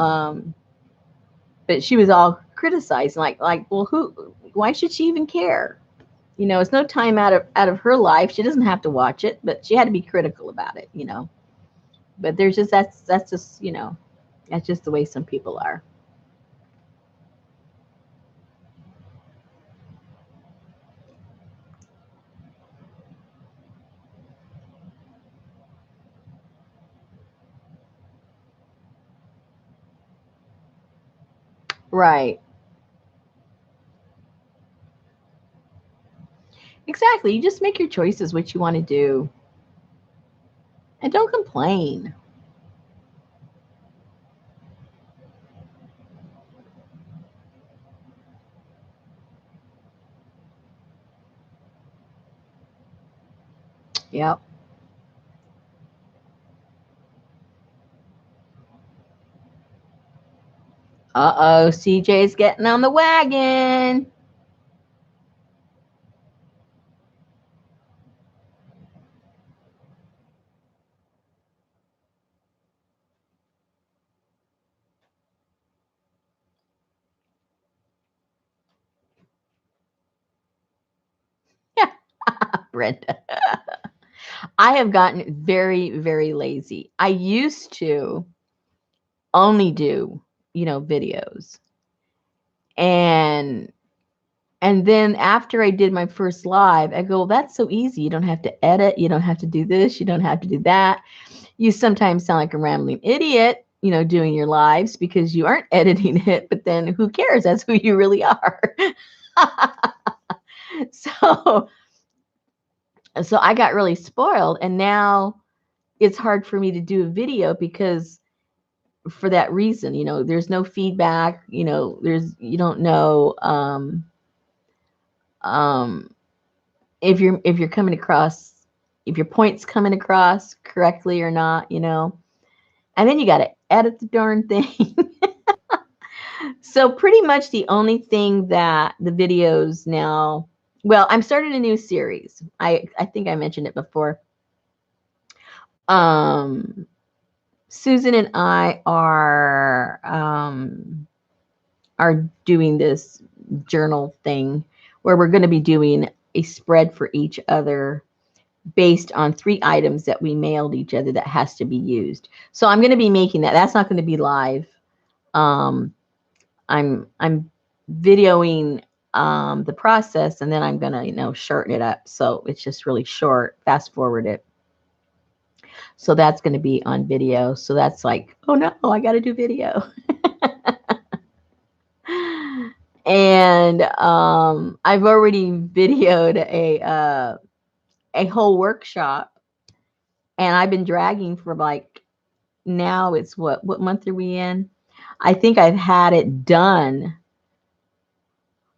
but she was all criticized, like, well, why should she even care? It's no time out of her life. She doesn't have to watch it, but she had to be critical about it. But there's just that's just that's just the way some people are. Right. Exactly. You just make your choices what you want to do, and don't complain. Yep. Uh-oh, CJ's getting on the wagon. Brenda. I have gotten very, very lazy. I used to only do, videos. And then after I did my first live, I go, well, that's so easy. You don't have to edit. You don't have to do this. You don't have to do that. You sometimes sound like a rambling idiot, doing your lives because you aren't editing it, but then who cares? That's who you really are. So I got really spoiled, and now it's hard for me to do a video because for that reason, there's no feedback, you don't know if you're coming across, if your point's coming across correctly or not, and then you got to edit the darn thing. So pretty much the only thing that the videos now, well, I'm starting a new series. I think I mentioned it before. Susan and I are doing this journal thing where we're going to be doing a spread for each other based on 3 items that we mailed each other that has to be used. So I'm going to be making that. That's not going to be live. I'm videoing the process, and then I'm going to, shorten it up. So it's just really short, fast forward it. So that's going to be on video. So that's like, oh no, I got to do video. And I've already videoed a whole workshop, and I've been dragging for like, now it's what month are we in? I think I've had it done,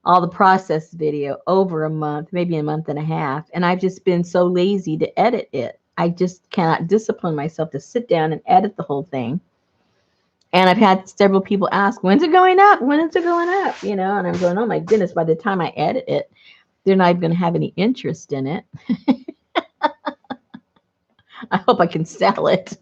all the process video, over a month, maybe a month and a half, and I've just been so lazy to edit it. I just cannot discipline myself to sit down and edit the whole thing. And I've had several people ask, when's it going up? When is it going up? And I'm going, oh my goodness, by the time I edit it, they're not even going to have any interest in it. I hope I can sell it.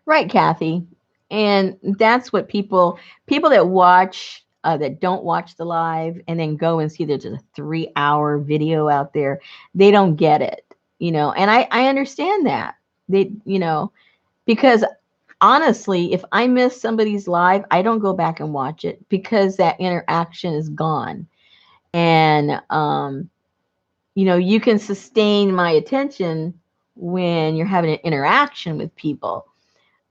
Right, Kathy. And that's what people that watch, that don't watch the live and then go and see there's a 3-hour video out there, they don't get it, and I understand that. They, because honestly, if I miss somebody's live, I don't go back and watch it because that interaction is gone. And, you can sustain my attention when you're having an interaction with people.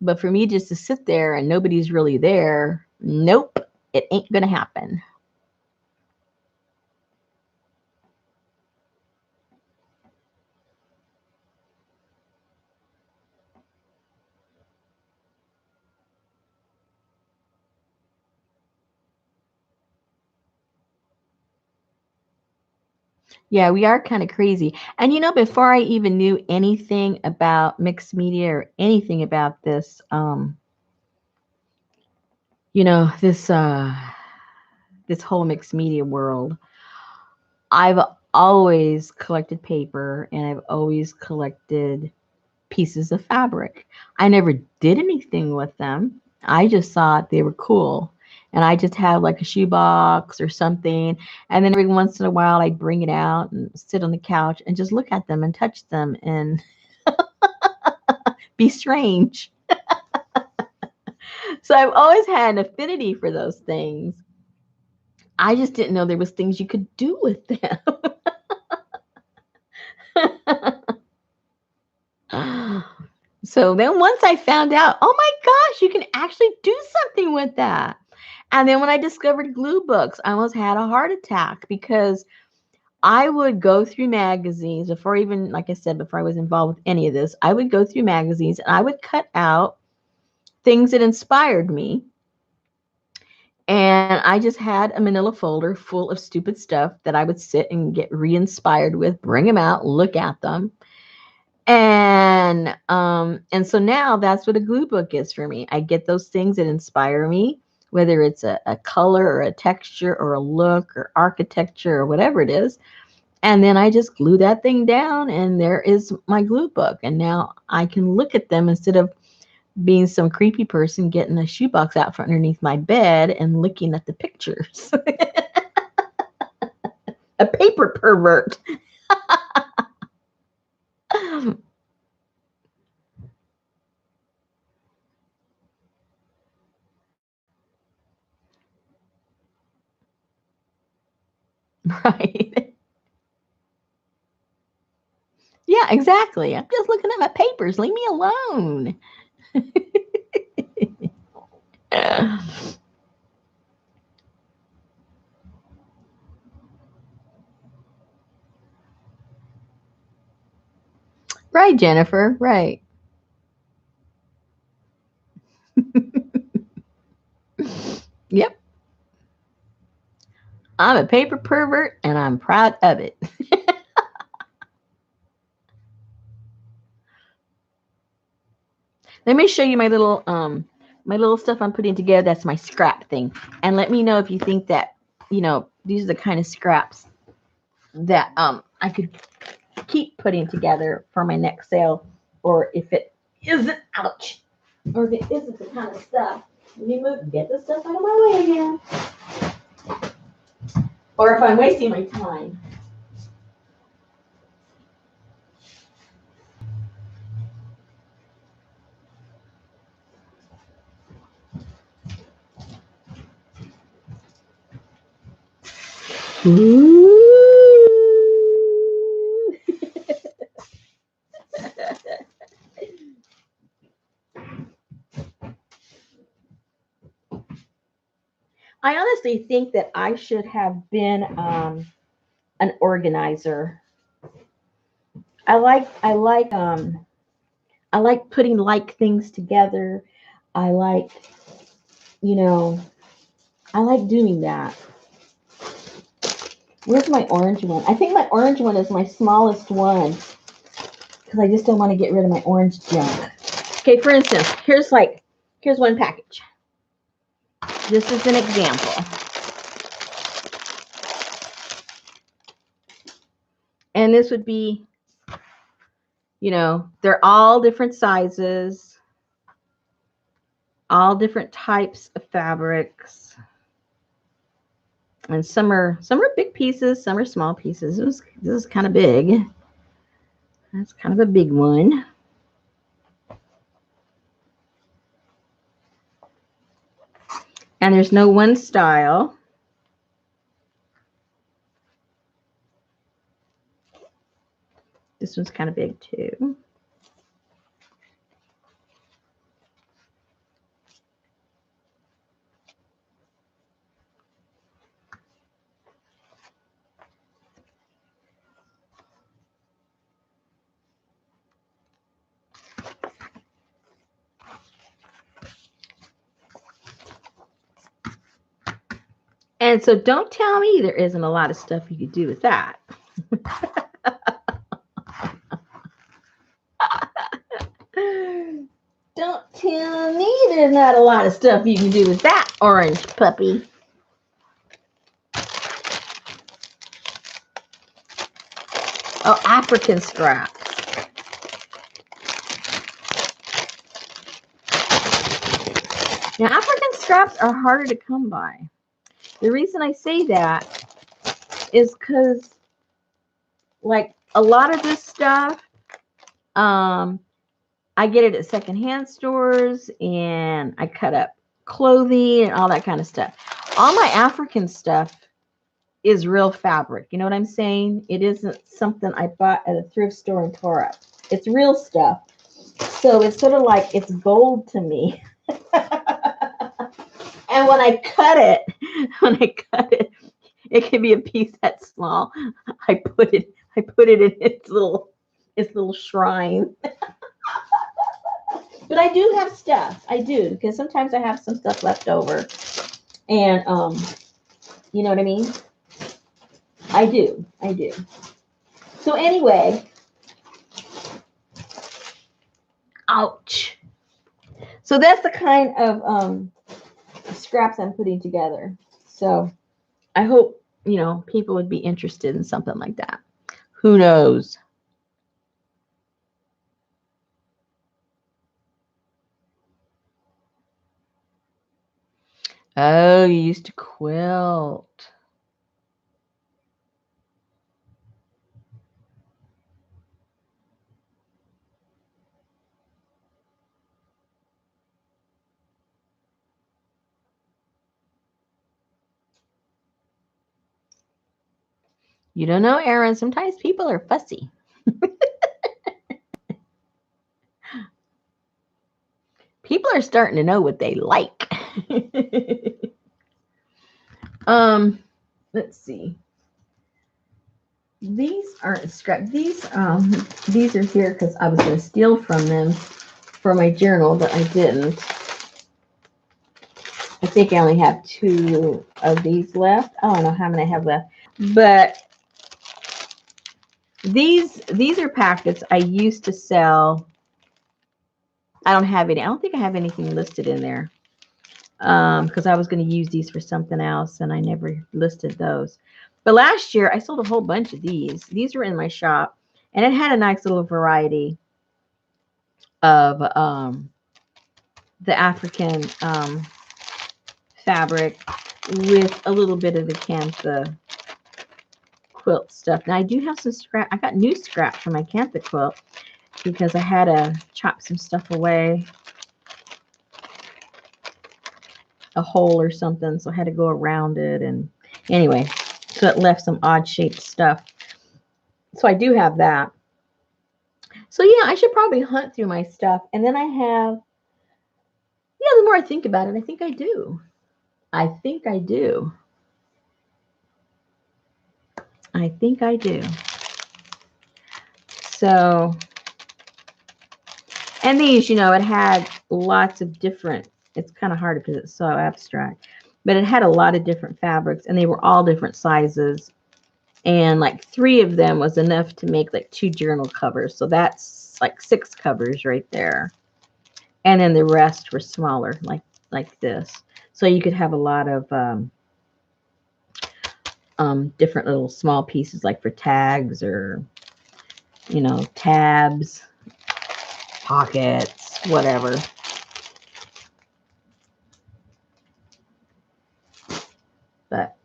But for me just to sit there and nobody's really there, nope, it ain't going to happen. Yeah, we are kind of crazy. And before I even knew anything about mixed media or anything about this, this whole mixed media world, I've always collected paper and I've always collected pieces of fabric. I never did anything with them. I just thought they were cool. And I just have like a shoebox or something. And then every once in a while, I'd bring it out and sit on the couch and just look at them and touch them and be strange. So I've always had an affinity for those things. I just didn't know there was things you could do with them. So then once I found out, oh my gosh, you can actually do something with that. And then when I discovered glue books, I almost had a heart attack because I would go through magazines before even, like I said, before I was involved with any of this, I would go through magazines and I would cut out things that inspired me. And I just had a manila folder full of stupid stuff that I would sit and get re-inspired with, bring them out, look at them. And so now that's what a glue book is for me. I get those things that inspire me, whether it's a color or a texture or a look or architecture or whatever it is. And then I just glue that thing down, and there is my glue book. And now I can look at them instead of being some creepy person getting a shoebox out from underneath my bed and looking at the pictures. A paper pervert. Right. Yeah, exactly. I'm just looking at my papers. Leave me alone. Right, Jennifer. Right. Yep. I'm a paper pervert and I'm proud of it. Let me show you my little stuff I'm putting together. That's my scrap thing. And let me know if you think that, these are the kind of scraps that I could keep putting together for my next sale, or if it isn't, ouch, or if it isn't the kind of stuff. Let me get this stuff out of my way again. Or if I'm wasting my time. Ooh. I honestly think that I should have been an organizer. I like putting like things together. I like, you know, I like doing that. Where's my orange one? I think my orange one is my smallest one because I just don't want to get rid of my orange junk. Okay, for instance, here's one package. This is an example. And this would be, they're all different sizes, all different types of fabrics. And some are big pieces, some are small pieces. This is kind of big. That's kind of a big one. And there's no one style. This one's kind of big too. And so don't tell me there isn't a lot of stuff you could do with that. Don't tell me there's not a lot of stuff you can do with that orange puppy. Oh, African scraps. Now, African scraps are harder to come by. The reason I say that is because, like, a lot of this stuff, I get it at secondhand stores, and I cut up clothing and all that kind of stuff. All my African stuff is real fabric. You know what I'm saying? It isn't something I bought at a thrift store and tore up. It's real stuff. So it's sort of like it's gold to me. And when I cut it, it can be a piece that small. I put it in its little shrine. But I do have stuff. I do, because sometimes I have some stuff left over. And you know what I mean? I do. So anyway, ouch. So that's the kind of scraps I'm putting together. So I hope, people would be interested in something like that. Who knows? Oh, you used to quilt. You don't know, Aaron. Sometimes people are fussy. People are starting to know what they like. Let's see. These aren't scrap. These are here because I was going to steal from them for my journal, but I didn't. I think I only have 2 of these left. I don't know how many I have left, but these are packets I used to sell. I don't have any. I don't think I have anything listed in there because I was going to use these for something else, and I never listed those. But last year, I sold a whole bunch of these. These were in my shop, and it had a nice little variety of the African fabric with a little bit of the Cantha quilt stuff. Now, I do have some scrap. I got new scrap from my Cantha quilt because I had to chop some stuff away, a hole or something, so I had to go around it. And anyway, so it left some odd shaped stuff. So I do have that. So yeah, I should probably hunt through my stuff. And then I have, yeah, the more I think about it, I think I do. I think I do. I think I do. So, and these, it had lots of different, it's kind of hard because it's so abstract, but it had a lot of different fabrics and they were all different sizes. And like 3 of them was enough to make like 2 journal covers. So that's like 6 covers right there. And then the rest were smaller, like this. So you could have a lot of different little small pieces, like for tags or, tabs, pockets, whatever. But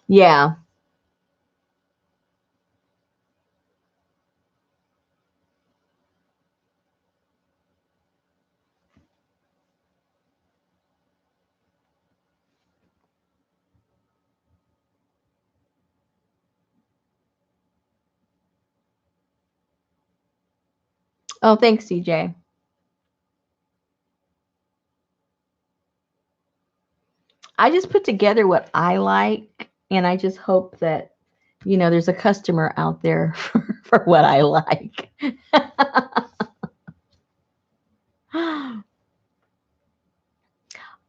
yeah. Oh, thanks, CJ. I just put together what I like, and I just hope that, there's a customer out there for what I like.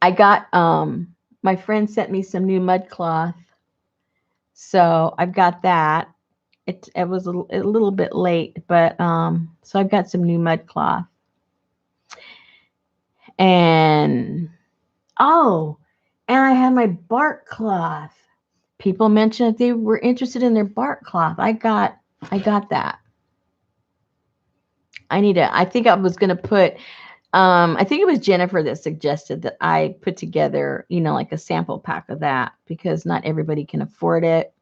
I got, my friend sent me some new mud cloth. So I've got that. It was a little bit late, but so I've got some new mud cloth. And oh, and I have my bark cloth. People mentioned they were interested in their bark cloth. I got that. I think I was gonna put I think it was Jennifer that suggested that I put together, like a sample pack of that because not everybody can afford it.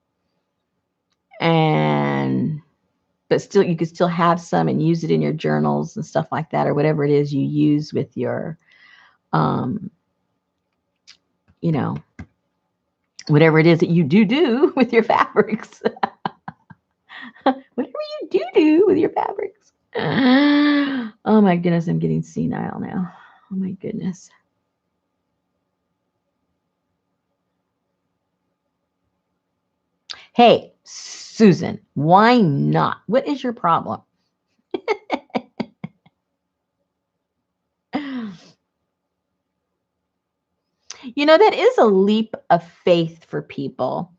But still, you could still have some and use it in your journals and stuff like that, or whatever it is you use with your, you know, whatever it is that you do with your fabrics. Whatever you do with your fabrics. Oh my goodness, I'm getting senile now. Oh my goodness. Hey, Susan, why not? What is your problem? That is a leap of faith for people.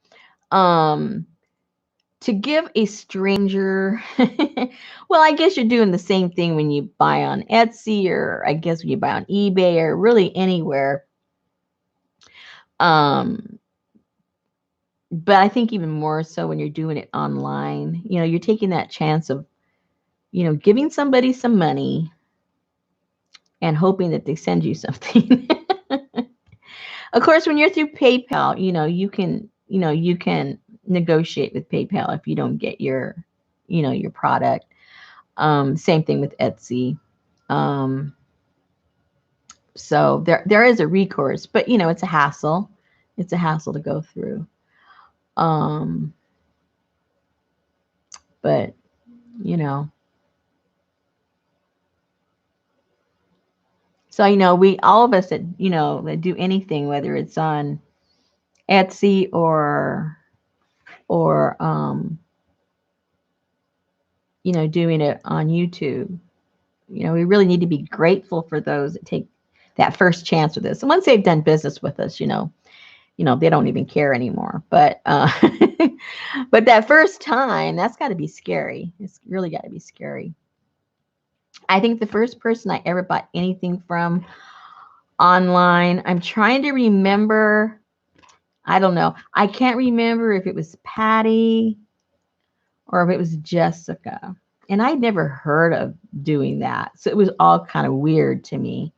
to give a stranger, well, I guess you're doing the same thing when you buy on Etsy, or I guess when you buy on eBay, or really anywhere. Um, but I think even more so when you're doing it online, you're taking that chance of, giving somebody some money and hoping that they send you something. Of course, when you're through PayPal, you can negotiate with PayPal if you don't get your product. Same thing with Etsy. Um, so there is a recourse, but it's a hassle. It's a hassle to go through. Um, but you know, so we all of us that that do anything, whether it's on Etsy or doing it on YouTube. We really need to be grateful for those that take that first chance with us. And once they've done business with us, they don't even care anymore. But but that first time, that's got to be scary. It's really got to be scary. I think the first person I ever bought anything from online, I'm trying to remember. I don't know. I can't remember if it was Patty or if it was Jessica. And I'd never heard of doing that. So it was all kind of weird to me.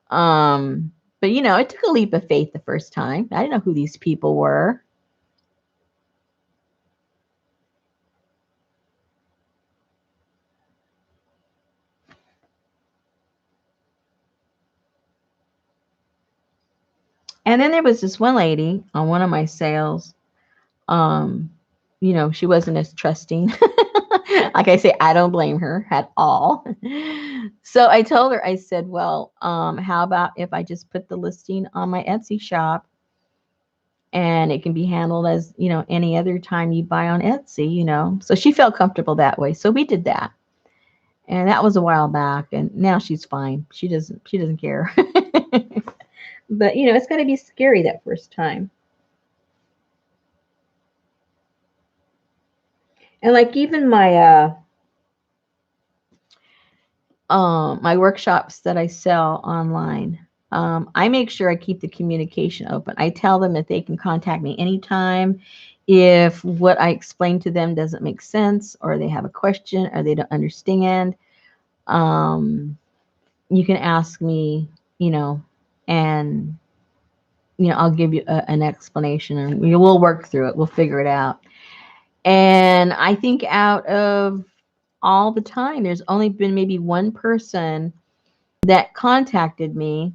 But it took a leap of faith the first time. I didn't know who these people were. And then there was this one lady on one of my sales. Um, she wasn't as trusting. Like I say, I don't blame her at all. So I told her, I said, well, how about if I just put the listing on my Etsy shop, and it can be handled as, any other time you buy on Etsy. So she felt comfortable that way. So we did that. And that was a while back, and now she's fine. She doesn't care. But it's got to be scary that first time. And like even my workshops that I sell online, I make sure I keep the communication open. I tell them that they can contact me anytime if what I explain to them doesn't make sense, or they have a question, or they don't understand. Um, you can ask me, and I'll give you an explanation, and we'll work through it. We'll figure it out. And I think out of all the time, there's only been maybe one person that contacted me,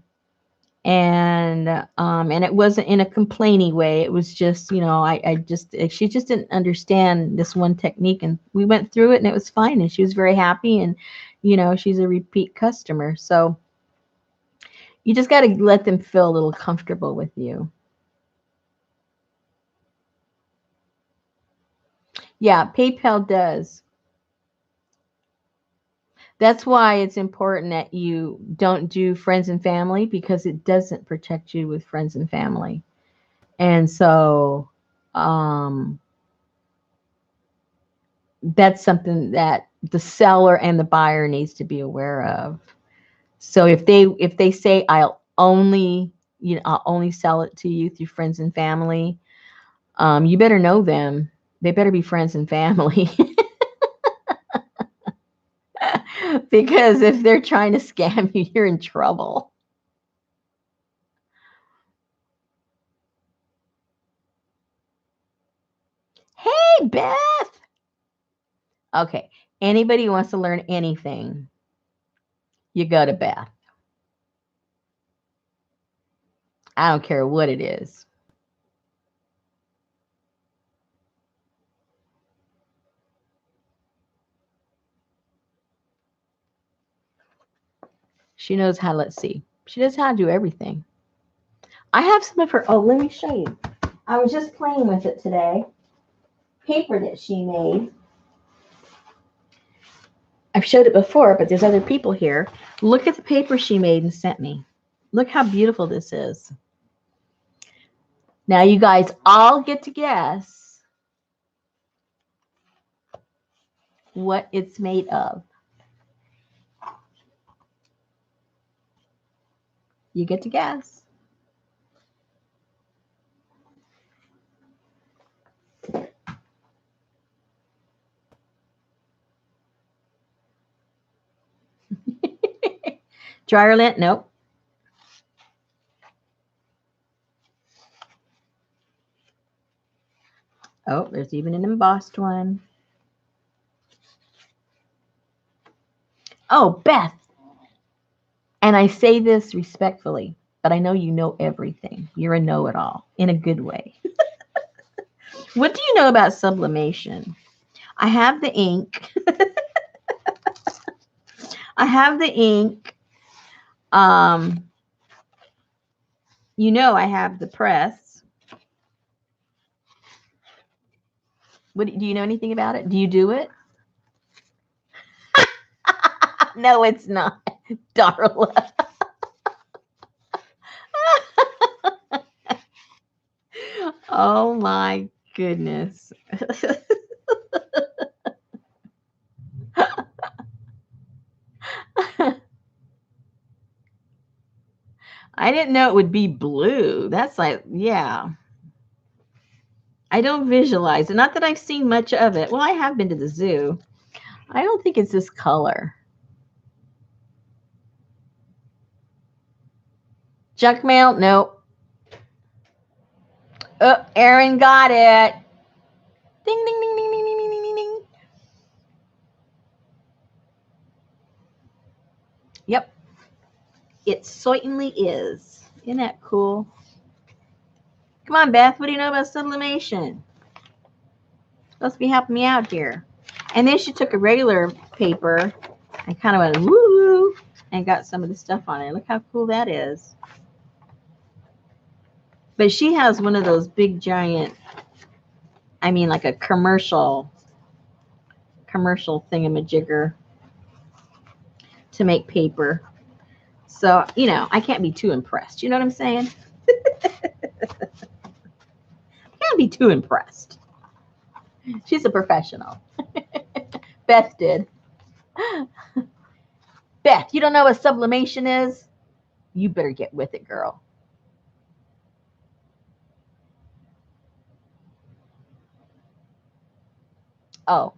and it wasn't in a complaining way. It was just, I just she just didn't understand this one technique, and we went through it, and it was fine, and she was very happy, and she's a repeat customer. So you just got to let them feel a little comfortable with you. Yeah, PayPal does. That's why it's important that you don't do friends and family, because it doesn't protect you with friends and family. And so um, that's something that the seller and the buyer needs to be aware of. So if they say I'll only sell it to you through friends and family, you better know them. They better be friends and family. Because if they're trying to scam you, you're in trouble. Hey, Beth. Okay. Anybody who wants to learn anything, you go to Beth. I don't care what it is. She knows how, let's see. She knows how to do everything. I have some of her. Oh, let me show you. I was just playing with it today. Paper that she made. I've showed it before, but there's other people here. Look at the paper she made and sent me. Look how beautiful this is. Now you guys all get to guess what it's made of. You get to guess. Dryer lint? Nope. Oh, there's even an embossed one. Oh, Beth. And I say this respectfully, but I know you know everything. You're a know-it-all in a good way. What do you know about sublimation? I have the ink. I have the ink. You know I have the press. What do you know anything about it? Do you do it? No, it's not, Darla. Oh my goodness. I didn't know it would be blue. That's like, yeah. I don't visualize it. Not that I've seen much of it. Well, I have been to the zoo. I don't think it's this color. Junk mail? Nope. Oh, Aaron got it. Ding, ding, ding, ding, ding, ding, ding, ding, ding. Yep. It certainly is. Isn't that cool? Come on, Beth. What do you know about sublimation? Supposed to be helping me out here. And then she took a regular paper and kind of went woo and got some of the stuff on it. Look how cool that is. But she has one of those big giant, I mean like a commercial thingamajigger to make paper. So, you know, I can't be too impressed. You know what I'm saying? Can't be too impressed. She's a professional. Beth did. Beth, you don't know what sublimation is? You better get with it, girl. Oh.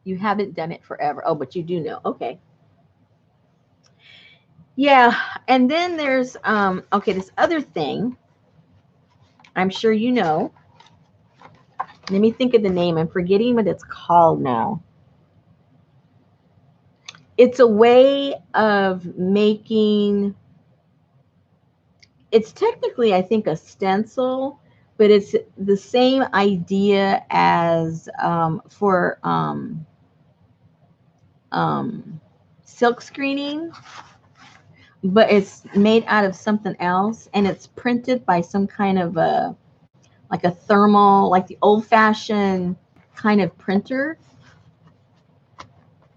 You haven't done it forever. Oh, but you do know. Okay. Yeah. And then there's, okay, this other thing. I'm sure you know. Let me think of the name. I'm forgetting what it's called now. It's a way of making, it's technically, I think, a stencil, but it's the same idea as for silk screening, but it's made out of something else, and it's printed by some kind of like a thermal, like the old-fashioned kind of printer.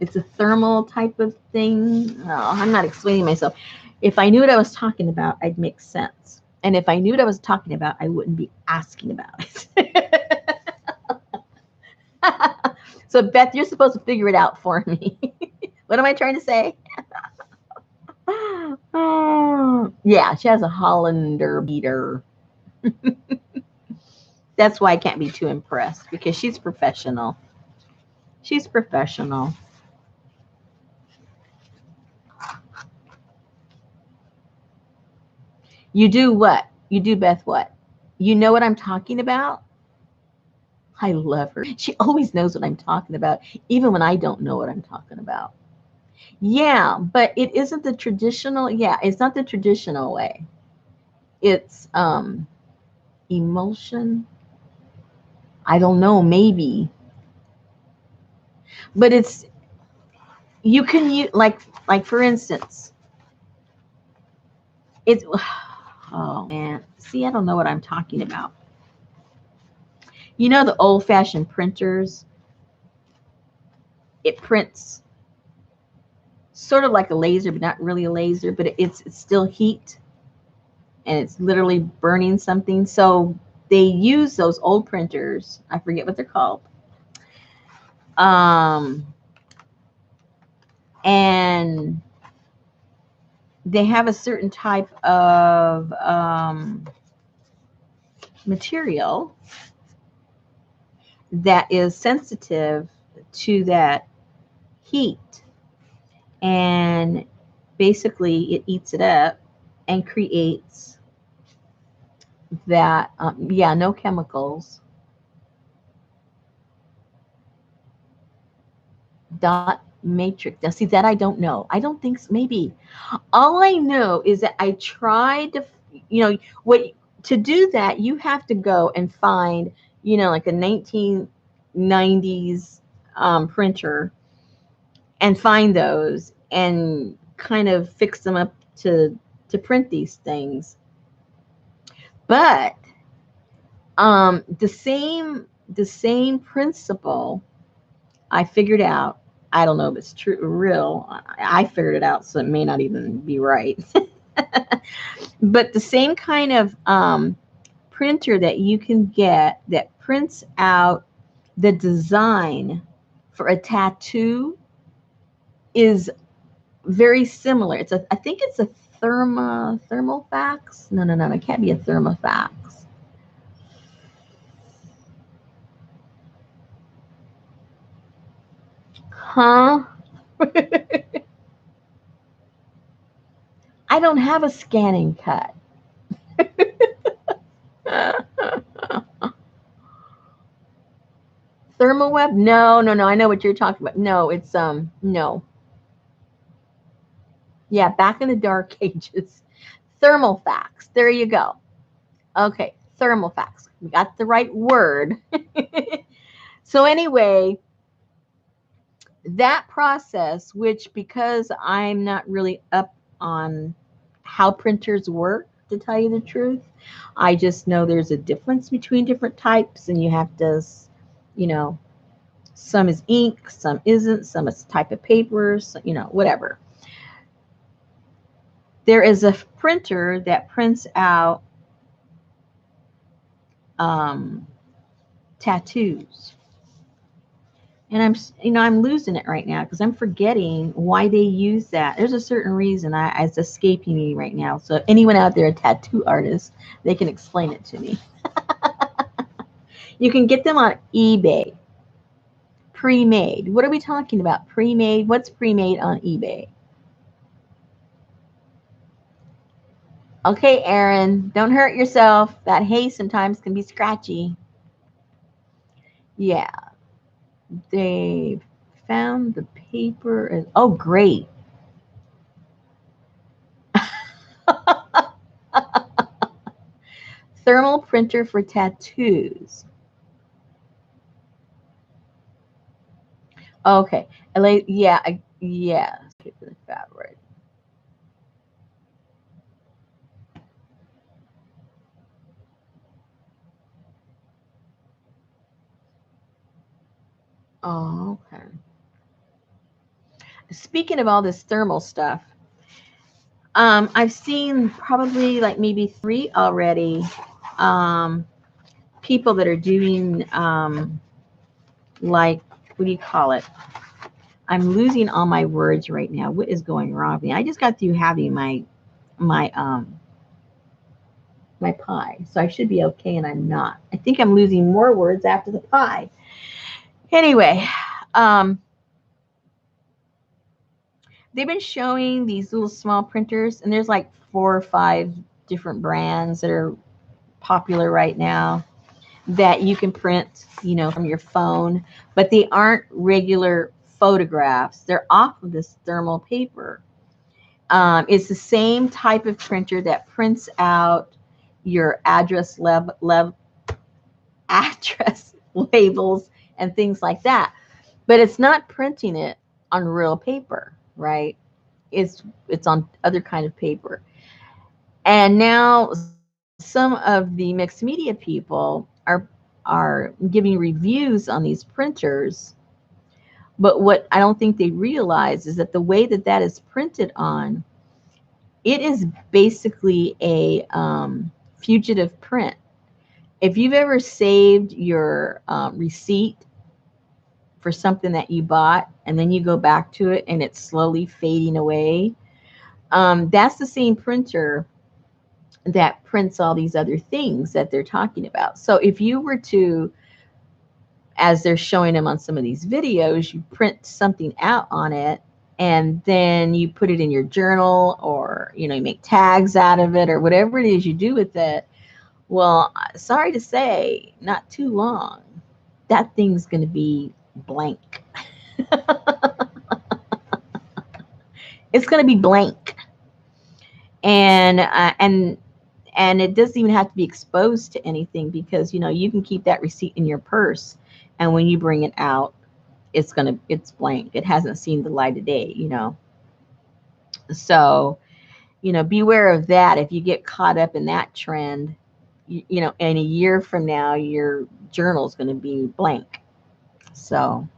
It's a thermal type of thing. Oh, I'm not explaining myself. If I knew what I was talking about, I'd make sense. And if I knew what I was talking about, I wouldn't be asking about it. So, Beth, you're supposed to figure it out for me. What am I trying to say? Yeah, she has a Hollander beater. That's why I can't be too impressed, because she's professional. She's professional. You do what? You do, Beth, what? You know what I'm talking about? I love her. She always knows what I'm talking about, even when I don't know what I'm talking about. Yeah, but it isn't the traditional, yeah, it's not the traditional way. It's emulsion. I don't know, maybe. But it's, you can use, like for instance, it's, oh man, see, I don't know what I'm talking about. You know the old-fashioned printers? It prints sort of like a laser, but not really a laser, but it's still heat, and it's literally burning something. So they use those old printers. I forget what they're called. And they have a certain type of material that is sensitive to that heat, and basically it eats it up and creates that yeah, no chemicals, dot matrix. Now see, that I don't know. I don't think so. Maybe all I know is that I tried to, what, to do that you have to go and find, like a 1990s printer, and find those and kind of fix them up to print these things. But the same principle I figured out. I don't know if it's true or real. I figured it out, so it may not even be right. But the same kind of printer that you can get that prints out the design for a tattoo is very similar. I think it's a thermofax. No, it can't be a thermofax. Huh? I don't have a scanning cut. Thermoweb? No. I know what you're talking about. No, it's no. Yeah, back in the dark ages. Thermal fax. There you go. Okay, thermal fax. We got the right word. So anyway, that process, which, because I'm not really up on how printers work, to tell you the truth, I just know there's a difference between different types, and you have to, you know, some is ink, some isn't, some is type of papers, whatever. There is a printer that prints out um, tattoos. And I'm losing it right now because I'm forgetting why they use that. There's a certain reason it's escaping me right now. So anyone out there, a tattoo artist, they can explain it to me. You can get them on eBay, pre-made. What are we talking about? Pre-made? What's pre-made on eBay? Okay, Aaron, don't hurt yourself. That hay sometimes can be scratchy. Yeah, they found the paper. Oh, great. Thermal printer for tattoos. Okay. Yeah, yeah. Fabric. Oh, okay. Speaking of all this thermal stuff, I've seen probably like maybe 3 already people that are doing like, what do you call it? I'm losing all my words right now. What is going wrong with me? I just got through having my my pie, so I should be okay, and I'm not. I think I'm losing more words after the pie. Anyway, um, they've been showing these little small printers, and there's like 4 or 5 different brands that are popular right now that you can print, from your phone, but they aren't regular photographs. They're off of this thermal paper. It's the same type of printer that prints out your address labels and things like that, but it's not printing it on real paper, right? It's on other kind of paper. And now some of the mixed media people are giving reviews on these printers, but what I don't think they realize is that the way that is printed on, it is basically a fugitive print. If you've ever saved your receipt for something that you bought and then you go back to it and it's slowly fading away. That's the same printer that prints all these other things that they're talking about. So if you were to, as they're showing them on some of these videos, you print something out on it and then you put it in your journal, or you know, you make tags out of it or whatever it is you do with it. Well, sorry to say, not too long, that thing's going to be blank. It's going to be blank. And it doesn't even have to be exposed to anything, because you know, you can keep that receipt in your purse, and when you bring it out, it's blank. It hasn't seen the light of day, you know. So, you know, beware of that. If you get caught up in that trend, you know, in a year from now, your journal is going to be blank. So,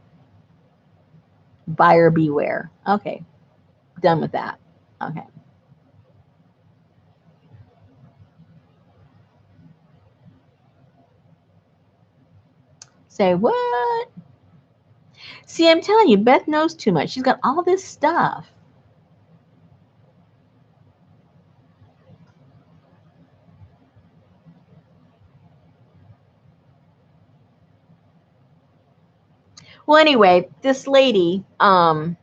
buyer beware. Okay, done with that. Okay. Say what? See, I'm telling you, Beth knows too much. She's got all this stuff. Well, anyway, this lady, I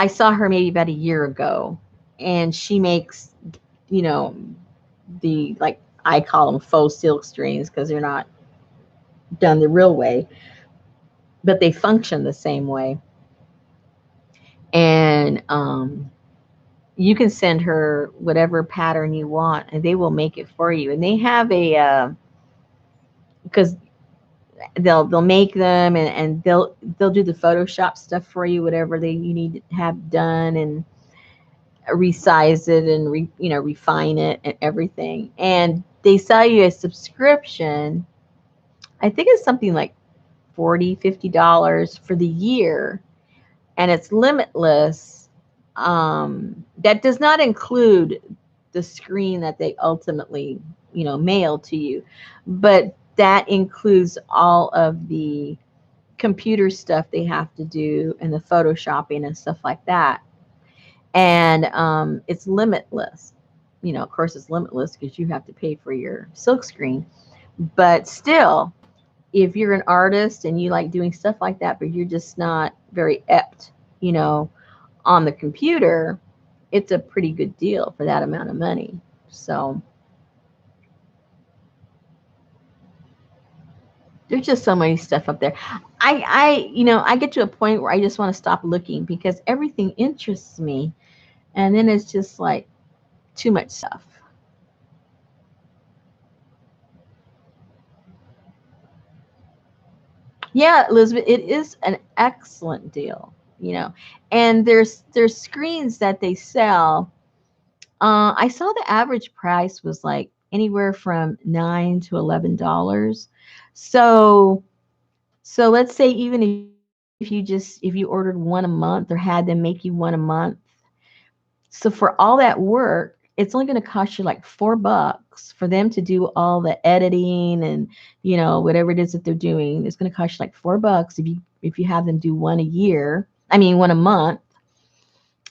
saw her maybe about a year ago, and she makes, you know, the, like, I call them faux silk screens because they're not done the real way, but they function the same way. And you can send her whatever pattern you want, and they will make it for you. And they have a because they'll make them, and they'll do the Photoshop stuff for you, whatever they you need to have done, and resize it and you know, refine it and everything. And they sell you a subscription. I think it's something like $40, $50 for the year, and it's limitless. That does not include the screen that they ultimately, you know, mail to you, but that includes all of the computer stuff they have to do and the photoshopping and stuff like that. And it's limitless. You know, of course, it's limitless because you have to pay for your silk screen, but still, if you're an artist and you like doing stuff like that, but you're just not very apt, you know, on the computer, it's a pretty good deal for that amount of money. So there's just so many stuff up there. You know, I get to a point where I just want to stop looking because everything interests me, and then it's just like too much stuff. Yeah, Elizabeth, it is an excellent deal, you know. And there's screens that they sell. I saw the average price was like anywhere from $9 to $11. So let's say even if you ordered one a month or had them make you one a month. So for all that work, it's only going to cost you like $4 for them to do all the editing and, you know, whatever it is that they're doing. It's going to cost you like $4 if you have them do one a year. I mean, one a month.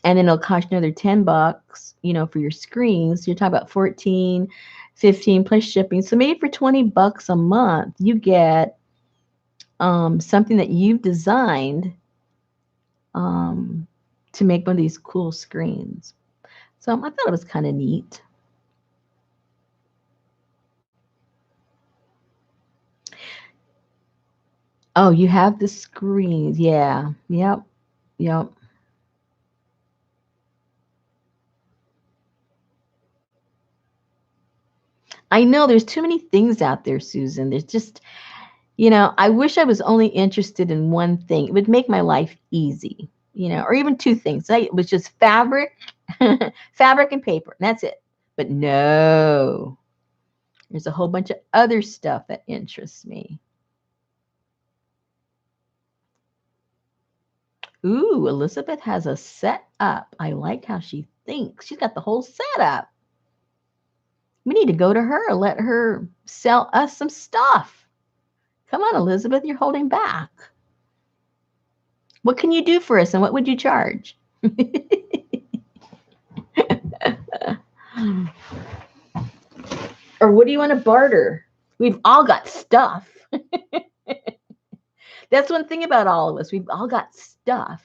And then it'll cost you another $10, you know, for your screens. So you're talking about 14, 15 plus shipping. So maybe for $20 a month, you get something that you've designed um, to make one of these cool screens. So I thought it was kind of neat. Oh, you have the screens. Yeah. Yep. Yep. I know there's too many things out there, Susan. There's just, you know, I wish I was only interested in one thing. It would make my life easy, you know, or even two things. It was just fabric, fabric and paper, and that's it. But no, there's a whole bunch of other stuff that interests me. Ooh, Elizabeth has a setup. I like how she thinks. She's got the whole setup. We need to go to her, let her sell us some stuff. Come on, Elizabeth, you're holding back. What can you do for us and what would you charge? Or what do you want to barter? We've all got stuff. That's one thing about all of us. We've all got stuff.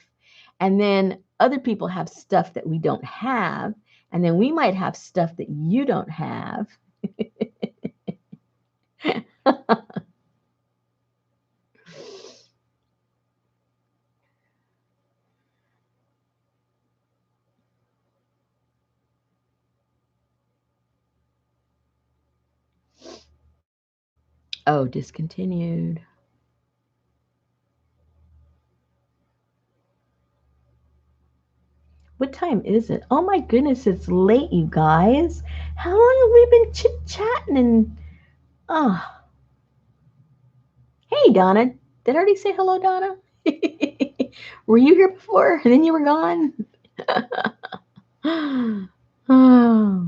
And then other people have stuff that we don't have. And then we might have stuff that you don't have. Oh, discontinued. What time is it? Oh my goodness, it's late, you guys. How long have we been chit-chatting and hey Donna. Did I already say hello, Donna? Were you here before and then you were gone? Oh.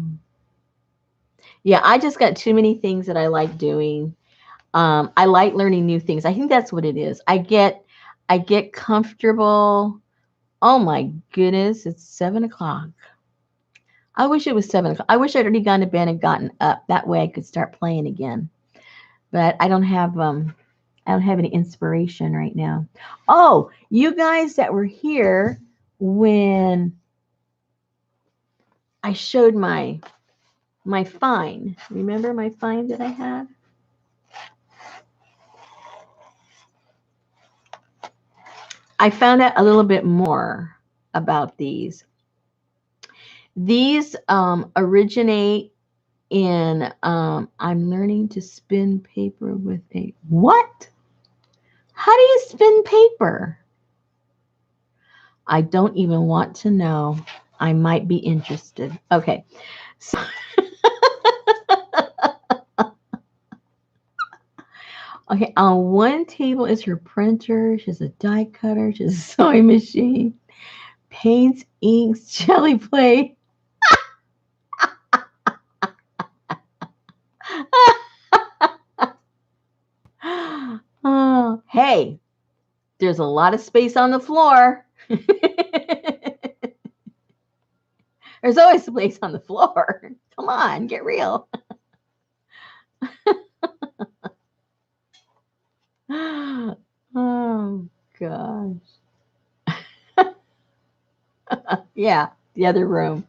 Yeah, I just got too many things that I like doing. I like learning new things. I think that's what it is. I get comfortable. Oh my goodness, it's 7 o'clock. I wish it was 7 o'clock. I wish I'd already gone to bed and gotten up. That way I could start playing again. But I don't have any inspiration right now. Oh, you guys that were here when I showed my find. Remember my find that I had? I found out a little bit more about these. These originate in, I'm learning to spin paper with a, what? How do you spin paper? I don't even want to know. I might be interested. Okay. So okay, on one table is her printer. She has a die cutter. She has a sewing machine, paints, inks, jelly plate. Oh, hey, there's a lot of space on the floor. There's always space on the floor. Come on, get real. Oh, gosh. Yeah, the other room.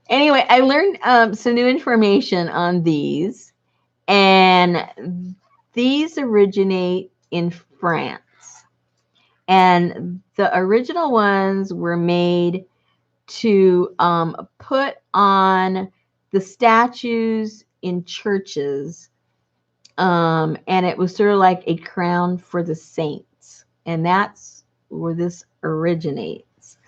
Anyway, I learned some new information on these, and these originate in France. And the original ones were made to put on the statues in churches. And it was sort of like a crown for the saints. And that's where this originates.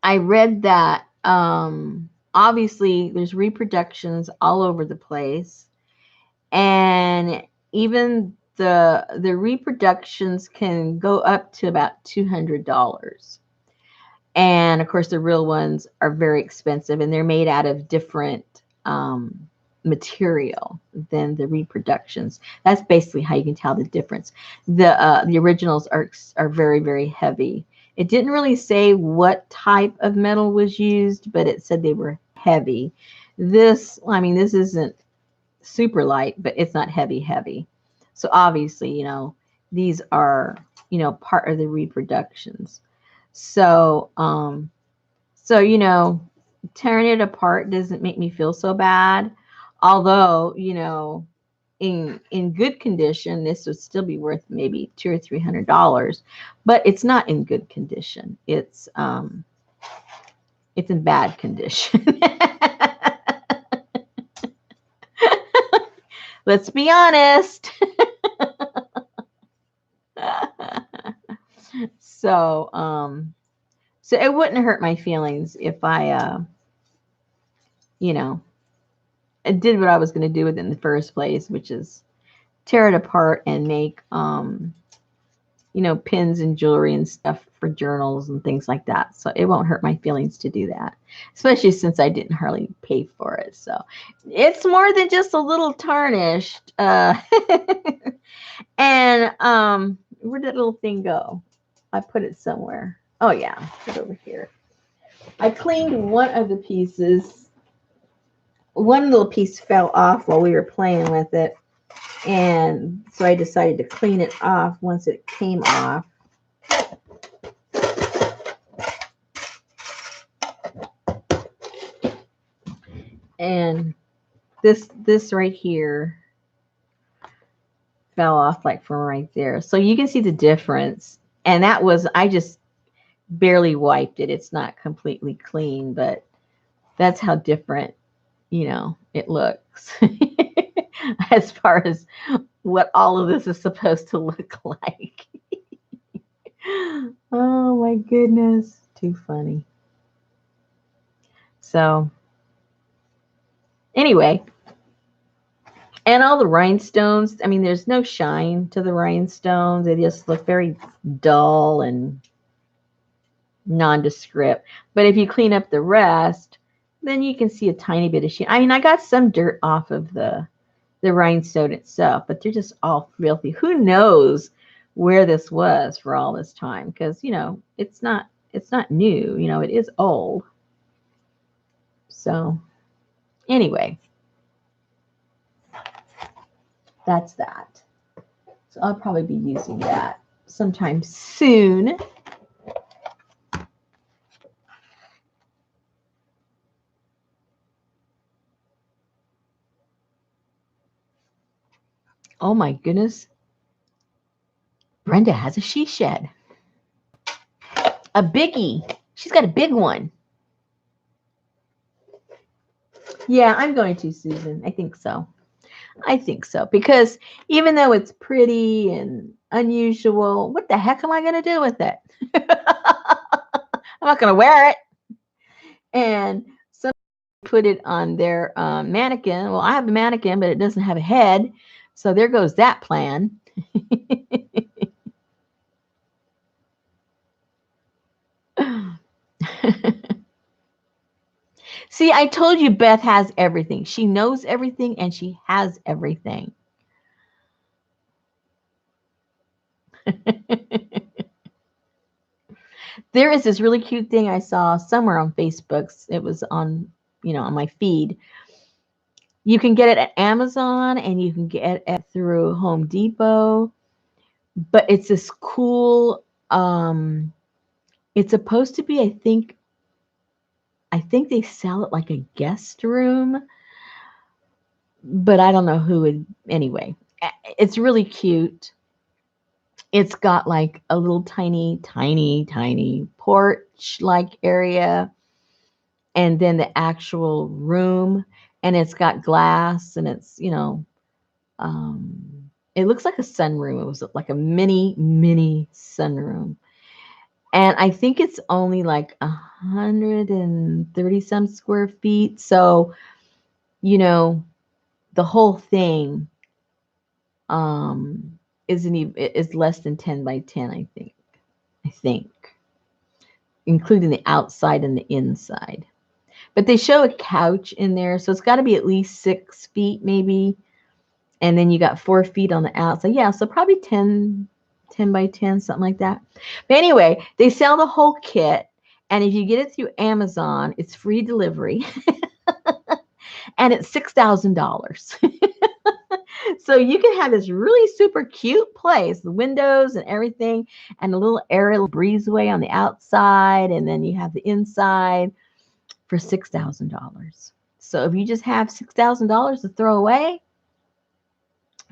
I read that obviously there's reproductions all over the place. And even the reproductions can go up to about $200. And of course, the real ones are very expensive, and they're made out of different material than the reproductions. That's basically how you can tell the difference. The originals are very, very heavy. It didn't really say what type of metal was used, but it said they were heavy. This isn't super light, but it's not heavy. So obviously, these are, part of the reproductions. So, tearing it apart doesn't make me feel so bad. Although, in good condition, this would still be worth maybe $200 or $300, but it's not in good condition. It's in bad condition. Let's be honest. So, so it wouldn't hurt my feelings if I, did what I was going to do with it in the first place, which is tear it apart and make pins and jewelry and stuff for journals and things like that. So it won't hurt my feelings to do that, especially since I didn't hardly pay for it. So it's more than just a little tarnished. And where did that little thing go? I put it somewhere. Oh yeah, put it over here. I cleaned one of the pieces. One little piece fell off while we were playing with it. And so I decided to clean it off once it came off. And this right here fell off like from right there. So you can see the difference. And that was, I just barely wiped it. It's not completely clean, but that's how different, it looks as far as what all of this is supposed to look like. Oh my goodness. Too funny. So anyway, and all the rhinestones, I mean, there's no shine to the rhinestones. They just look very dull and nondescript. But if you clean up the rest, then you can see a tiny bit of sheen. I mean, I got some dirt off of the rhinestone itself, but they're just all filthy. Who knows where this was for all this time? Because, it's not new. It is old. So anyway, that's that. So I'll probably be using that sometime soon. Oh my goodness. Brenda has a she shed. A biggie. She's got a big one. Yeah, I'm going to, Susan. I think so. Because even though it's pretty and unusual, what the heck am I going to do with it? I'm not going to wear it. And some put it on their mannequin. Well, I have a mannequin, but it doesn't have a head. So there goes that plan. See, I told you Beth has everything. She knows everything and she has everything. There is this really cute thing I saw somewhere on Facebook. It was on, on my feed. You can get it at Amazon and you can get it through Home Depot. But it's this cool, it's supposed to be, I think they sell it like a guest room, but I don't know who would. Anyway, it's really cute. It's got like a little tiny porch like area, and then the actual room, and it's got glass, and it's, it looks like a sunroom. It was like a mini sunroom. And I think it's only like 130 some square feet. So, the whole thing is less than 10 by 10, I think, including the outside and the inside. But they show a couch in there, so it's got to be at least 6 feet maybe. And then you got 4 feet on the outside. Yeah, so probably 10 by 10, something like that. But anyway, they sell the whole kit. And if you get it through Amazon, it's free delivery. And it's $6,000. So you can have this really super cute place, the windows and everything, and a little aerial breezeway on the outside. And then you have the inside for $6,000. So if you just have $6,000 to throw away,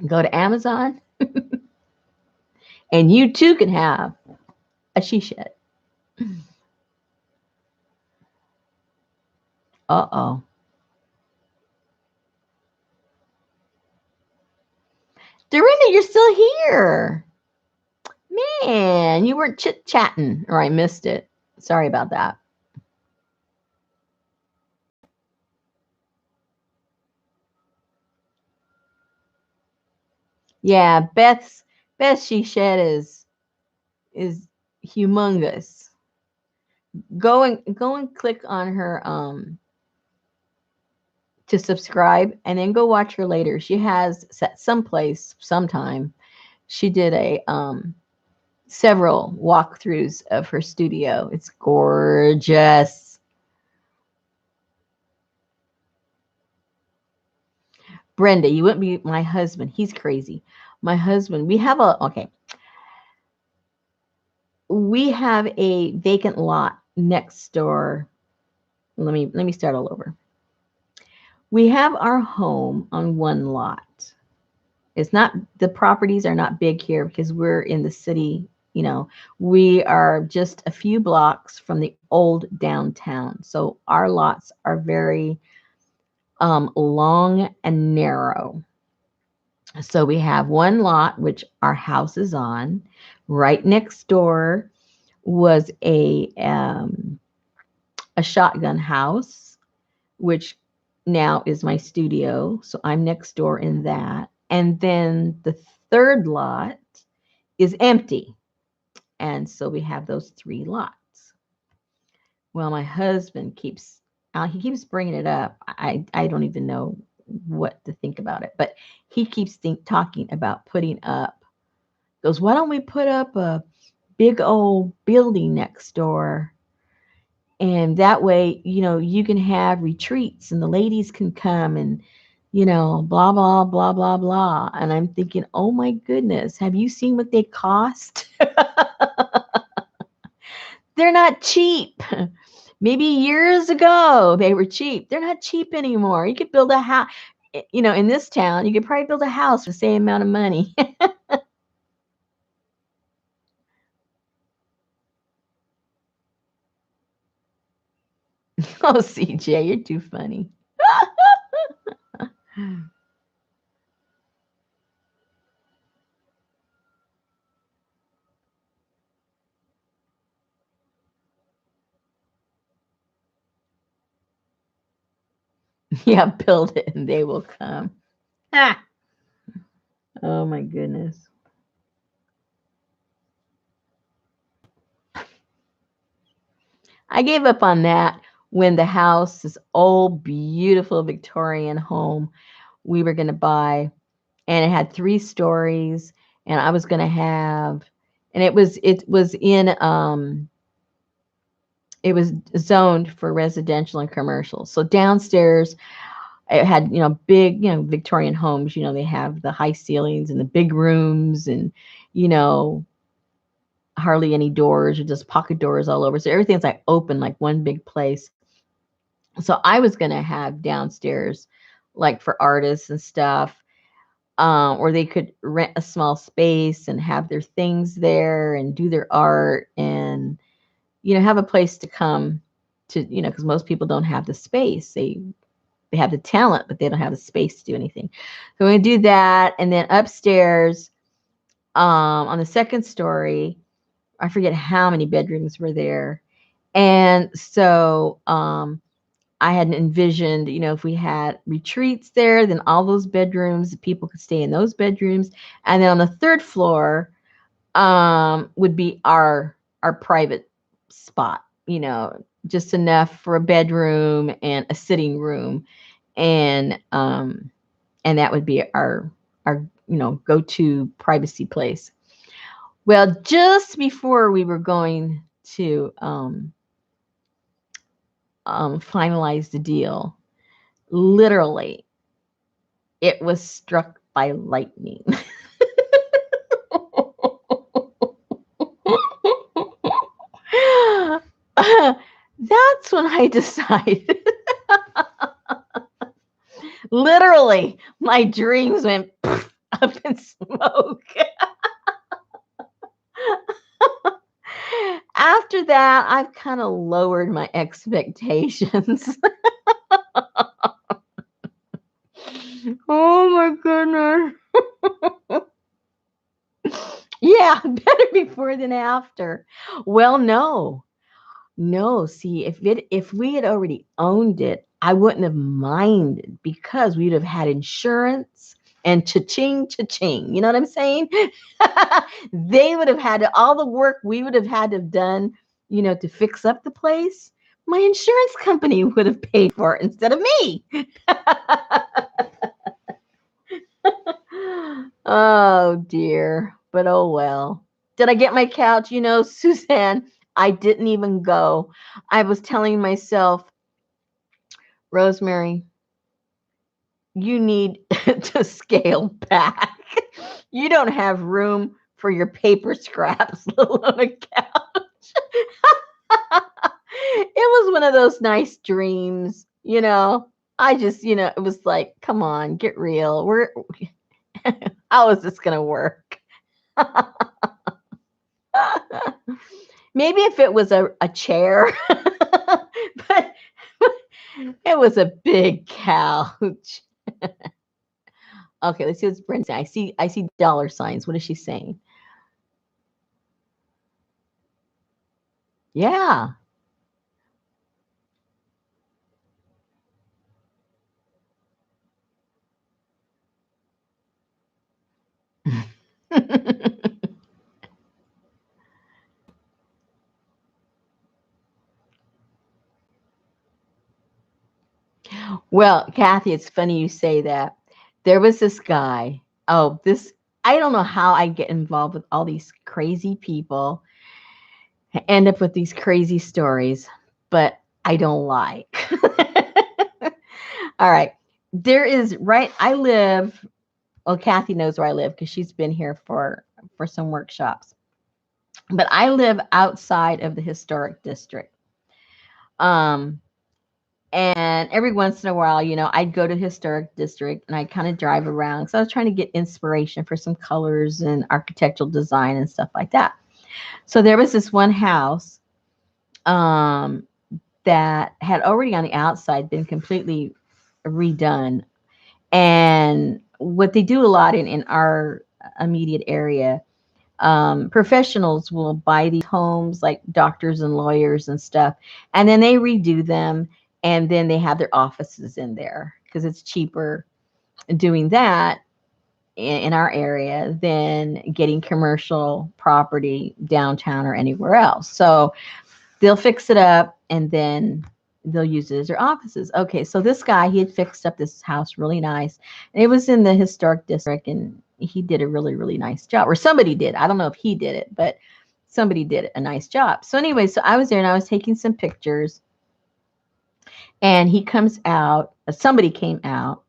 go to Amazon. And you too can have a she shed. Uh-oh. Dorinda, you're still here. Man, you weren't chit-chatting, or I missed it. Sorry about that. Yeah, Beth's she shed is is humongous. Go and click on her to subscribe, and then go watch her later. She has set someplace sometime. She did a several walkthroughs of her studio. It's gorgeous. Brenda, you wouldn't be my husband. He's crazy. My husband, we have a vacant lot next door. Let me start all over. We have our home on one lot. It's not, the properties are not big here because we're in the city. We are just a few blocks from the old downtown. So our lots are very long and narrow. So we have one lot, which our house is on. Right next door was a shotgun house, which now is my studio. So I'm next door in that. And then the third lot is empty. And so we have those three lots. Well, my husband he keeps bringing it up. I don't even know what to think about it, but he keeps talking about putting up, goes, why don't we put up a big old building next door? And that way, you can have retreats and the ladies can come and, blah, blah, blah, blah, blah. And I'm thinking, oh my goodness, have you seen what they cost? They're not cheap. Maybe years ago they were cheap. They're not cheap anymore. You could build a house, in this town, you could probably build a house for the same amount of money. Oh, CJ, you're too funny. Yeah, build it and they will come. Ah, oh my goodness. I gave up on that when the house, this old, beautiful Victorian home we were going to buy, and it had 3 stories, and I was going to have, and it was zoned for residential and commercial. So downstairs, it had, big, Victorian homes, they have the high ceilings and the big rooms and, you know, hardly any doors or just pocket doors all over. So everything's like open, like one big place. So I was going to have downstairs, like for artists and stuff, or they could rent a small space and have their things there and do their art and, have a place to come to, because most people don't have the space. They have the talent, but they don't have the space to do anything. So we're going to do that. And then upstairs, on the second story, I forget how many bedrooms were there. And so I had envisioned, if we had retreats there, then all those bedrooms, people could stay in those bedrooms. And then on the third floor would be our private spot, just enough for a bedroom and a sitting room. And that would be our go-to privacy place. Well, just before we were going to finalize the deal, literally, it was struck by lightning. That's when I decided. Literally, my dreams went up in smoke. After that, I've kind of lowered my expectations. Oh my goodness. Yeah, better before than after. Well, no. No, see, if we had already owned it, I wouldn't have minded because we'd have had insurance and cha-ching, cha-ching. You know what I'm saying? They would have had all the work we would have had to have done, to fix up the place. My insurance company would have paid for it instead of me. Oh dear. But oh well. Did I get my couch? Suzanne, I didn't even go. I was telling myself, Rosemary, you need to scale back. You don't have room for your paper scraps, let alone a couch. It was one of those nice dreams, I just, it was like, come on, get real. How is this going to work? Maybe if it was a chair, but it was a big couch. Okay, let's see what Brent's saying. I see dollar signs. What is she saying? Yeah. Well, Kathy, it's funny you say that. There was this guy. Oh, I don't know how I get involved with all these crazy people. I end up with these crazy stories, but I don't like. All right. I live, well, Kathy knows where I live because she's been here for some workshops. But I live outside of the historic district. Um, And every once in a while, I'd go to the historic district and I'd kind of drive around. So I was trying to get inspiration for some colors and architectural design and stuff like that. So there was this one house that had already on the outside been completely redone. And what they do a lot in our immediate area, professionals will buy these homes like doctors and lawyers and stuff, and then they redo them, and then they have their offices in there because it's cheaper doing that in our area than getting commercial property downtown or anywhere else. So they'll fix it up and then they'll use it as their offices. Okay, so this guy, he had fixed up this house really nice. And it was in the historic district, and he did a really, really nice job. Or somebody did. I don't know if he did it, but somebody did a nice job. So anyway, so I was there and I was taking some pictures. And he comes out, somebody came out,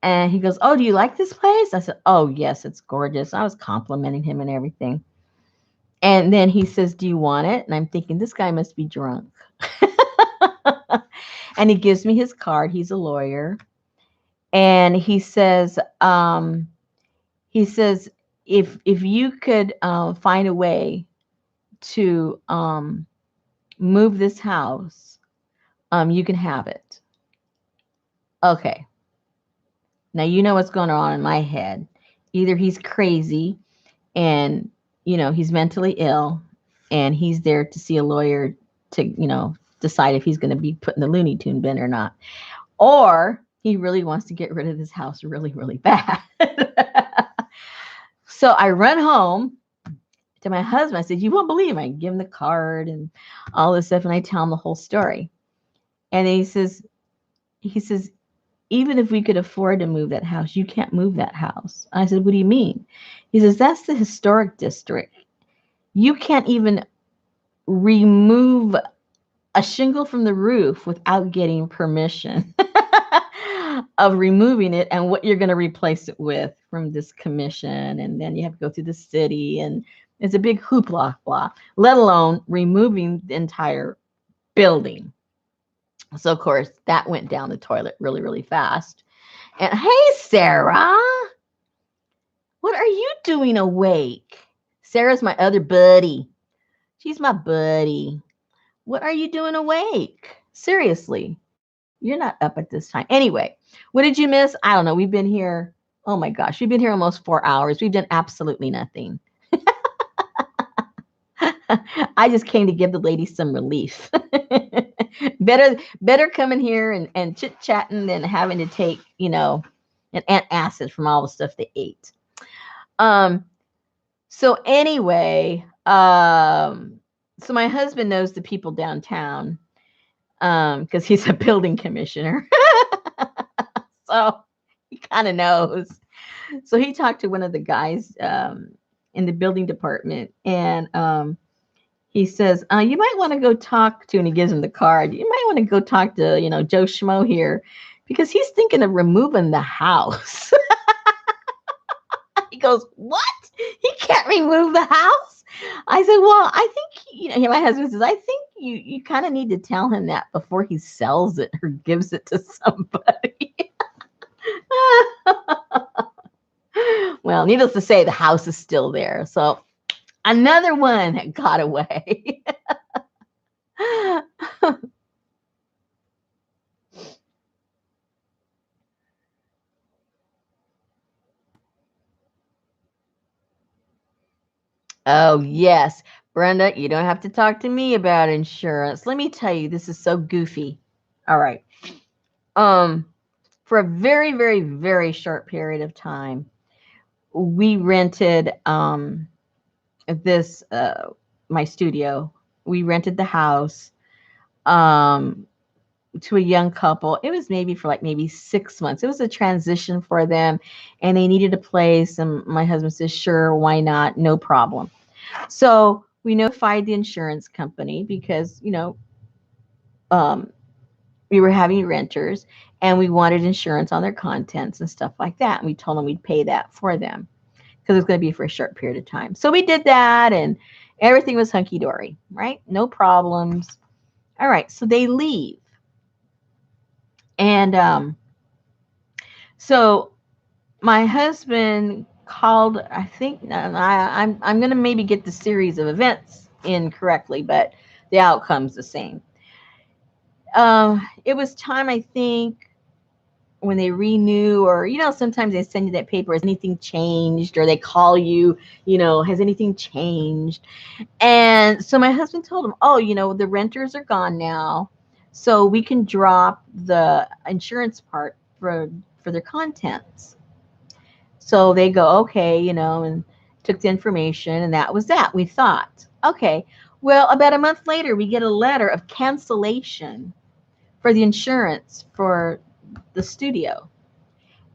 and he goes, "Oh, do you like this place?" I said, "Oh, yes, it's gorgeous." I was complimenting him and everything. And then he says, "Do you want it?" And I'm thinking, this guy must be drunk. And he gives me his card. He's a lawyer. And he says, if you could find a way to move this house, you can have it. Okay. Now you know what's going on in my head. Either he's crazy and he's mentally ill and he's there to see a lawyer to decide if he's going to be put in the Looney Tune bin or not, or he really wants to get rid of this house really, really bad. So I run home to my husband. I said, "You won't believe it." I give him the card and all this stuff, and I tell him the whole story. And he says, "Even if we could afford to move that house, you can't move that house." I said, "What do you mean?" He says, "That's the historic district. You can't even remove a shingle from the roof without getting permission of removing it and what you're going to replace it with from this commission. And then you have to go through the city, and it's a big hoopla, blah, let alone removing the entire building." So, of course, that went down the toilet really, really fast. And hey, Sarah, what are you doing awake? Sarah's my other buddy. She's my buddy. What are you doing awake? Seriously, you're not up at this time. Anyway, what did you miss? I don't know. We've been here. Oh my gosh, we've been here almost 4 hours. We've done absolutely nothing. I just came to give the ladies some relief. better coming here and chit-chatting than having to take, and antacid from all the stuff they ate. Um, so anyway, so my husband knows the people downtown, because he's a building commissioner. So he kind of knows. So he talked to one of the guys in the building department, and he says, you might want to go talk to, and he gives him the card. You might want to go talk to, Joe Schmo here, because he's thinking of removing the house. He goes, what? He can't remove the house? I said, well, I think, my husband says, I think you kind of need to tell him that before he sells it or gives it to somebody. Well, needless to say, the house is still there. So another one that got away. Oh, yes. Brenda, you don't have to talk to me about insurance. Let me tell you, this is so goofy. All right. For a very, very, very short period of time, we rented this my studio. We rented the house to a young couple. It was maybe for maybe 6 months. It was a transition for them, and they needed a place. And my husband says, sure, why not? No problem. So we notified the insurance company because, um, we were having renters and we wanted insurance on their contents and stuff like that. And we told them we'd pay that for them because it was going to be for a short period of time. So we did that and everything was hunky dory, right? No problems. All right. So they leave. And so my husband called, I think, I'm going to maybe get the series of events incorrectly, but the outcome's the same. It was time, I think, when they renew, or sometimes they send you that paper, has anything changed, or they call you, has anything changed? And so my husband told him, oh, the renters are gone now, so we can drop the insurance part for their contents. So they go, okay, and took the information, and that was that. We thought, okay, well, about a month later we get a letter of cancellation for the insurance for the studio.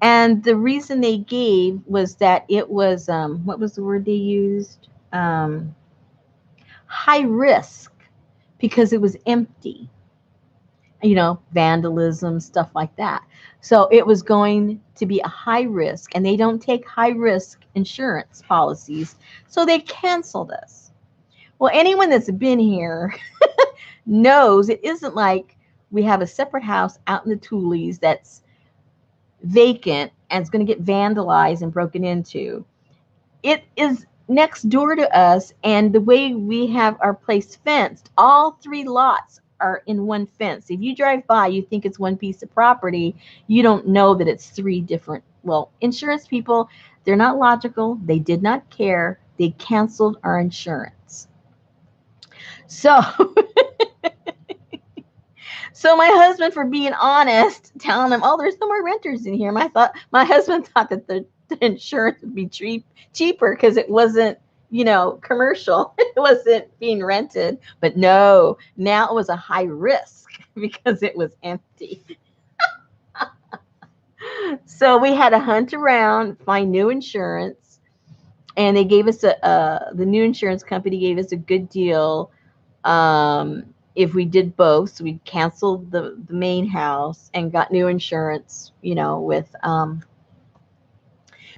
And the reason they gave was that it was, what was the word they used? High risk, because it was empty, vandalism, stuff like that. So it was going to be a high risk, and they don't take high risk insurance policies. So they canceled us. Well, anyone that's been here knows it isn't like we have a separate house out in the Tules that's vacant and it's going to get vandalized and broken into. It is next door to us, and the way we have our place fenced, all three lots are in one fence. If you drive by, you think it's one piece of property. You don't know that it's three different. Well, insurance people, they're not logical. They did not care. They canceled our insurance. So So my husband, for being honest, telling him, "Oh, there's no more renters in here." My husband thought that the insurance would be cheaper because it wasn't, commercial. It wasn't being rented. But no, now it was a high risk because it was empty. So we had to hunt around, find new insurance, and they gave us the new insurance company gave us a good deal. If we did both, so we canceled the main house and got new insurance, with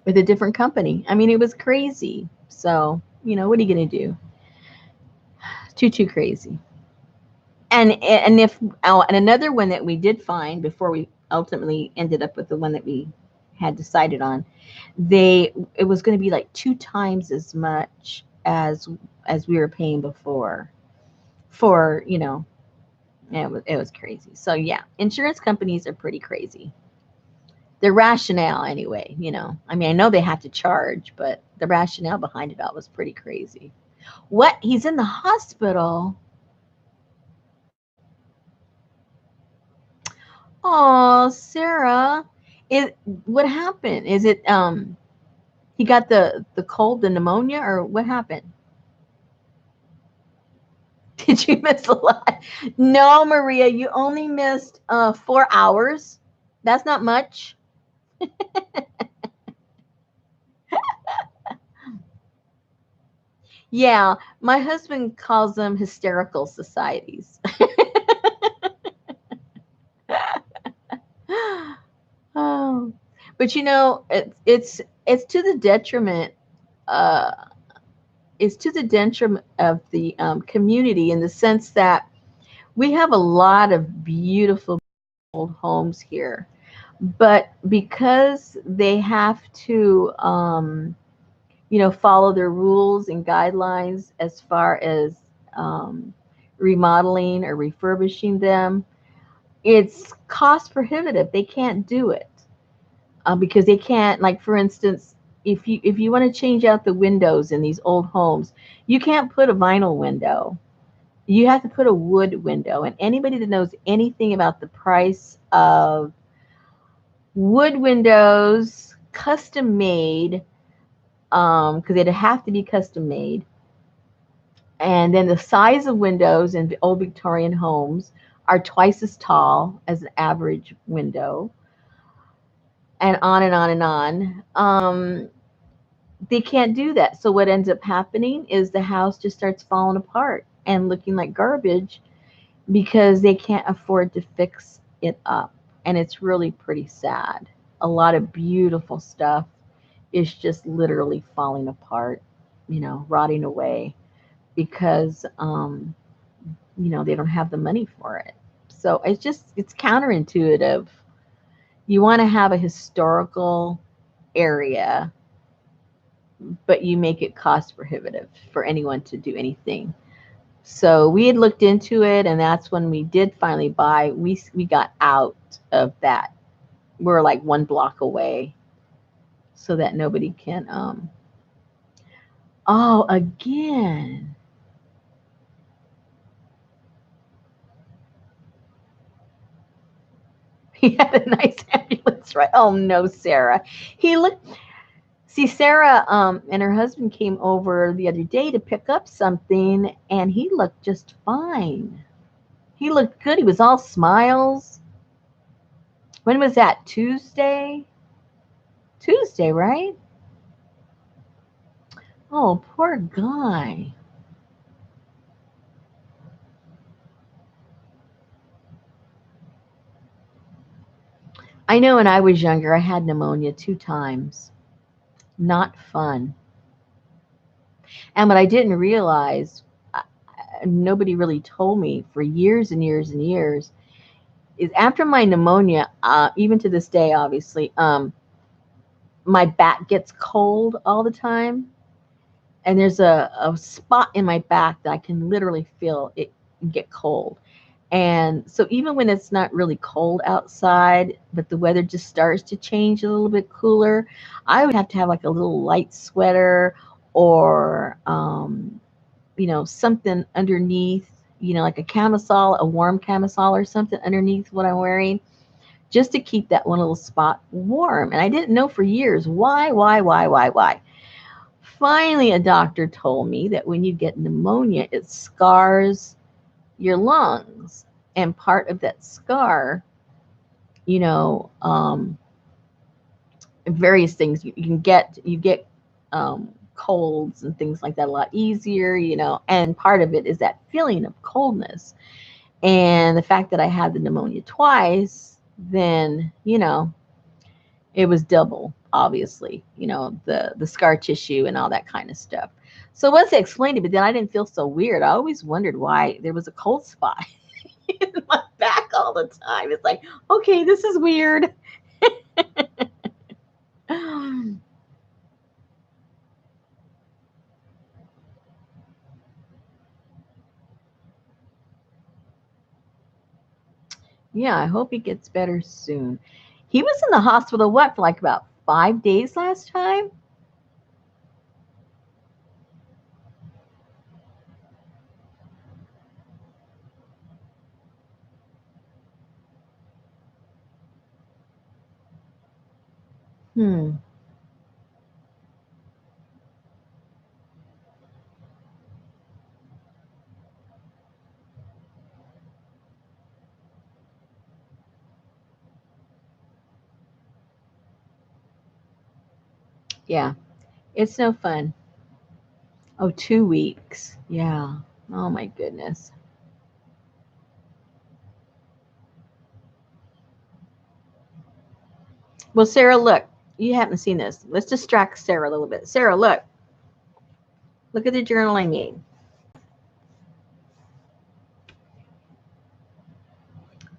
a different company. I mean, it was crazy. So, what are you gonna do? Too crazy. And if and another one that we did find before we ultimately ended up with the one that we had decided on, it was going to be like 2 times as much as we were paying before for, it was crazy. So yeah, insurance companies are pretty crazy. Their rationale anyway, I mean, I know they have to charge, but the rationale behind it all was pretty crazy. What? He's in the hospital? Oh, Sarah. Is what happened? Is it he got the cold, the pneumonia, or what happened? Did you miss a lot? No, Maria, you only missed 4 hours. That's not much. Yeah, my husband calls them hysterical societies. Oh, but it's to the detriment. Uh, it's to the detriment of the community in the sense that we have a lot of beautiful old homes here, but because they have to, follow their rules and guidelines as far as um, remodeling or refurbishing them, it's cost prohibitive. They can't do it because they can't. Like for instance, if you want to change out the windows in these old homes, you can't put a vinyl window. You have to put a wood window. And anybody that knows anything about the price of wood windows, custom made, because it'd have to be custom made, and then the size of windows in old Victorian homes are twice as tall as an average window, and on and on and on. They can't do that. So what ends up happening is the house just starts falling apart and looking like garbage because they can't afford to fix it up. And it's really pretty sad. A lot of beautiful stuff is just literally falling apart, rotting away because they don't have the money for it. So it's counterintuitive. You want to have a historical area, but you make it cost prohibitive for anyone to do anything. So we had looked into it, and that's when we did finally buy. We got out of that. We're like 1 block away, so that nobody can. Oh, again. He had a nice ambulance, right? Oh no, Sarah. He looked. See, Sarah and her husband came over the other day to pick up something, and he looked just fine. He looked good. He was all smiles. When was that? Tuesday? Tuesday, right? Oh, poor guy. I know when I was younger, I had pneumonia 2 times. Not fun. And what I didn't realize, nobody really told me for years and years and years, is after my pneumonia, even to this day, obviously, my back gets cold all the time. And there's a spot in my back that I can literally feel it get cold. And so even when it's not really cold outside, but the weather just starts to change a little bit cooler, I would have to have like a little light sweater or something underneath, like a camisole, a warm camisole or something underneath what I'm wearing, just to keep that one little spot warm. And I didn't know for years why. Finally, a doctor told me that when you get pneumonia, it scars your lungs. And part of that scar, you know, um, various things you get colds and things like that a lot easier, and part of it is that feeling of coldness. And the fact that I had the pneumonia twice, then, it was double, obviously, the scar tissue and all that kind of stuff. So once they explained it, but then I didn't feel so weird. I always wondered why there was a cold spot in my back all the time. It's like, okay, this is weird. Yeah, I hope he gets better soon. He was in the hospital, what, for like about 5 days last time? Hmm. Yeah, it's no fun. Oh, 2 weeks. Yeah. Oh my goodness. Well, Sarah, look. You haven't seen this. Let's distract Sarah a little bit. Sarah, look. Look at the journal I made.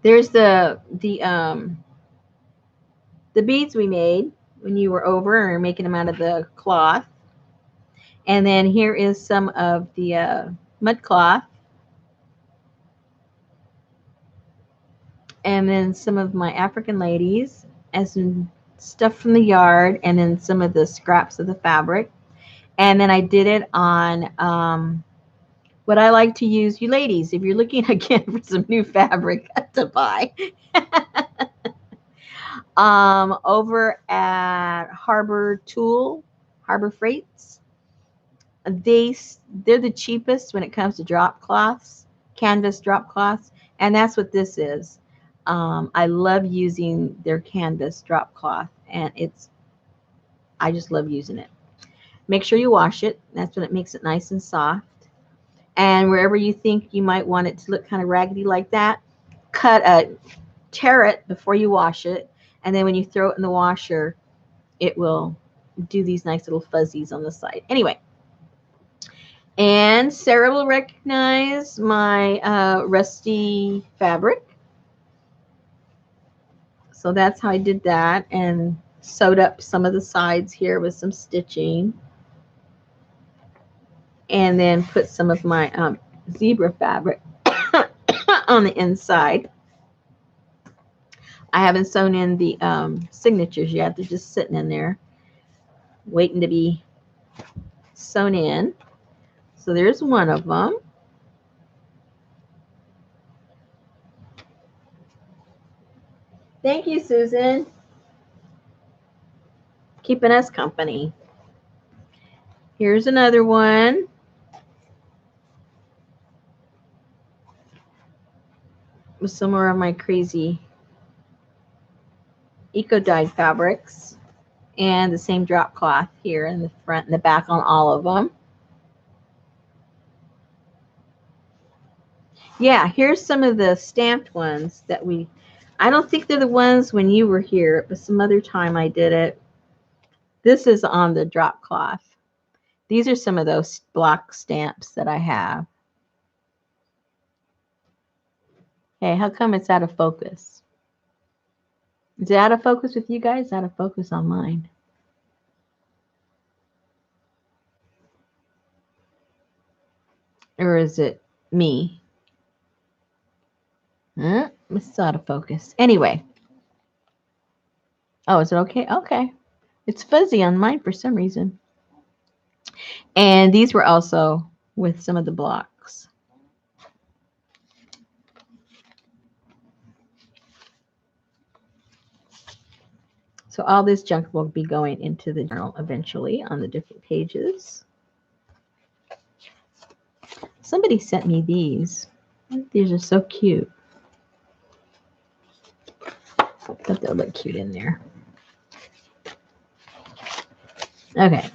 There's the beads we made when you were over and making them out of the cloth. And then here is some of the mud cloth. And then some of my African ladies and some stuff from the yard and then some of the scraps of the fabric. And then I did it on what I like to use, you ladies, if you're looking again for some new fabric to buy, over at Harbor Freights, they're the cheapest when it comes to drop cloths, canvas drop cloths, and that's what this is. I love using their canvas drop cloth, and I just love using it. Make sure you wash it. That's when it makes it nice and soft. And wherever you think you might want it to look kind of raggedy like that, tear it before you wash it, and then when you throw it in the washer, it will do these nice little fuzzies on the side. Anyway, and Sarah will recognize my rusty fabric. So that's how I did that, and sewed up some of the sides here with some stitching, and then put some of my zebra fabric on the inside. I haven't sewn in the signatures yet. They're just sitting in there waiting to be sewn in. So there's one of them. Thank you, Susan. Keeping us company. Here's another one. With some more of my crazy eco-dyed fabrics. And the same drop cloth here in the front and the back on all of them. Yeah, here's some of the stamped ones that I don't think they're the ones when you were here, but some other time I did it. This is on the drop cloth. These are some of those block stamps that I have. Hey, how come it's out of focus? Is it out of focus with you guys? Out of focus on mine. Or is it me? It's out of focus. Anyway. Oh, is it okay? Okay. It's fuzzy on mine for some reason. And these were also with some of the blocks. So all this junk will be going into the journal eventually on the different pages. Somebody sent me these. These are so cute. I thought they'll look cute in there. Okay.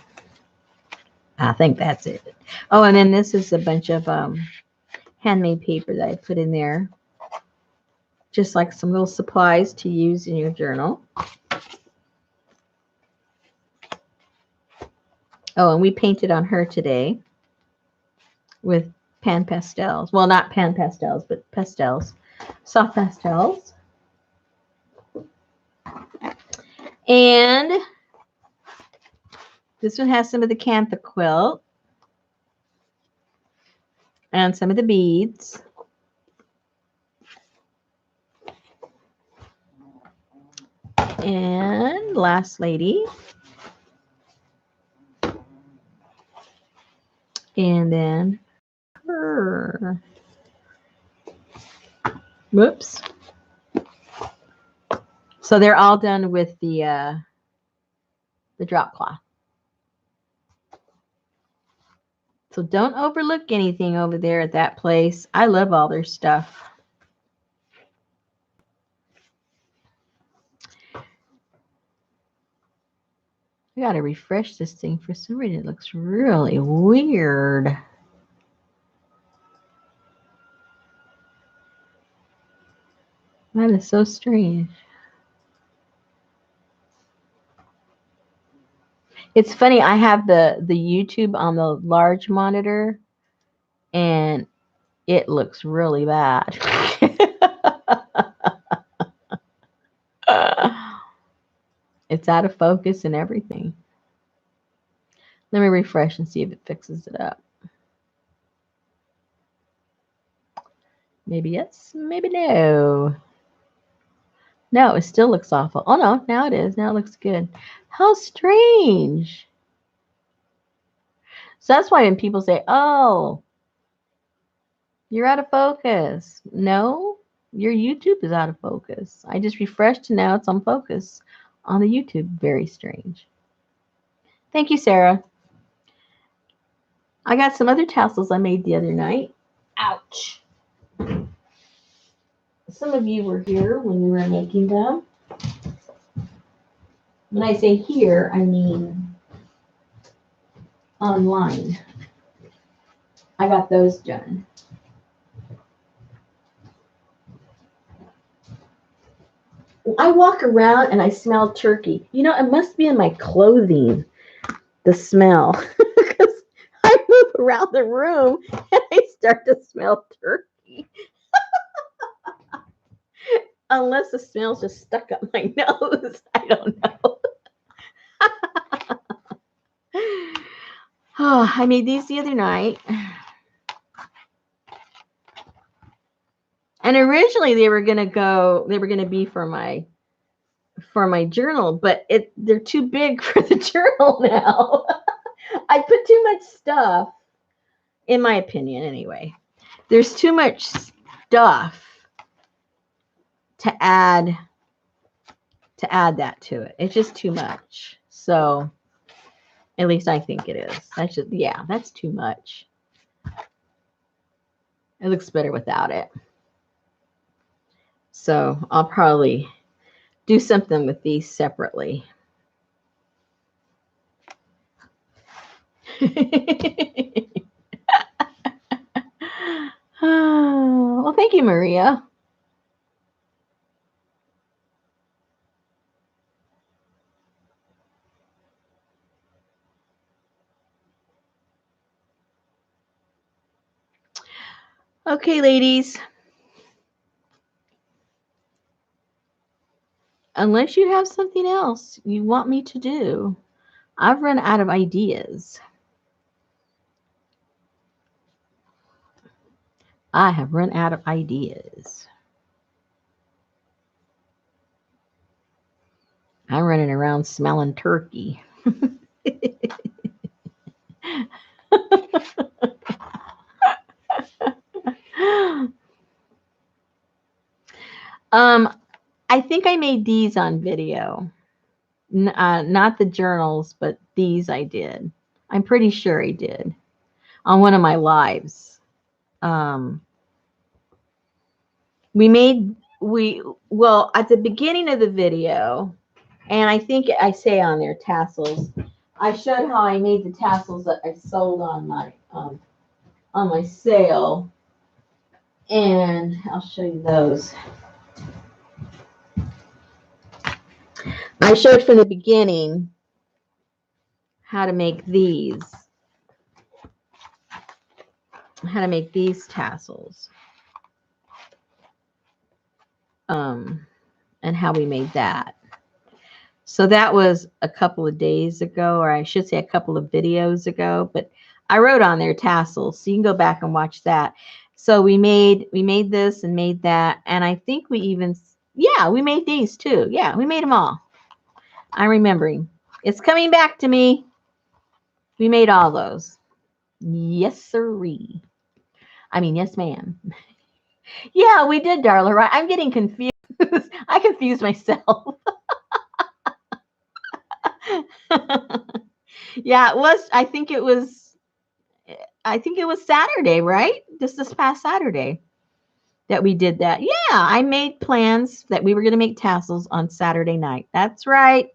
I think that's it. Oh, and then this is a bunch of handmade paper that I put in there. Just like some little supplies to use in your journal. Oh, and we painted on her today with pan pastels. Well, not pan pastels, but pastels. Soft pastels. And this one has some of the Cantha quilt. And some of the beads. And last lady. And then her. Whoops. So they're all done with the the drop cloth. So don't overlook anything over there at that place. I love all their stuff. I gotta refresh this thing. For some reason, it looks really weird. That is so strange. It's funny, I have the YouTube on the large monitor, and it looks really bad. It's out of focus and everything. Let me refresh and see if it fixes it up. Maybe yes, maybe no. No, it still looks awful. Oh no, now it is. Now it looks good. How strange. So that's why when people say, oh, you're out of focus. No, your YouTube is out of focus. I just refreshed and now it's on focus on the YouTube. Very strange. Thank you, Sarah. I got some other tassels I made the other night. Ouch. Some of you were here when we were making them. When I say here, I mean online. I got those done. I walk around and I smell turkey. You know, it must be in my clothing, the smell. Because I move around the room and I start to smell turkey. Unless the smell's just stuck up my nose. I don't know. Oh, I made these the other night. And originally they were gonna be for my journal, but they're too big for the journal now. I put too much stuff, in my opinion anyway. There's too much stuff to add that to it. It's just too much. So at least I think it is. That's just, yeah, that's too much. It looks better without it. So I'll probably do something with these separately. Well, thank you, Maria. Okay, ladies. Unless you have something else you want me to do, I've run out of ideas. I have run out of ideas. I'm running around smelling turkey. I think I made these on video. Not the journals, but these I did. I'm pretty sure I did on one of my lives. Well, at the beginning of the video, and I think I say on there tassels, I showed how I made the tassels that I sold on my sale, and I'll show you those. I showed from the beginning how to make these tassels, and how we made that. So that was a couple of days ago, or I should say a couple of videos ago, but I wrote on there tassels, so you can go back and watch that. So we made this and made that, and I think we even, yeah, we made these too. Yeah, we made them all. I'm remembering. It's coming back to me. We made all those. Yes, sirree. I mean, yes, ma'am. Yeah, we did, Darla, right? I'm getting confused. I confused myself. Yeah, it was. I think it was Saturday, right? Just this past Saturday that we did that. Yeah, I made plans that we were going to make tassels on Saturday night. That's right.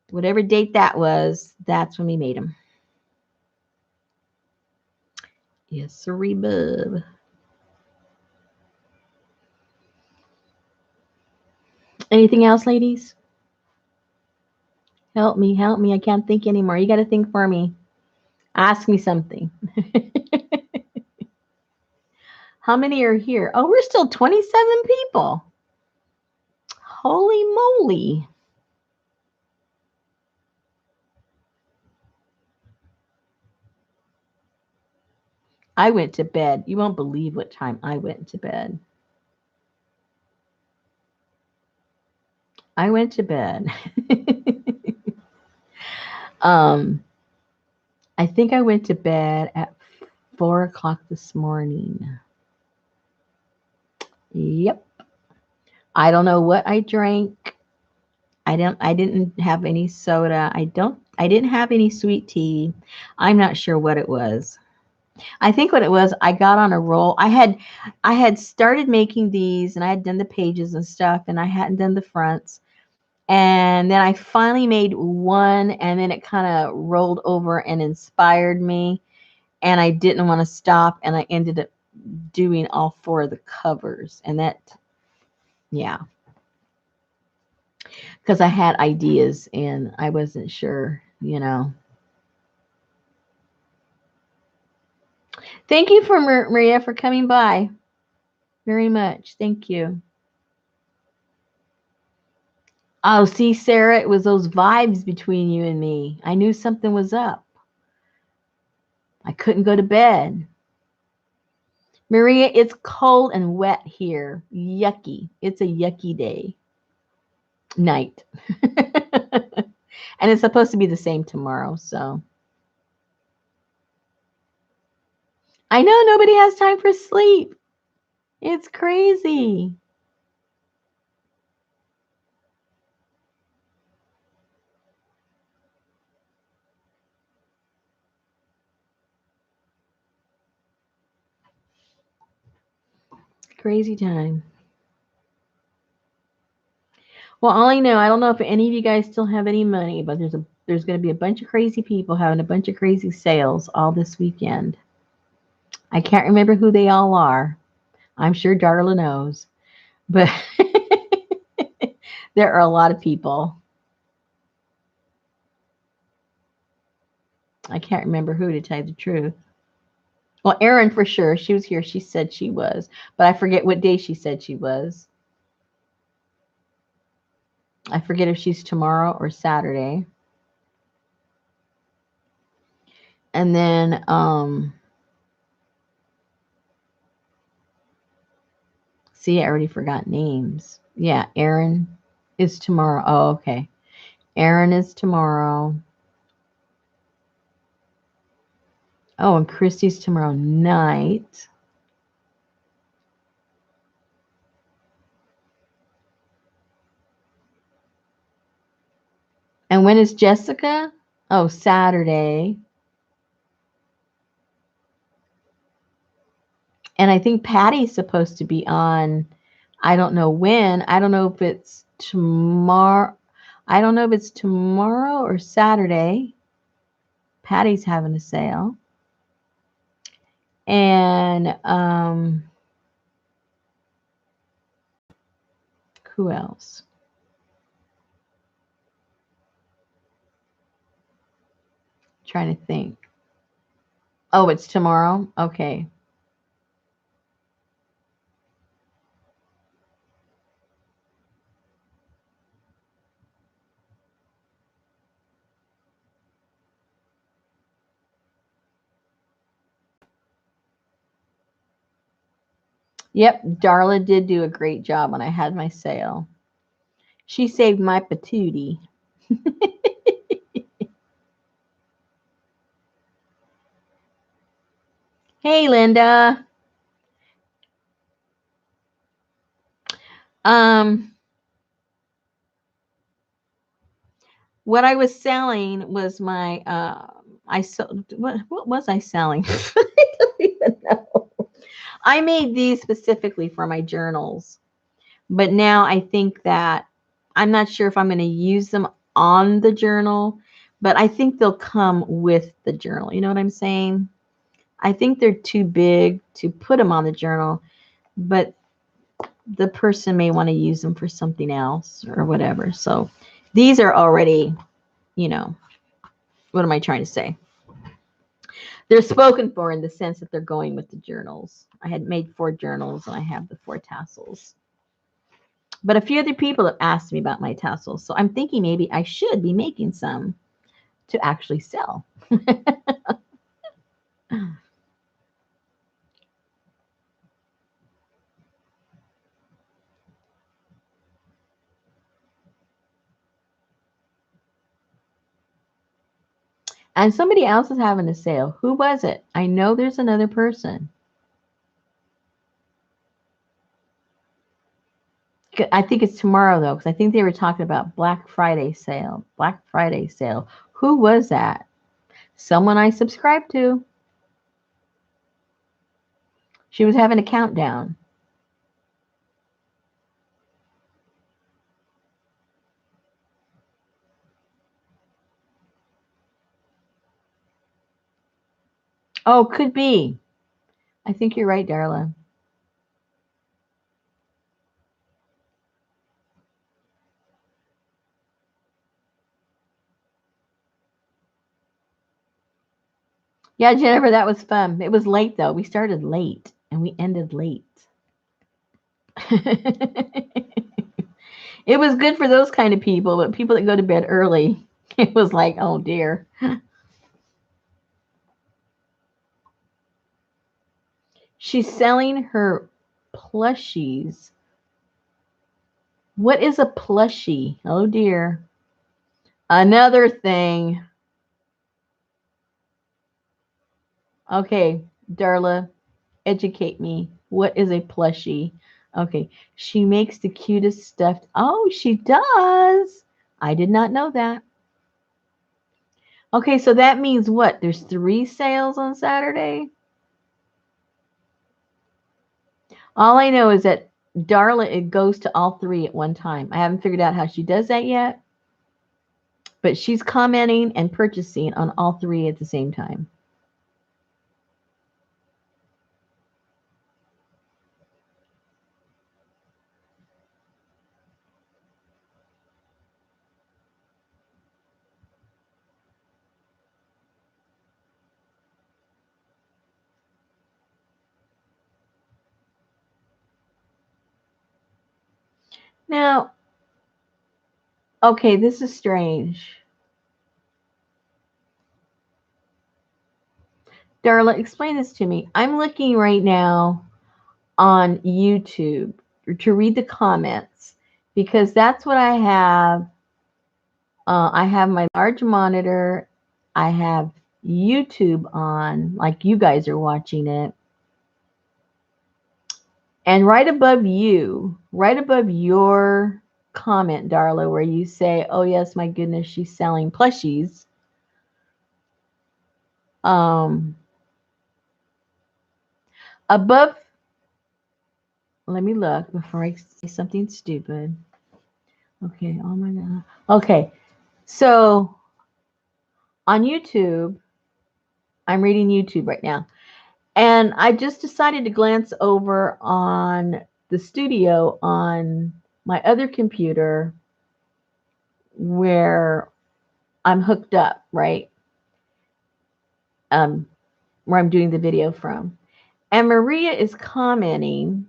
Whatever date that was, that's when we made them. Yes, sirree, bub. Anything else, ladies? Help me, help me. I can't think anymore. You got to think for me. Ask me something. How many are here? Oh, we're still 27 people. Holy moly. I went to bed. You won't believe what time I went to bed. I went to bed. um, I think I went to bed at 4 o'clock this morning. Yep. I don't know what I drank. I didn't have any soda. I didn't have any sweet tea. I'm not sure what it was. I think what it was, I got on a roll. I had started making these and I had done the pages and stuff and I hadn't done the fronts. And then I finally made one and then it kind of rolled over and inspired me and I didn't want to stop and I ended up doing all four of the covers and that, yeah, because I had ideas and I wasn't sure. Thank you for Maria for coming by very much. Thank you. Oh, see, Sarah, it was those vibes between you and me. I knew something was up. I couldn't go to bed. Maria, it's cold and wet here. Yucky. It's a yucky day. Night. And it's supposed to be the same tomorrow, so. I know nobody has time for sleep. It's crazy. Crazy time. Well, all I know, I don't know if any of you guys still have any money, but there's going to be a bunch of crazy people having a bunch of crazy sales all this weekend. I can't remember who they all are. I'm sure Darla knows, but there are a lot of people. I can't remember who, to tell you the truth. Well, Erin for sure. She was here. She said she was, but I forget what day she said she was. I forget if she's tomorrow or Saturday. And then see, I already forgot names. Yeah, Erin is tomorrow. Oh, okay. Erin is tomorrow. Oh, and Christy's tomorrow night. And when is Jessica? Oh, Saturday. And I think Patty's supposed to be on. I don't know when. I don't know if it's tomorrow. I don't know if it's tomorrow or Saturday. Patty's having a sale. And who else? Trying to think. Oh, it's tomorrow? Okay. Yep, Darla did do a great job when I had my sale. She saved my patootie. Hey, Linda. Um, What I was selling was my I sold what was I selling? I don't even know. I made these specifically for my journals, but now I think that I'm not sure if I'm going to use them on the journal, but I think they'll come with the journal. You know what I'm saying? I think they're too big to put them on the journal, but the person may want to use them for something else or whatever. So these are already, you know, what am I trying to say? They're spoken for in the sense that they're going with the journals. I had made 4 journals and I have the 4 tassels. But a few other people have asked me about my tassels. So I'm thinking maybe I should be making some to actually sell. And somebody else is having a sale. Who was it? I know there's another person. I think it's tomorrow though, because I think they were talking about Black Friday sale. Black Friday sale. Who was that? Someone I subscribed to. She was having a countdown. Oh, could be. I think you're right, Darla. Yeah, Jennifer, that was fun. It was late though. We started late and we ended late. It was good for those kind of people, but people that go to bed early, it was like, oh dear. She's selling her plushies. What is a plushie? Oh dear. Another thing. Okay, Darla, educate me. What is a plushie? Okay, she makes the cutest stuffed. Oh, she does. I did not know that. Okay, so that means what? There's 3 sales on Saturday? All I know is that Darla, it goes to all 3 at one time. I haven't figured out how she does that yet, but she's commenting and purchasing on all 3 at the same time. Now, okay, this is strange. Darla, explain this to me. I'm looking right now on YouTube to read the comments because that's what I have. I have my large monitor. I have YouTube on, like you guys are watching it. And right above you, right above your comment, Darla, where you say, oh, yes, my goodness, she's selling plushies. Um, above, let me look before I say something stupid. Okay, oh my God. Okay, so on YouTube, I'm reading YouTube right now. And I just decided to glance over on the studio on my other computer where I'm hooked up, right? Um, where I'm doing the video from. And Maria is commenting.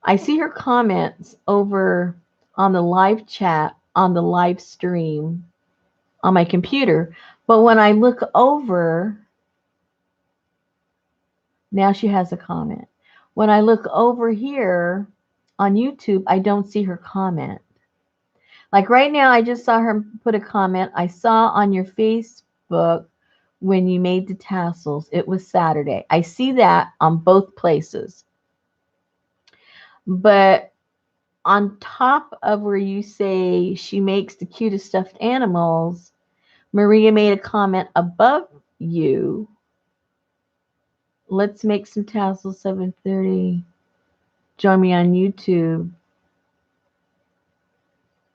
I see her comments over on the live chat, on the live stream on my computer. But when I look over, now she has a comment. When I look over here on YouTube, I don't see her comment. Like right now, I just saw her put a comment. I saw on your Facebook when you made the tassels, it was Saturday. I see that on both places. But on top of where you say she makes the cutest stuffed animals, Maria made a comment above you. Let's make some tassels 7:30. Join me on YouTube.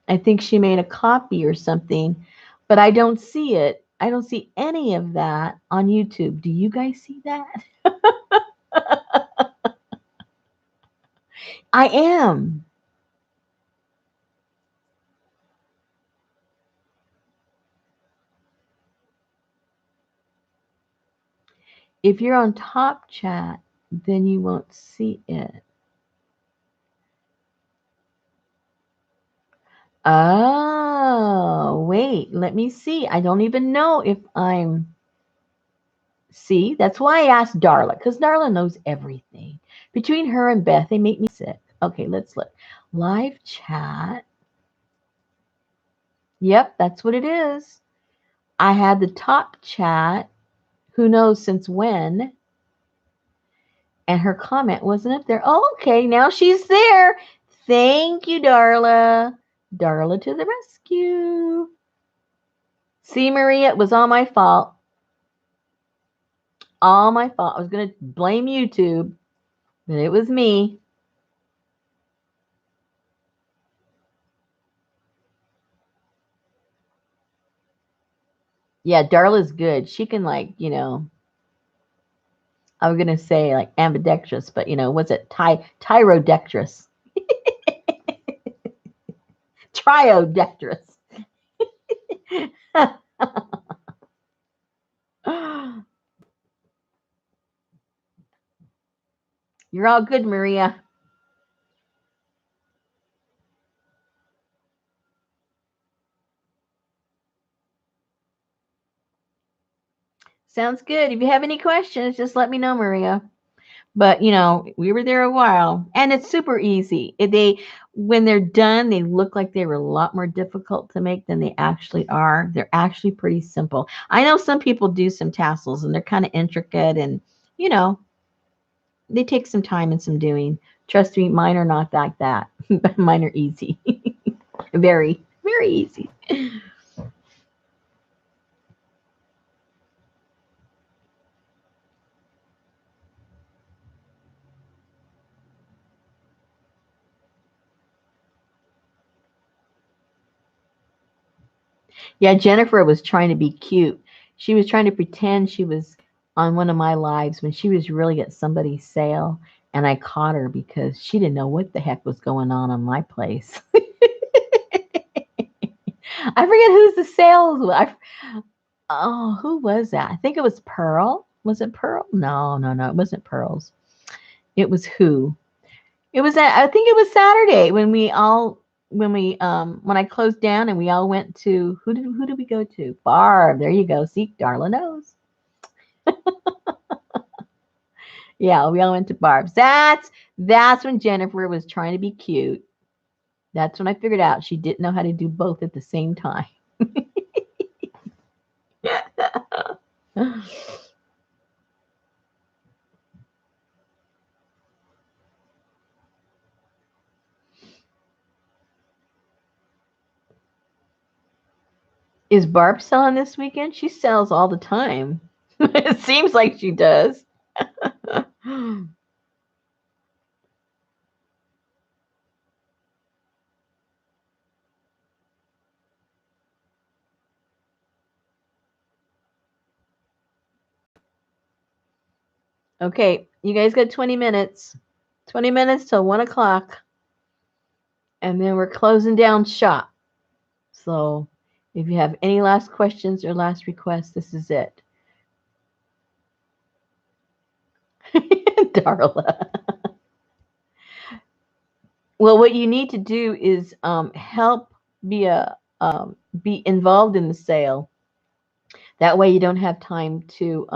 I think she made a copy or something, but I don't see it. I don't see any of that on YouTube. Do you guys see that? I am. If you're on Top Chat, then you won't see it. Oh, wait, let me see. I don't even know if I'm. See, that's why I asked Darla, because Darla knows everything. Between her and Beth, they make me sick. Okay, let's look. Live chat. Yep, that's what it is. I had the top chat, who knows since when, and her comment wasn't up there. Oh, okay, now she's there. Thank you, Darla. Darla to the rescue. See, Maria, it was all my fault. All my fault. I was going to blame YouTube, but it was me. Yeah, Darla's good. She can, like, I was going to say like ambidextrous, but, what's it? Tyrodextrous. Triodextrous. You're all good, Maria. Sounds good. If you have any questions, just let me know, Maria. But we were there a while, and it's super easy. When they're done, they look like they were a lot more difficult to make than they actually are. They're actually pretty simple. I know some people do some tassels, and they're kind of intricate, and you know they take some time and some doing. Trust me, mine are not like that. Mine are easy, very, very easy. Yeah, Jennifer was trying to be cute. She was trying to pretend she was on one of my lives when she was really at somebody's sale, and I caught her because she didn't know what the heck was going on my place. I forget who's the sales. Oh, who was that? I think it was Pearl. Was it Pearl? No, no, no. It wasn't Pearl's. It was who? It was I think it was Saturday when I closed down and we all went to who did we go to? Barb. There you go. See, Darla knows. Yeah, we all went to Barb's. That's when Jennifer was trying to be cute. That's when I figured out she didn't know how to do both at the same time. Is Barb selling this weekend? She sells all the time. It seems like she does. Okay, you guys got 20 minutes. 20 minutes till 1 o'clock. And then we're closing down shop. So if you have any last questions or last requests, this is it. Darla. Well, what you need to do is help be a be involved in the sale. That way, you don't have time to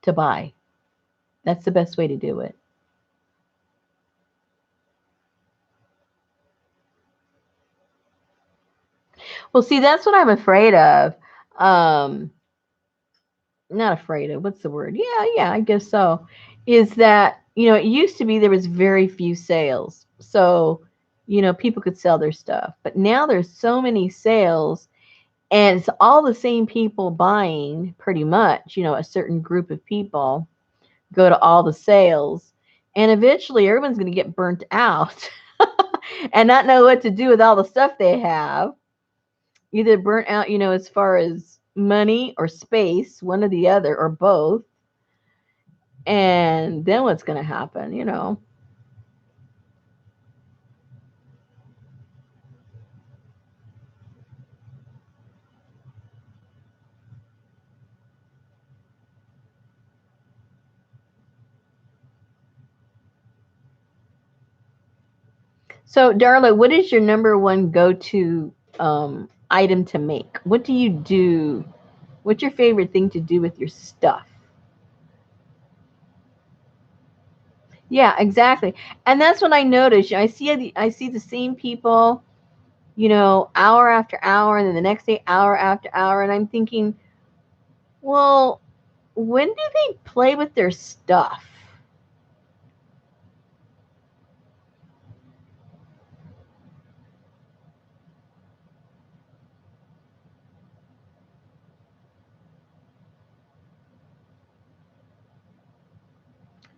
buy. That's the best way to do it. Well, see, that's what I'm afraid of. Um, Not afraid of. What's the word? Yeah, yeah, I guess so. Is that it used to be there was very few sales, so people could sell their stuff. But now there's so many sales, and it's all the same people buying pretty much, a certain group of people go to all the sales. And eventually everyone's going to get burnt out and not know what to do with all the stuff they have. Either burnt out, as far as money or space, one or the other, or both. And then what's going to happen? So, Darla, what is your number one go-to item to make? What do you do? What's your favorite thing to do with your stuff? Yeah, exactly. And that's what I noticed. I see the same people, hour after hour, and then the next day, hour after hour, and I'm thinking, well, when do they play with their stuff?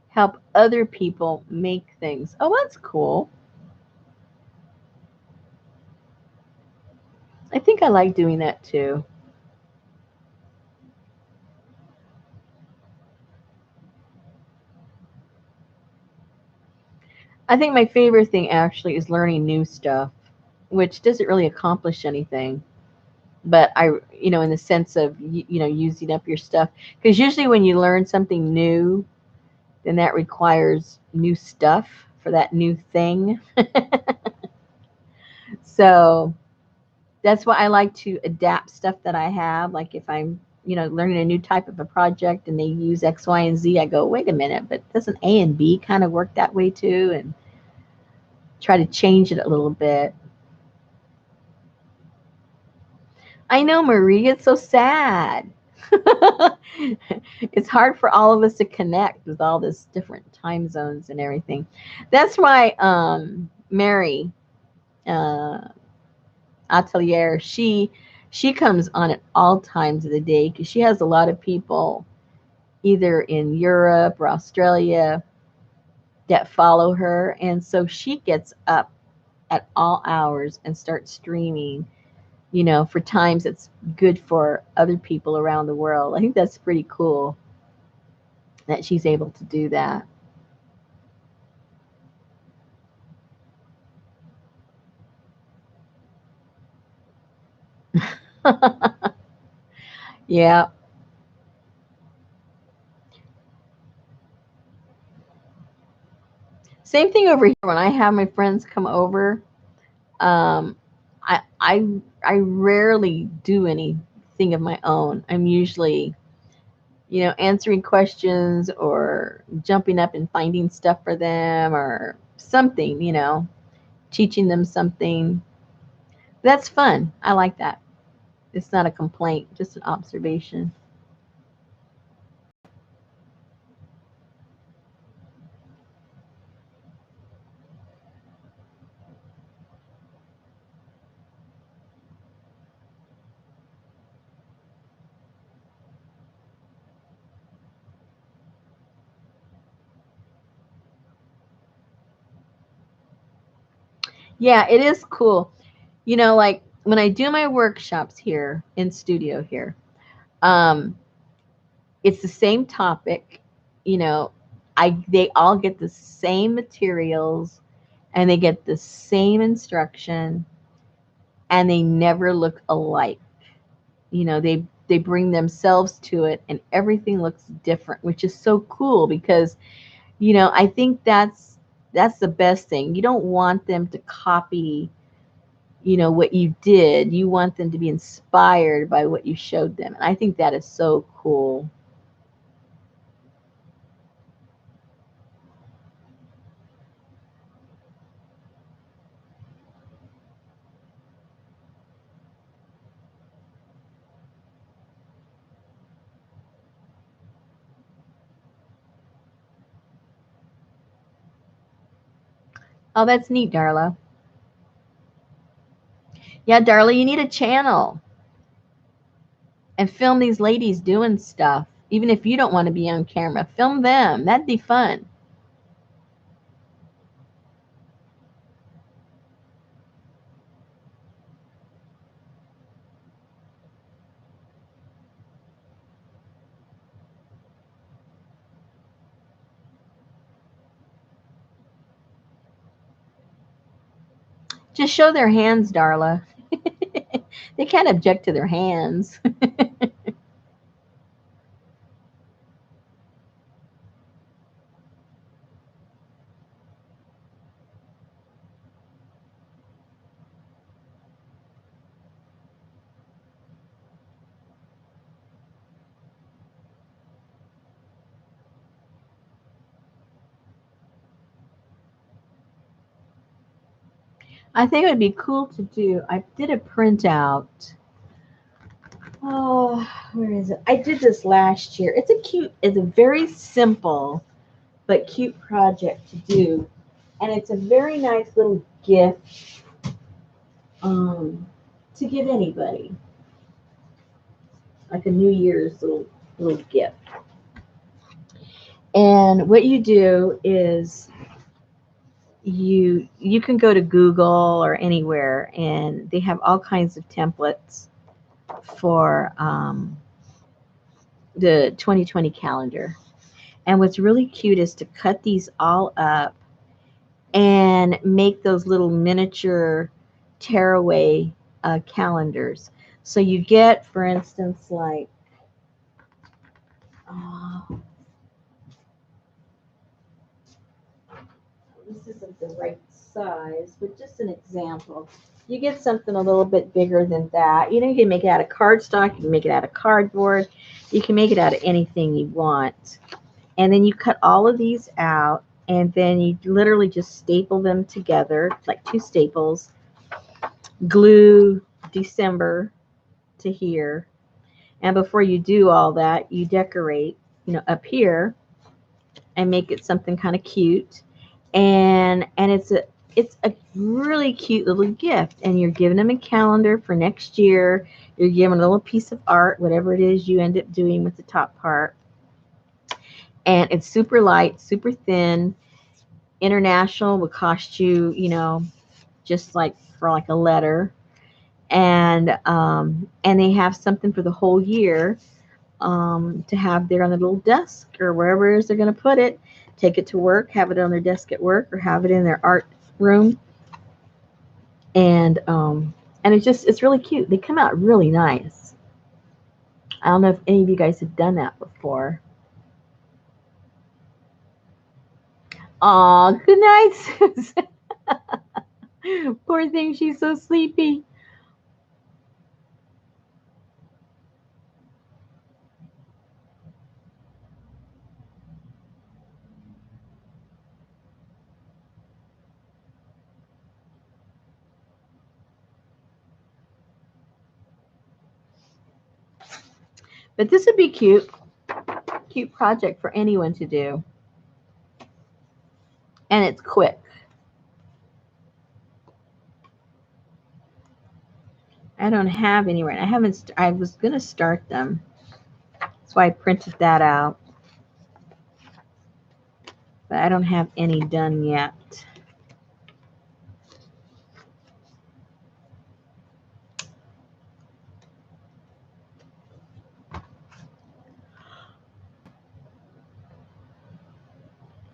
Help other people make things. Oh, that's cool. I think I like doing that too. I think my favorite thing actually is learning new stuff, which doesn't really accomplish anything. But in the sense of, using up your stuff. Because usually when you learn something new, then that requires new stuff for that new thing. So that's why I like to adapt stuff that I have. Like if I'm, learning a new type of a project and they use X, Y, and Z, I go, wait a minute, but doesn't A and B kind of work that way too? And try to change it a little bit. I know, Marie, it's so sad. It's hard for all of us to connect with all this different time zones and everything. That's why Mary uh, Atelier, she comes on at all times of the day because she has a lot of people either in Europe or Australia that follow her, and so she gets up at all hours and starts streaming. For times it's good for other people around the world. I think that's pretty cool that she's able to do that. Yeah. Same thing over here. When I have my friends come over, um, I rarely do anything of my own. I'm usually, answering questions or jumping up and finding stuff for them or something, teaching them something. That's fun. I like that. It's not a complaint, just an observation. Yeah, it is cool. Like when I do my workshops here in studio here, um, it's the same topic. You know, they all get the same materials and they get the same instruction and they never look alike. They bring themselves to it and everything looks different, which is so cool because, I think that's the best thing. You don't want them to copy, what you did. You want them to be inspired by what you showed them. And I think that is so cool. Oh, that's neat, Darla. Yeah, Darla, you need a channel and film these ladies doing stuff. Even if you don't want to be on camera, film them. That'd be fun. Just show their hands, Darla. They can't object to their hands. I think it would be cool to do. I did a printout. Oh, where is it? I did this last year. It's a very simple but cute project to do. And it's a very nice little gift to give anybody. Like a New Year's little gift. And what you do is you can go to Google or anywhere, and they have all kinds of templates for the 2020 calendar. And what's really cute is to cut these all up and make those little miniature tearaway calendars. So you get, for instance, like, oh, this isn't the right size, but just an example. You get something a little bit bigger than that. You know, you can make it out of cardstock, you can make it out of cardboard, you can make it out of anything you want. And then you cut all of these out, and then you literally just staple them together, like two staples, glue December to here. And before you do all that, you decorate, up here and make it something kind of cute. And it's a really cute little gift, and you're giving them a calendar for next year. You're giving a little piece of art, whatever it is you end up doing with the top part. And it's super light, super thin. International would cost you, just like for like a letter. And they have something for the whole year, to have there on the little desk or wherever it is they're going to put it. Take it to work, have it on their desk at work, or have it in their art room. And it's really cute. They come out really nice. I don't know if any of you guys have done that before. Aw, good night, Susan. Poor thing, she's so sleepy. But this would be cute project for anyone to do. And it's quick. I don't have any right. I was going to start them. That's why I printed that out. But I don't have any done yet.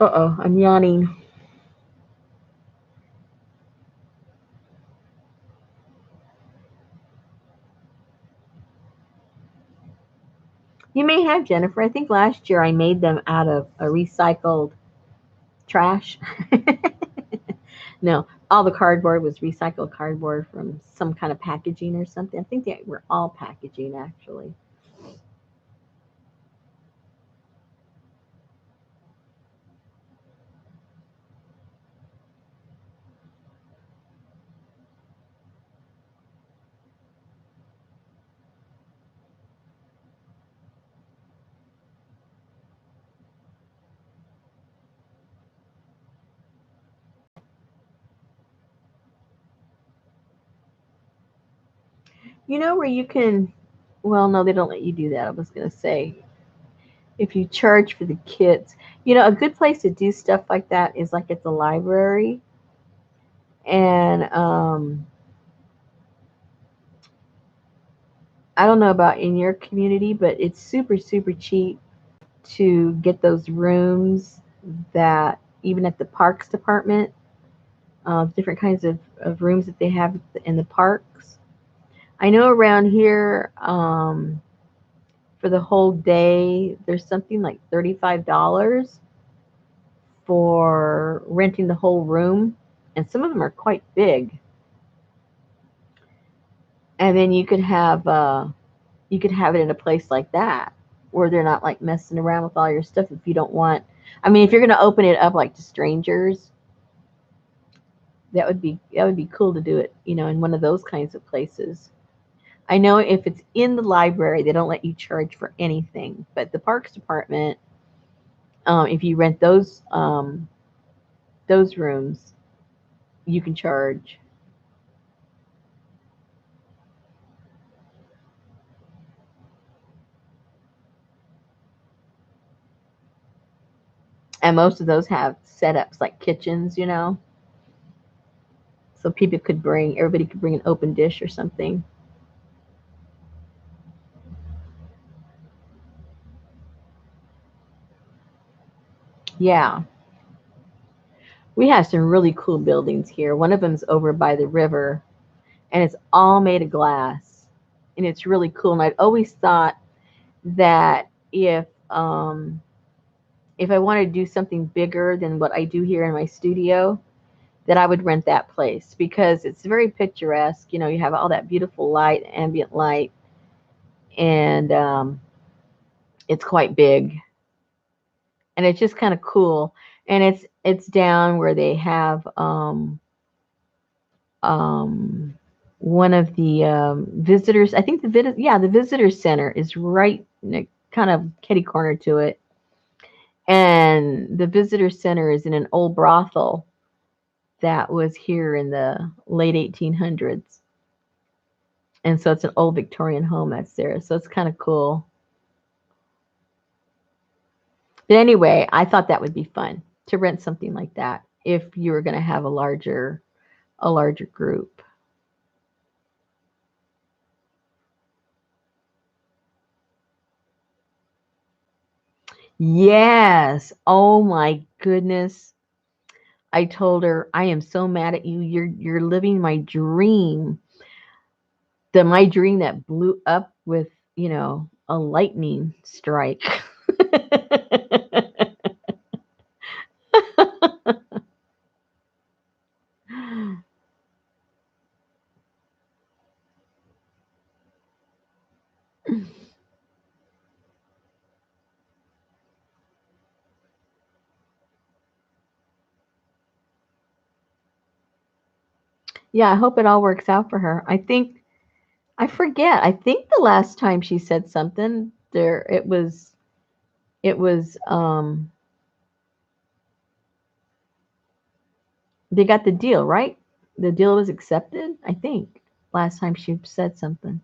Uh-oh, I'm yawning. You may have, Jennifer. I think last year I made them out of a recycled trash. No, all the cardboard was recycled cardboard from some kind of packaging or something. I think they were all packaging, actually. You know where you can, well, no, they don't let you do that. I was going to say, if you charge for the kids, a good place to do stuff like that is like at the library. And I don't know about in your community, but it's super, super cheap to get those rooms that even at the parks department, different kinds of rooms that they have in the parks. I know around here, for the whole day, there's something like $35 for renting the whole room, and some of them are quite big. And then you could have it in a place like that where they're not like messing around with all your stuff if you don't want. I mean, if you're going to open it up like to strangers, that would be cool to do it, in one of those kinds of places. I know if it's in the library, they don't let you charge for anything, but the parks department, if you rent those rooms, you can charge. And most of those have setups like kitchens, so everybody could bring an open dish or something. Yeah, we have some really cool buildings here. One of them's over by the river, and it's all made of glass, and it's really cool. And I'd always thought that if I wanted to do something bigger than what I do here in my studio, that I would rent that place because it's very picturesque. You have all that beautiful light, ambient light, and it's quite big, and it's just kind of cool. And it's down where they have um, one of the visitors. I think the visitor center is right kind of kitty corner to it, and the visitor center is in an old brothel that was here in the late 1800s. And so it's an old Victorian home that's there. So it's kind of cool. But anyway, I thought that would be fun to rent something like that if you were going to have a larger group. Yes. Oh my goodness. I told her, I am so mad at you. You're living my dream. My dream that blew up with, a lightning strike. Yeah, I hope it all works out for her. I forget. I think the last time she said something there, it was they got the deal, right? The deal was accepted, I think. Last time she said something.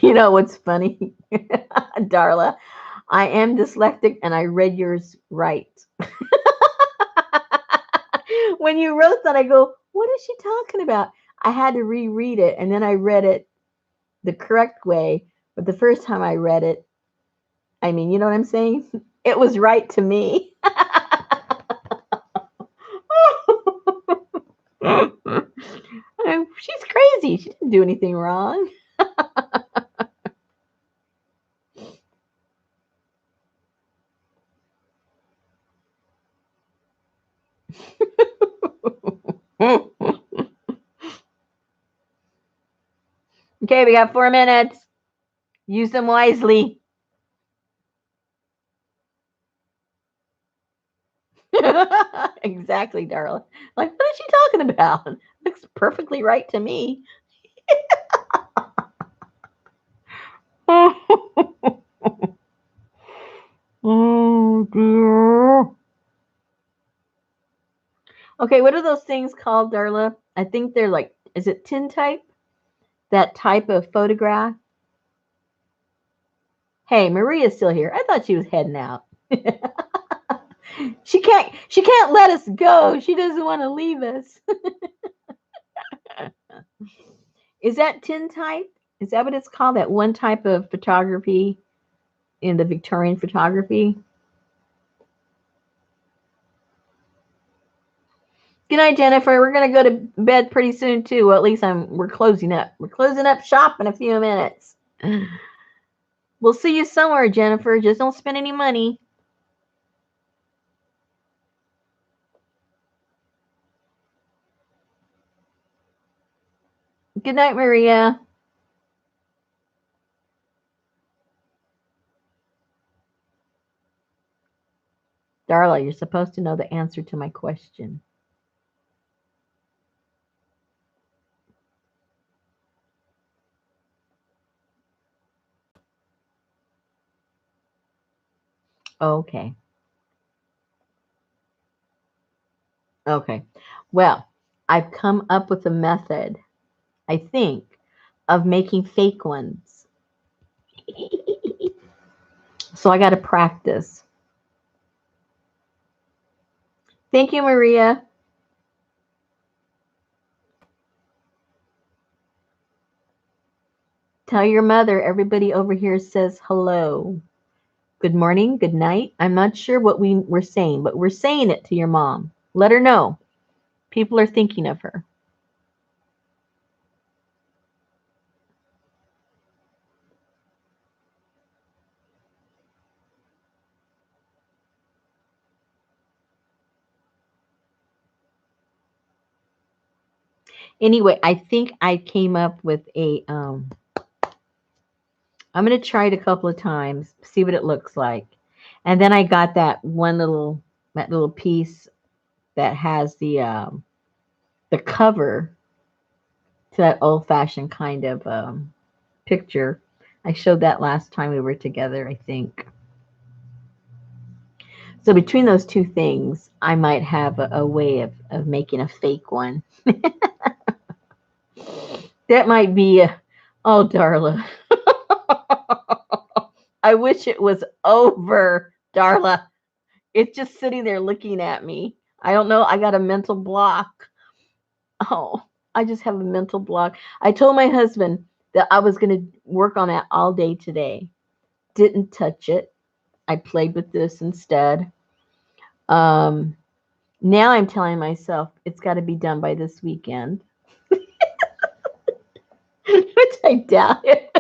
You know what's funny? Darla, I am dyslexic and I read yours right. When you wrote that, I go, what is she talking about? I had to reread it and then I read it the correct way. But the first time I read it, I mean, you know what I'm saying? It was right to me. She's crazy. She didn't do anything wrong. Okay, we got 4 minutes. Use them wisely. Exactly, darling. Like, what is she talking about? Looks perfectly right to me. Oh dear. Okay, what are those things called, Darla? I think they're like, is it tintype? That type of photograph? Hey, Maria's still here. I thought she was heading out. She can't let us go. She doesn't want to leave us. Is that tintype? Is that what it's called? That one type of photography in the Victorian photography? Good night, Jennifer. We're gonna go to bed pretty soon too. Well, at least we're closing up. We're closing up shop in a few minutes. We'll see you somewhere, Jennifer. Just don't spend any money. Good night, Maria. Darla, you're supposed to know the answer to my question. Okay. Okay. Well, I've come up with a method, I think, of making fake ones. So I got to practice. Thank you, Maria. Tell your mother everybody over here says hello. Good morning, good night. I'm not sure what we're saying, but we're saying it to your mom. Let her know. People are thinking of her. Anyway, I think I came up with a I'm going to try it a couple of times, see what it looks like. And then I got that little piece that has the cover to that old-fashioned kind of picture. I showed that last time we were together, I think. So between those two things, I might have a way of making a fake one. That might be oh, Darla. I wish it was over, Darla. It's just sitting there looking at me. I don't know. I got a mental block. Oh, I just have a mental block. I told my husband that I was going to work on that all day today. Didn't touch it. I played with this instead. Um, Now I'm telling myself it's got to be done by this weekend, which I doubt it.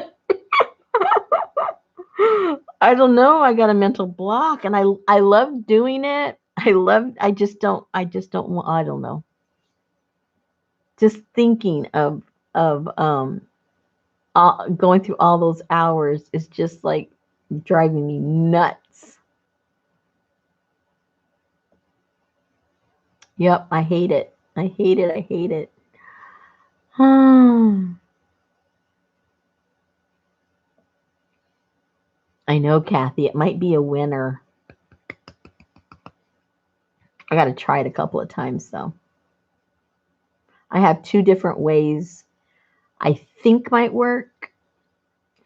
I don't know. I got a mental block, and I love doing it. I just don't want. I don't know. Just thinking of going through all those hours is just like driving me nuts. Yep, I hate it. I hate it. I hate it. I know, Kathy. It might be a winner. I got to try it a couple of times though. I have two different ways I think might work.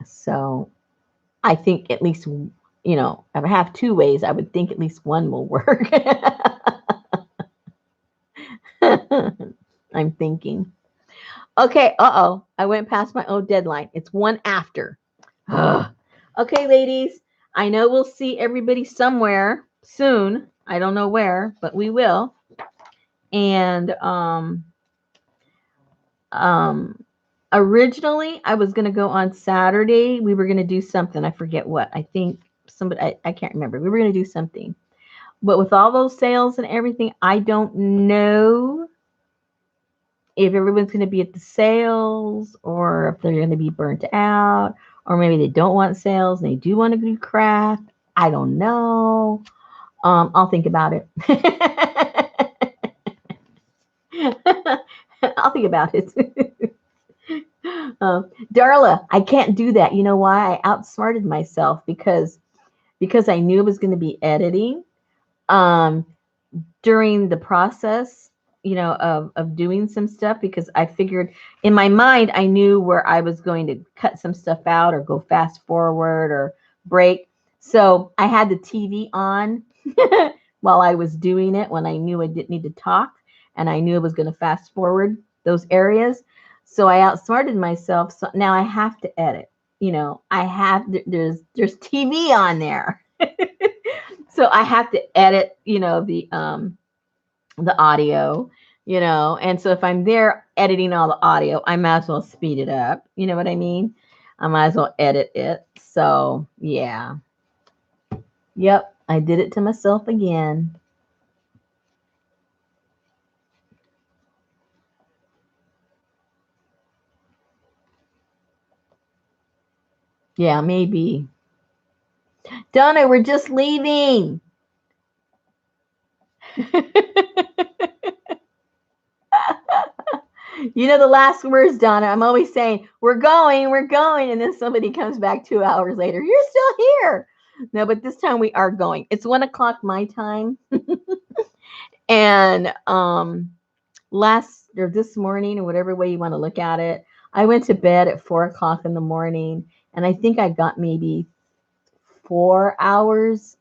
So I think at least, if I have two ways, I would think at least one will work. I'm thinking. Okay, uh-oh. I went past my own deadline. It's one after. Ugh. Okay, ladies. I know we'll see everybody somewhere soon. I don't know where, but we will. And originally I was gonna go on Saturday. We were gonna do something. I forget what. I think somebody I can't remember. We were gonna do something. But with all those sales and everything, I don't know if everyone's going to be at the sales or if they're going to be burnt out or maybe they don't want sales and they do want to do craft. I don't know. I'll think about it. I'll think about it. Darla, I can't do that. You know why? I outsmarted myself because I knew it was going to be editing. Um, During the process, of doing some stuff, because I figured in my mind, I knew where I was going to cut some stuff out or go fast forward or break. So I had the TV on while I was doing it, when I knew I didn't need to talk and I knew I was going to fast forward those areas. So I outsmarted myself. So now I have to edit. There's TV on there. So I have to edit, the audio, and so if I'm there editing all the audio, I might as well speed it up. You know what I mean? I might as well edit it. So yeah. Yep, I did it to myself again. Yeah, maybe. Donna, we're just leaving. You know the last words, Donna. I'm always saying, we're going. And then somebody comes back 2 hours later. You're still here. No, but this time we are going. It's 1 o'clock my time. And this morning, or whatever way you want to look at it, I went to bed at 4 o'clock in the morning. And I think I got maybe 4 hours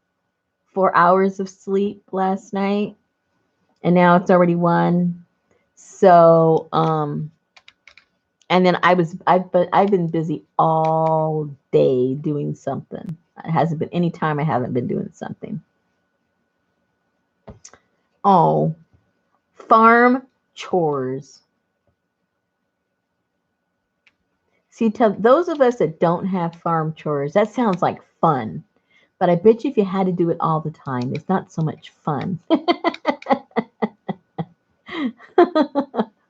of sleep last night. And now it's already 1. So, and then I've been busy all day doing something. It hasn't been any time I haven't been doing something. Oh, farm chores. See, to those of us that don't have farm chores, that sounds like fun. But I bet you if you had to do it all the time, it's not so much fun.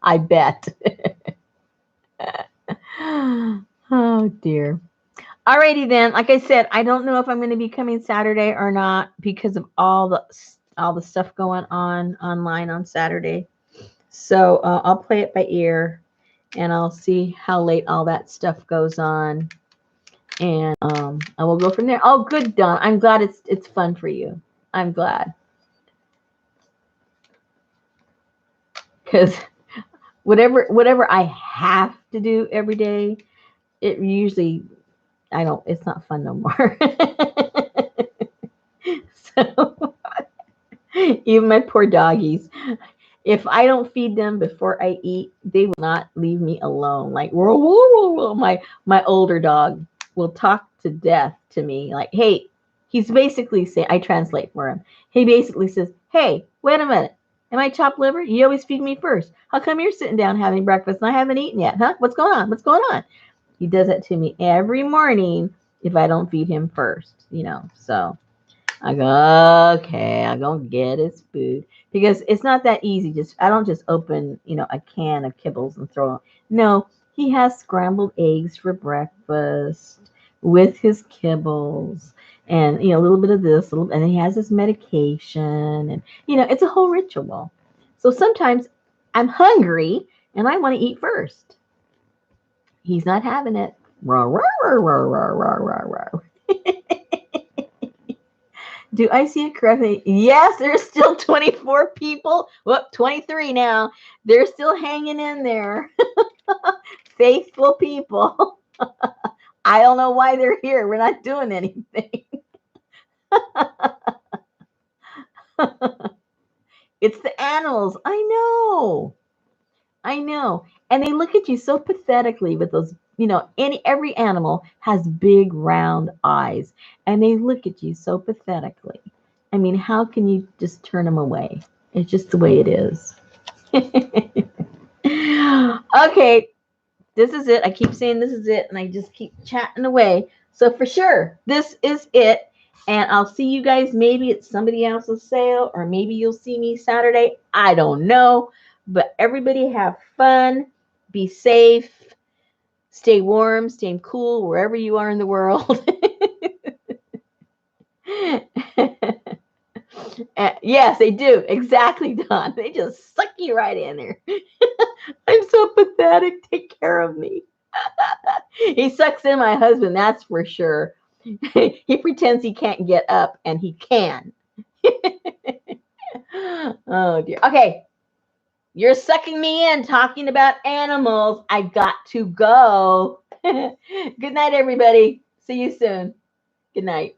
I bet. Oh dear. Alrighty then. Like I said, I don't know if I'm going to be coming Saturday or not because of all the stuff going on online on Saturday. So I'll play it by ear, and I'll see how late all that stuff goes on, and I will go from there. Oh, good, Don. I'm glad it's fun for you. I'm glad, because whatever I have to do every day, it usually it's not fun no more. So even my poor doggies, if I don't feed them before I eat, they will not leave me alone. Like, whoa, whoa, whoa, whoa. My older dog will talk to death to me. Like, hey, he's basically saying, I translate for him. He basically says, hey, wait a minute. Am I chopped liver? You always feed me first. How come you're sitting down having breakfast and I haven't eaten yet? Huh? What's going on? What's going on? He does that to me every morning if I don't feed him first, So I go, okay, I'm going to get his food, because it's not that easy. I don't just open, a can of kibbles and throw them. No, he has scrambled eggs for breakfast with his kibbles, and, a little bit of this, and then he has his medication, and, it's a whole ritual. So sometimes I'm hungry and I want to eat first. He's not having it. Rah, rah, rah, rah, rah, rah, rah. Do I see it correctly? Yes, there's still 24 people. Whoop, 23 now. They're still hanging in there. Faithful people. I don't know why they're here. We're not doing anything. It's the animals. I know. And they look at you so pathetically with those, every animal has big round eyes, and they look at you so pathetically. I mean, how can you just turn them away? It's just the way it is. Okay, this is it. I keep saying this is it, and I just keep chatting away. So for sure, this is it. And I'll see you guys maybe at somebody else's sale, or maybe you'll see me Saturday. I don't know. But everybody have fun, be safe, stay warm, stay cool wherever you are in the world. Yes, they do. Exactly, Don. They just suck you right in there. I'm so pathetic. Take care of me. He sucks in my husband, that's for sure. He pretends he can't get up, and he can. Oh, dear. Okay. You're sucking me in talking about animals. I got to go. Good night, everybody. See you soon. Good night.